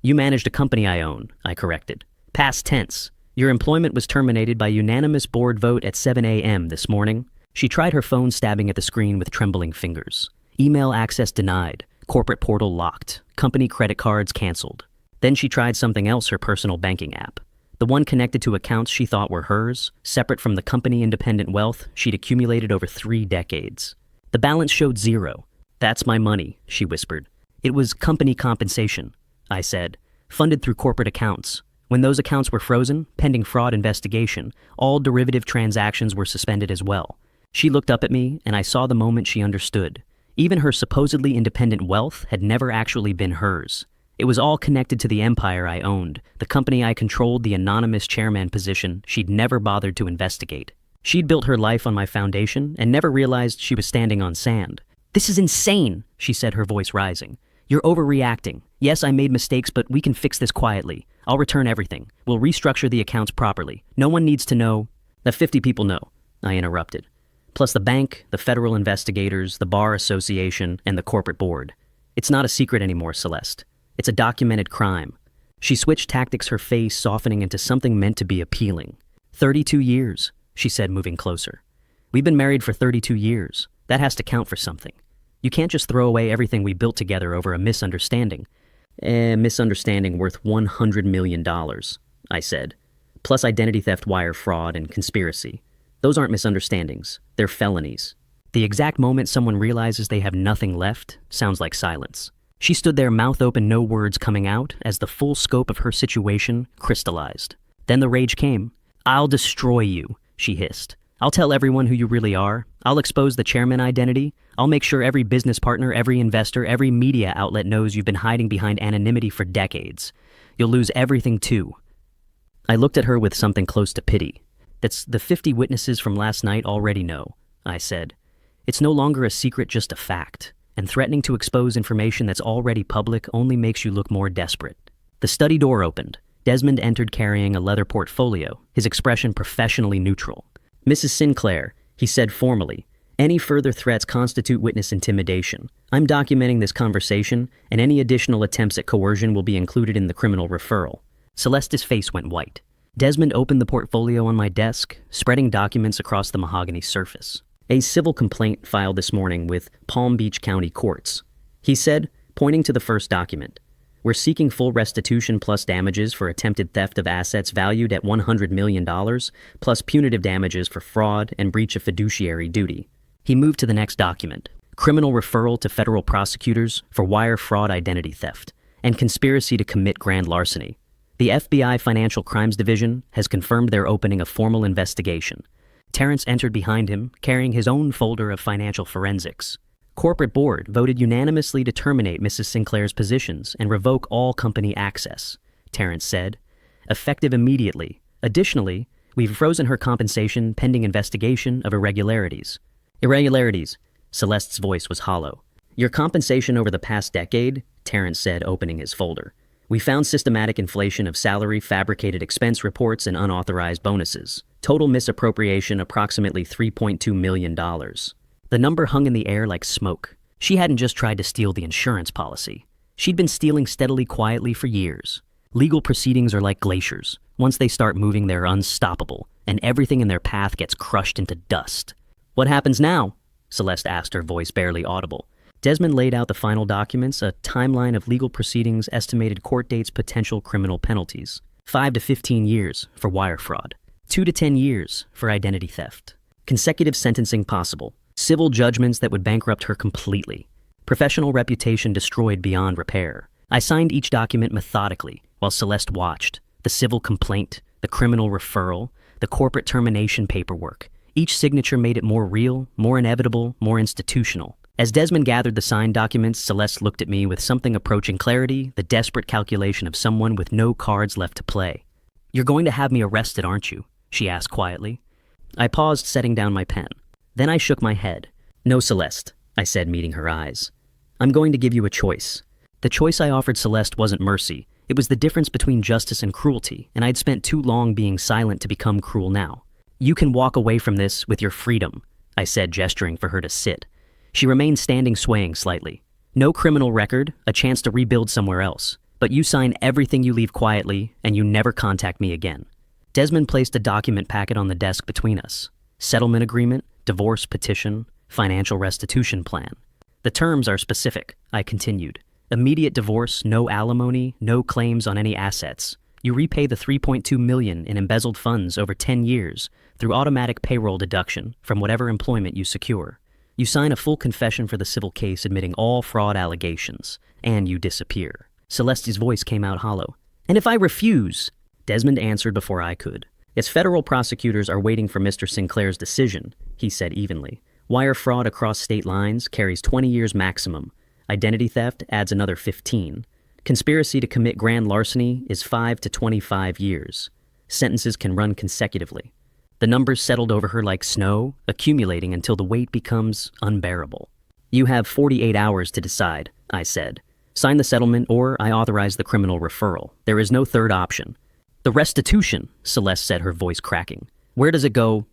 You managed a company I own, I corrected. Past tense. Your employment was terminated by unanimous board vote at 7 a.m. this morning. She tried her phone, stabbing at the screen with trembling fingers. Email access denied. Corporate portal locked. Company credit cards canceled. Then she tried something else, her personal banking app. The one connected to accounts she thought were hers, separate from the company independent wealth she'd accumulated over 3 decades. The balance showed 0. That's my money, she whispered. It was company compensation, I said, funded through corporate accounts. When those accounts were frozen, pending fraud investigation, all derivative transactions were suspended as well. She looked up at me, and I saw the moment she understood. Even her supposedly independent wealth had never actually been hers. It was all connected to the empire I owned, the company I controlled, the anonymous chairman position she'd never bothered to investigate. She'd built her life on my foundation and never realized she was standing on sand. This is insane, she said, her voice rising. You're overreacting. Yes, I made mistakes, but we can fix this quietly. I'll return everything. We'll restructure the accounts properly. No one needs to know. The 50 people know, I interrupted. Plus the bank, the federal investigators, the bar association, and the corporate board. It's not a secret anymore, Celeste. It's a documented crime. She switched tactics, her face softening into something meant to be appealing. 32 years, she said, moving closer. We've been married for 32 years. That has to count for something. You can't just throw away everything we built together over a misunderstanding. A misunderstanding worth $100 million, I said. Plus identity theft, wire fraud, and conspiracy. Those aren't misunderstandings. They're felonies. The exact moment someone realizes they have nothing left sounds like silence. She stood there, mouth open, no words coming out, as the full scope of her situation crystallized. Then the rage came. "I'll destroy you," she hissed. "I'll tell everyone who you really are. I'll expose the chairman identity. I'll make sure every business partner, every investor, every media outlet knows you've been hiding behind anonymity for decades. You'll lose everything too." I looked at her with something close to pity. "That's the 50 witnesses from last night already know," I said. "It's no longer a secret, just a fact. And threatening to expose information that's already public only makes you look more desperate." The study door opened. Desmond entered carrying a leather portfolio, his expression professionally neutral. "Mrs. Sinclair," he said formally, "any further threats constitute witness intimidation. I'm documenting this conversation, and any additional attempts at coercion will be included in the criminal referral." Celeste's face went white. Desmond opened the portfolio on my desk, spreading documents across the mahogany surface. "A civil complaint filed this morning with Palm Beach County Courts," he said, pointing to the first document. "We're seeking full restitution plus damages for attempted theft of assets valued at $100 million, plus punitive damages for fraud and breach of fiduciary duty." He moved to the next document, criminal referral to federal prosecutors for wire fraud, identity theft, and conspiracy to commit grand larceny. The FBI Financial Crimes Division has confirmed they're opening a formal investigation. Terrence entered behind him, carrying his own folder of financial forensics. Corporate board voted unanimously to terminate Mrs. Sinclair's positions and revoke all company access, Terrence said, effective immediately. Additionally, we've frozen her compensation pending investigation of irregularities. Irregularities, Celeste's voice was hollow. "Your compensation over the past decade," Terrence said, opening his folder. "We found systematic inflation of salary, fabricated expense reports, and unauthorized bonuses. Total misappropriation approximately $3.2 million. The number hung in the air like smoke. She hadn't just tried to steal the insurance policy. She'd been stealing steadily, quietly for years. Legal proceedings are like glaciers. Once they start moving, they're unstoppable, and everything in their path gets crushed into dust. "What happens now?" Celeste asked, her voice barely audible. Desmond laid out the final documents, a timeline of legal proceedings, estimated court dates, potential criminal penalties. 5 to 15 years for wire fraud. 2 to 10 years for identity theft. Consecutive sentencing possible. Civil judgments that would bankrupt her completely. Professional reputation destroyed beyond repair. I signed each document methodically while Celeste watched. The civil complaint, the criminal referral, the corporate termination paperwork. Each signature made it more real, more inevitable, more institutional. As Desmond gathered the signed documents, Celeste looked at me with something approaching clarity, the desperate calculation of someone with no cards left to play. "You're going to have me arrested, aren't you?" she asked quietly. I paused, setting down my pen. Then I shook my head. "No, Celeste," I said, meeting her eyes. "I'm going to give you a choice." The choice I offered Celeste wasn't mercy. It was the difference between justice and cruelty, and I'd spent too long being silent to become cruel now. "You can walk away from this with your freedom," I said, gesturing for her to sit. She remained standing, swaying slightly. "No criminal record, a chance to rebuild somewhere else. But you sign everything, you leave quietly, and you never contact me again." Desmond placed a document packet on the desk between us. Settlement agreement, divorce petition, financial restitution plan. "The terms are specific," I continued. "Immediate divorce, no alimony, no claims on any assets. You repay the $3.2 million in embezzled funds over 10 years through automatic payroll deduction from whatever employment you secure. You sign a full confession for the civil case admitting all fraud allegations, and you disappear." Celeste's voice came out hollow. "And if I refuse?" Desmond answered before I could. "As federal prosecutors are waiting for Mr. Sinclair's decision," he said evenly. "Wire fraud across state lines carries 20 years maximum. Identity theft adds another 15. Conspiracy to commit grand larceny is 5 to 25 years. Sentences can run consecutively." The numbers settled over her like snow, accumulating until the weight becomes unbearable. "You have 48 hours to decide," I said. "Sign the settlement or I authorize the criminal referral. There is no third option." "The restitution," Celeste said, her voice cracking. "Where does it go?"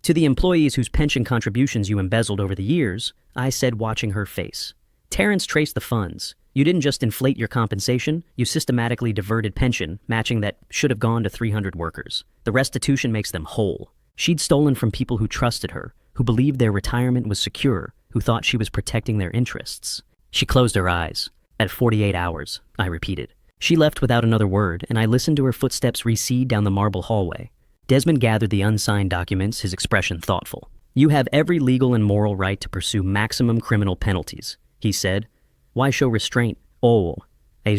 To the employees whose pension contributions you embezzled over the years, I said, watching her face. Terrence traced the funds. You didn't just inflate your compensation, you systematically diverted pension, matching that should have gone to 300 workers. The restitution makes them whole. She'd stolen from people who trusted her, who believed their retirement was secure, who thought she was protecting their interests. She closed her eyes. At 48 hours, I repeated. She left without another word, and I listened to her footsteps recede down the marble hallway. Desmond gathered the unsigned documents, his expression thoughtful. You have every legal and moral right to pursue maximum criminal penalties, he said. Why show restraint? Oh, I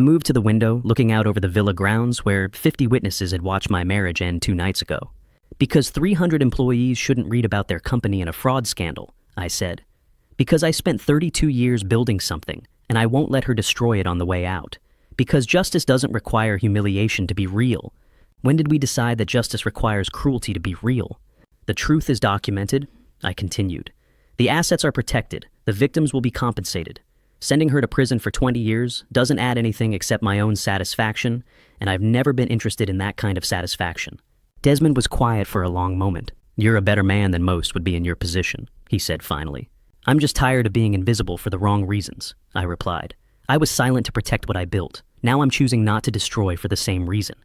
moved to the window, looking out over the villa grounds where 50 witnesses had watched my marriage end 2 nights ago. Because 300 employees shouldn't read about their company in a fraud scandal, I said. Because I spent 32 years building something, and I won't let her destroy it on the way out. Because justice doesn't require humiliation to be real. When did we decide that justice requires cruelty to be real? The truth is documented, I continued. The assets are protected, the victims will be compensated. Sending her to prison for 20 years doesn't add anything except my own satisfaction, and I've never been interested in that kind of satisfaction. Desmond was quiet for a long moment. You're a better man than most would be in your position, he said finally. I'm just tired of being invisible for the wrong reasons, I replied. I was silent to protect what I built. Now I'm choosing not to destroy for the same reason.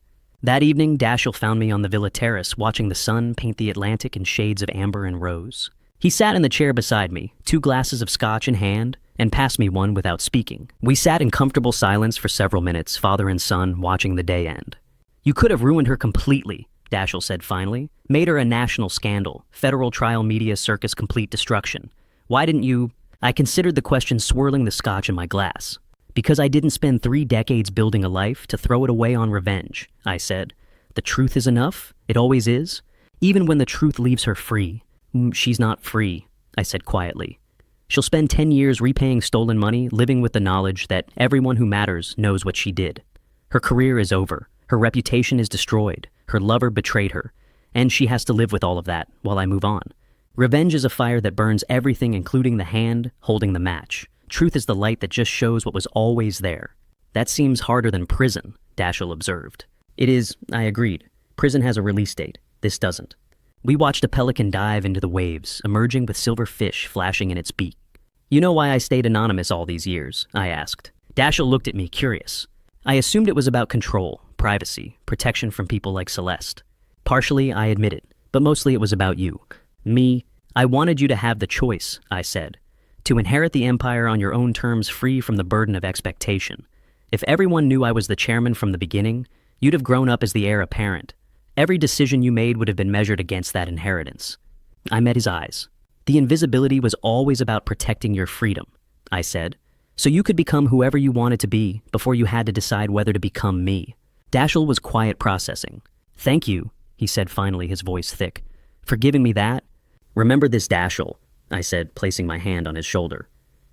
That evening, Dashiell found me on the villa terrace watching the sun paint the Atlantic in shades of amber and rose. He sat in the chair beside me, 2 glasses of scotch in hand, and passed me one without speaking. We sat in comfortable silence for several minutes, father and son, watching the day end. You could have ruined her completely, Dashiell said finally. Made her a national scandal, federal trial media circus complete destruction. Why didn't you? I considered the question, swirling the scotch in my glass. Because I didn't spend 3 decades building a life to throw it away on revenge, I said. The truth is enough. It always is. Even when the truth leaves her free. She's not free, I said quietly. She'll spend 10 years repaying stolen money, living with the knowledge that everyone who matters knows what she did. Her career is over. Her reputation is destroyed. Her lover betrayed her. And she has to live with all of that while I move on. Revenge is a fire that burns everything, including the hand holding the match. Truth is the light that just shows what was always there. That seems harder than prison, Dashiell observed. It is, I agreed. Prison has a release date. This doesn't. We watched a pelican dive into the waves, emerging with silver fish flashing in its beak. You know why I stayed anonymous all these years? I asked. Dashiell looked at me, curious. I assumed it was about control, privacy, protection from people like Celeste. Partially, I admit it, but mostly it was about you. Me. I wanted you to have the choice, I said. To inherit the empire on your own terms, free from the burden of expectation. If everyone knew I was the chairman from the beginning, you'd have grown up as the heir apparent. Every decision you made would have been measured against that inheritance. I met his eyes. The invisibility was always about protecting your freedom, I said, so you could become whoever you wanted to be before you had to decide whether to become me. Dashiell was quiet, processing. Thank you, he said finally, his voice thick, for giving me that. Remember this, Dashiell, I said, placing my hand on his shoulder.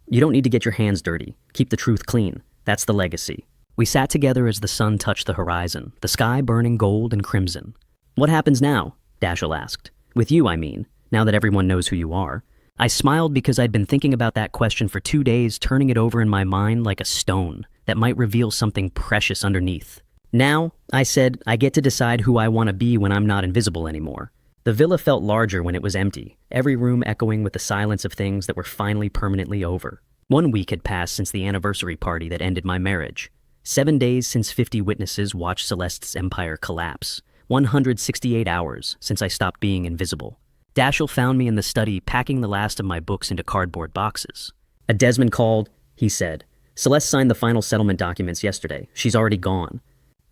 You don't need to get your hands dirty. Keep the truth clean. That's the legacy. We sat together as the sun touched the horizon, the sky burning gold and crimson. What happens now? Dashiell asked. With you, I mean, now that everyone knows who you are. I smiled because I'd been thinking about that question for 2 days, turning it over in my mind like a stone that might reveal something precious underneath. Now, I said, I get to decide who I want to be when I'm not invisible anymore. The villa felt larger when it was empty, every room echoing with the silence of things that were finally permanently over. 1 week had passed since the anniversary party that ended my marriage. 7 days since 50 witnesses watched Celeste's empire collapse. 168 hours since I stopped being invisible. Dashiell found me in the study, packing the last of my books into cardboard boxes. A Desmond called, he said. Celeste signed the final settlement documents yesterday. She's already gone.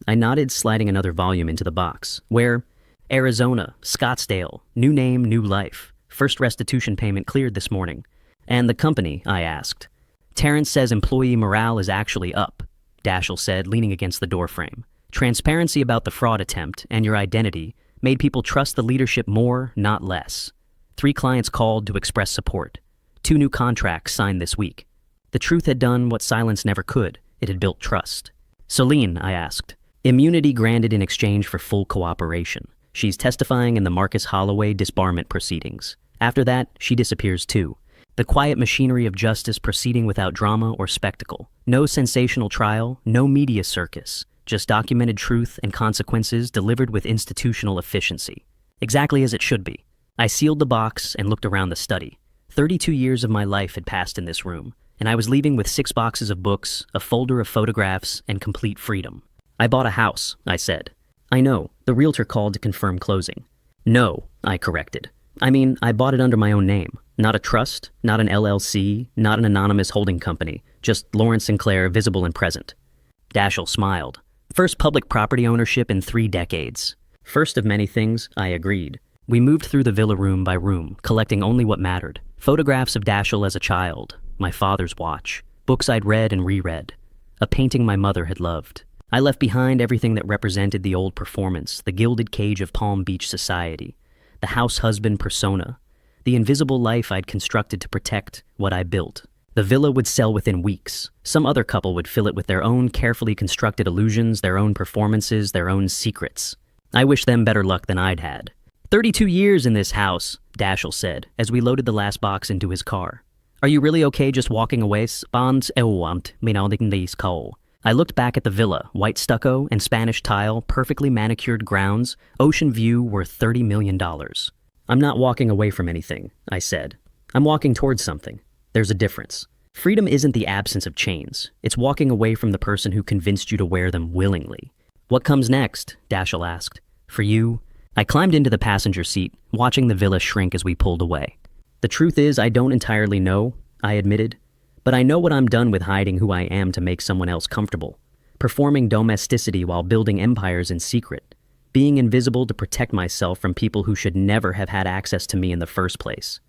I nodded, sliding another volume into the box. Where? Arizona, Scottsdale, new name, new life. First restitution payment cleared this morning. And the company, I asked. Terrence says employee morale is actually up, Dashiell said, leaning against the doorframe. Transparency about the fraud attempt and your identity made people trust the leadership more, not less. 3 clients called to express support. 2 new contracts signed this week. The truth had done what silence never could. It had built trust. Celine, I asked. Immunity granted in exchange for full cooperation. She's testifying in the Marcus Holloway disbarment proceedings. After that, she disappears too. The quiet machinery of justice proceeding without drama or spectacle. No sensational trial, no media circus. Just documented truth and consequences delivered with institutional efficiency. Exactly as it should be. I sealed the box and looked around the study. 32 years of my life had passed in this room, and I was leaving with 6 boxes of books, a folder of photographs, and complete freedom. I bought a house, I said. I know, the realtor called to confirm closing. No, I corrected. I mean, I bought it under my own name. Not a trust, not an LLC, not an anonymous holding company, just Lawrence Sinclair, visible and present. Daschle smiled. First public property ownership in 3 decades. First of many things, I agreed. We moved through the villa room by room, collecting only what mattered. Photographs of Daschle as a child, my father's watch, books I'd read and reread, a painting my mother had loved. I left behind everything that represented the old performance, the gilded cage of Palm Beach society, the house husband persona, the invisible life I'd constructed to protect what I built. The villa would sell within weeks. Some other couple would fill it with their own carefully constructed illusions, their own performances, their own secrets. I wish them better luck than I'd had. 32 years in this house, Daschle said, as we loaded the last box into his car. Are you really okay just walking away? I looked back at the villa, white stucco and Spanish tile, perfectly manicured grounds, ocean view worth $30 million. I'm not walking away from anything, I said. I'm walking towards something. There's a difference. Freedom isn't the absence of chains. It's walking away from the person who convinced you to wear them willingly. What comes next? Daschle asked. For you? I climbed into the passenger seat, watching the villa shrink as we pulled away. The truth is, I don't entirely know, I admitted. But I know what I'm done with hiding who I am to make someone else comfortable. Performing domesticity while building empires in secret. Being invisible to protect myself from people who should never have had access to me in the first place.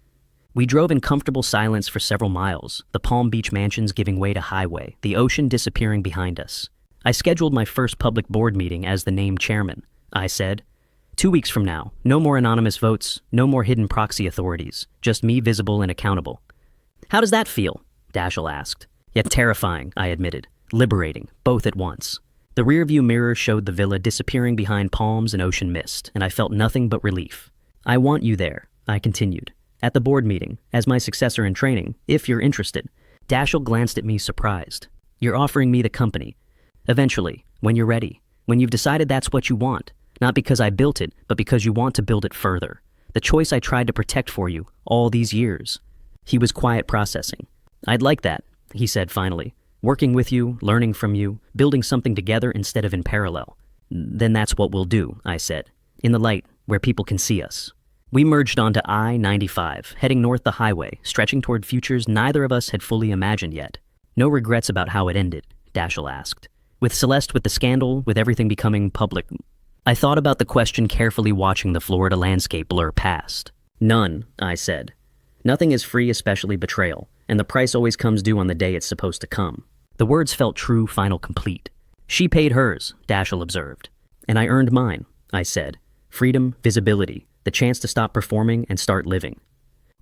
We drove in comfortable silence for several miles, the Palm Beach mansions giving way to highway, the ocean disappearing behind us. I scheduled my first public board meeting as the named chairman. I said, 2 weeks from now, no more anonymous votes, no more hidden proxy authorities, just me visible and accountable. How does that feel? Daschle asked. Yet terrifying, I admitted. Liberating, both at once. The rearview mirror showed the villa disappearing behind palms and ocean mist, and I felt nothing but relief. I want you there, I continued. At the board meeting, as my successor in training, if you're interested. Daschle glanced at me surprised. You're offering me the company. Eventually, when you're ready, when you've decided that's what you want, not because I built it, but because you want to build it further. The choice I tried to protect for you all these years. He was quiet processing. I'd like that, he said finally. Working with you, learning from you, building something together instead of in parallel. Then that's what we'll do, I said. In the light, where people can see us. We merged onto I-95, heading north the highway, stretching toward futures neither of us had fully imagined yet. No regrets about how it ended, Daschle asked. With Celeste, with the scandal, with everything becoming public. I thought about the question carefully, watching the Florida landscape blur past. None, I said. Nothing is free, especially betrayal, and the price always comes due on the day it's supposed to come. The words felt true, final, complete. She paid hers, Daschle observed. And I earned mine, I said. Freedom, visibility, the chance to stop performing and start living.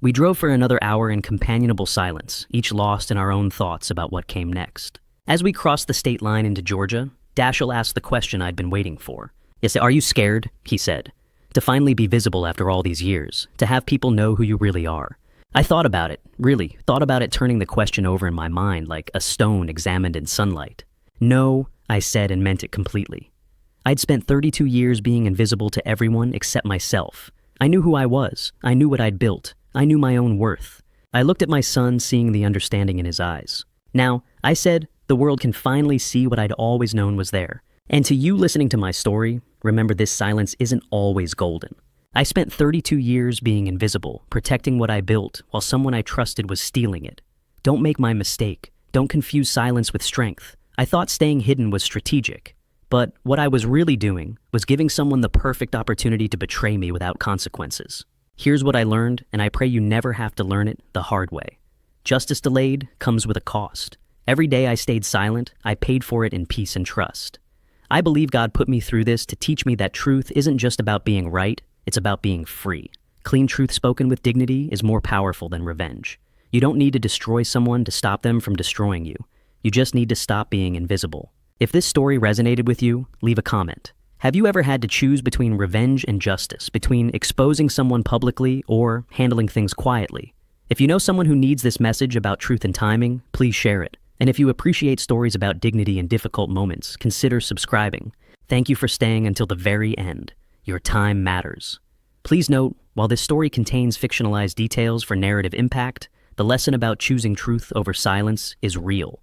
We drove for another hour in companionable silence, each lost in our own thoughts about what came next. As we crossed the state line into Georgia, Daschle asked the question I'd been waiting for. Yes, are you scared? He said. To finally be visible after all these years, to have people know who you really are. I thought about it, really, thought about it, turning the question over in my mind like a stone examined in sunlight. No, I said, and meant it completely. I'd spent 32 years being invisible to everyone except myself. I knew who I was. I knew what I'd built. I knew my own worth. I looked at my son, seeing the understanding in his eyes. Now, I said, the world can finally see what I'd always known was there. And to you listening to my story, remember this silence isn't always golden. I spent 32 years being invisible, protecting what I built, while someone I trusted was stealing it. Don't make my mistake. Don't confuse silence with strength. I thought staying hidden was strategic. But what I was really doing was giving someone the perfect opportunity to betray me without consequences. Here's what I learned, and I pray you never have to learn it the hard way. Justice delayed comes with a cost. Every day I stayed silent, I paid for it in peace and trust. I believe God put me through this to teach me that truth isn't just about being right, it's about being free. Clean truth spoken with dignity is more powerful than revenge. You don't need to destroy someone to stop them from destroying you. You just need to stop being invisible. If this story resonated with you, leave a comment. Have you ever had to choose between revenge and justice, between exposing someone publicly or handling things quietly? If you know someone who needs this message about truth and timing, please share it. And if you appreciate stories about dignity in difficult moments, consider subscribing. Thank you for staying until the very end. Your time matters. Please note, while this story contains fictionalized details for narrative impact, the lesson about choosing truth over silence is real.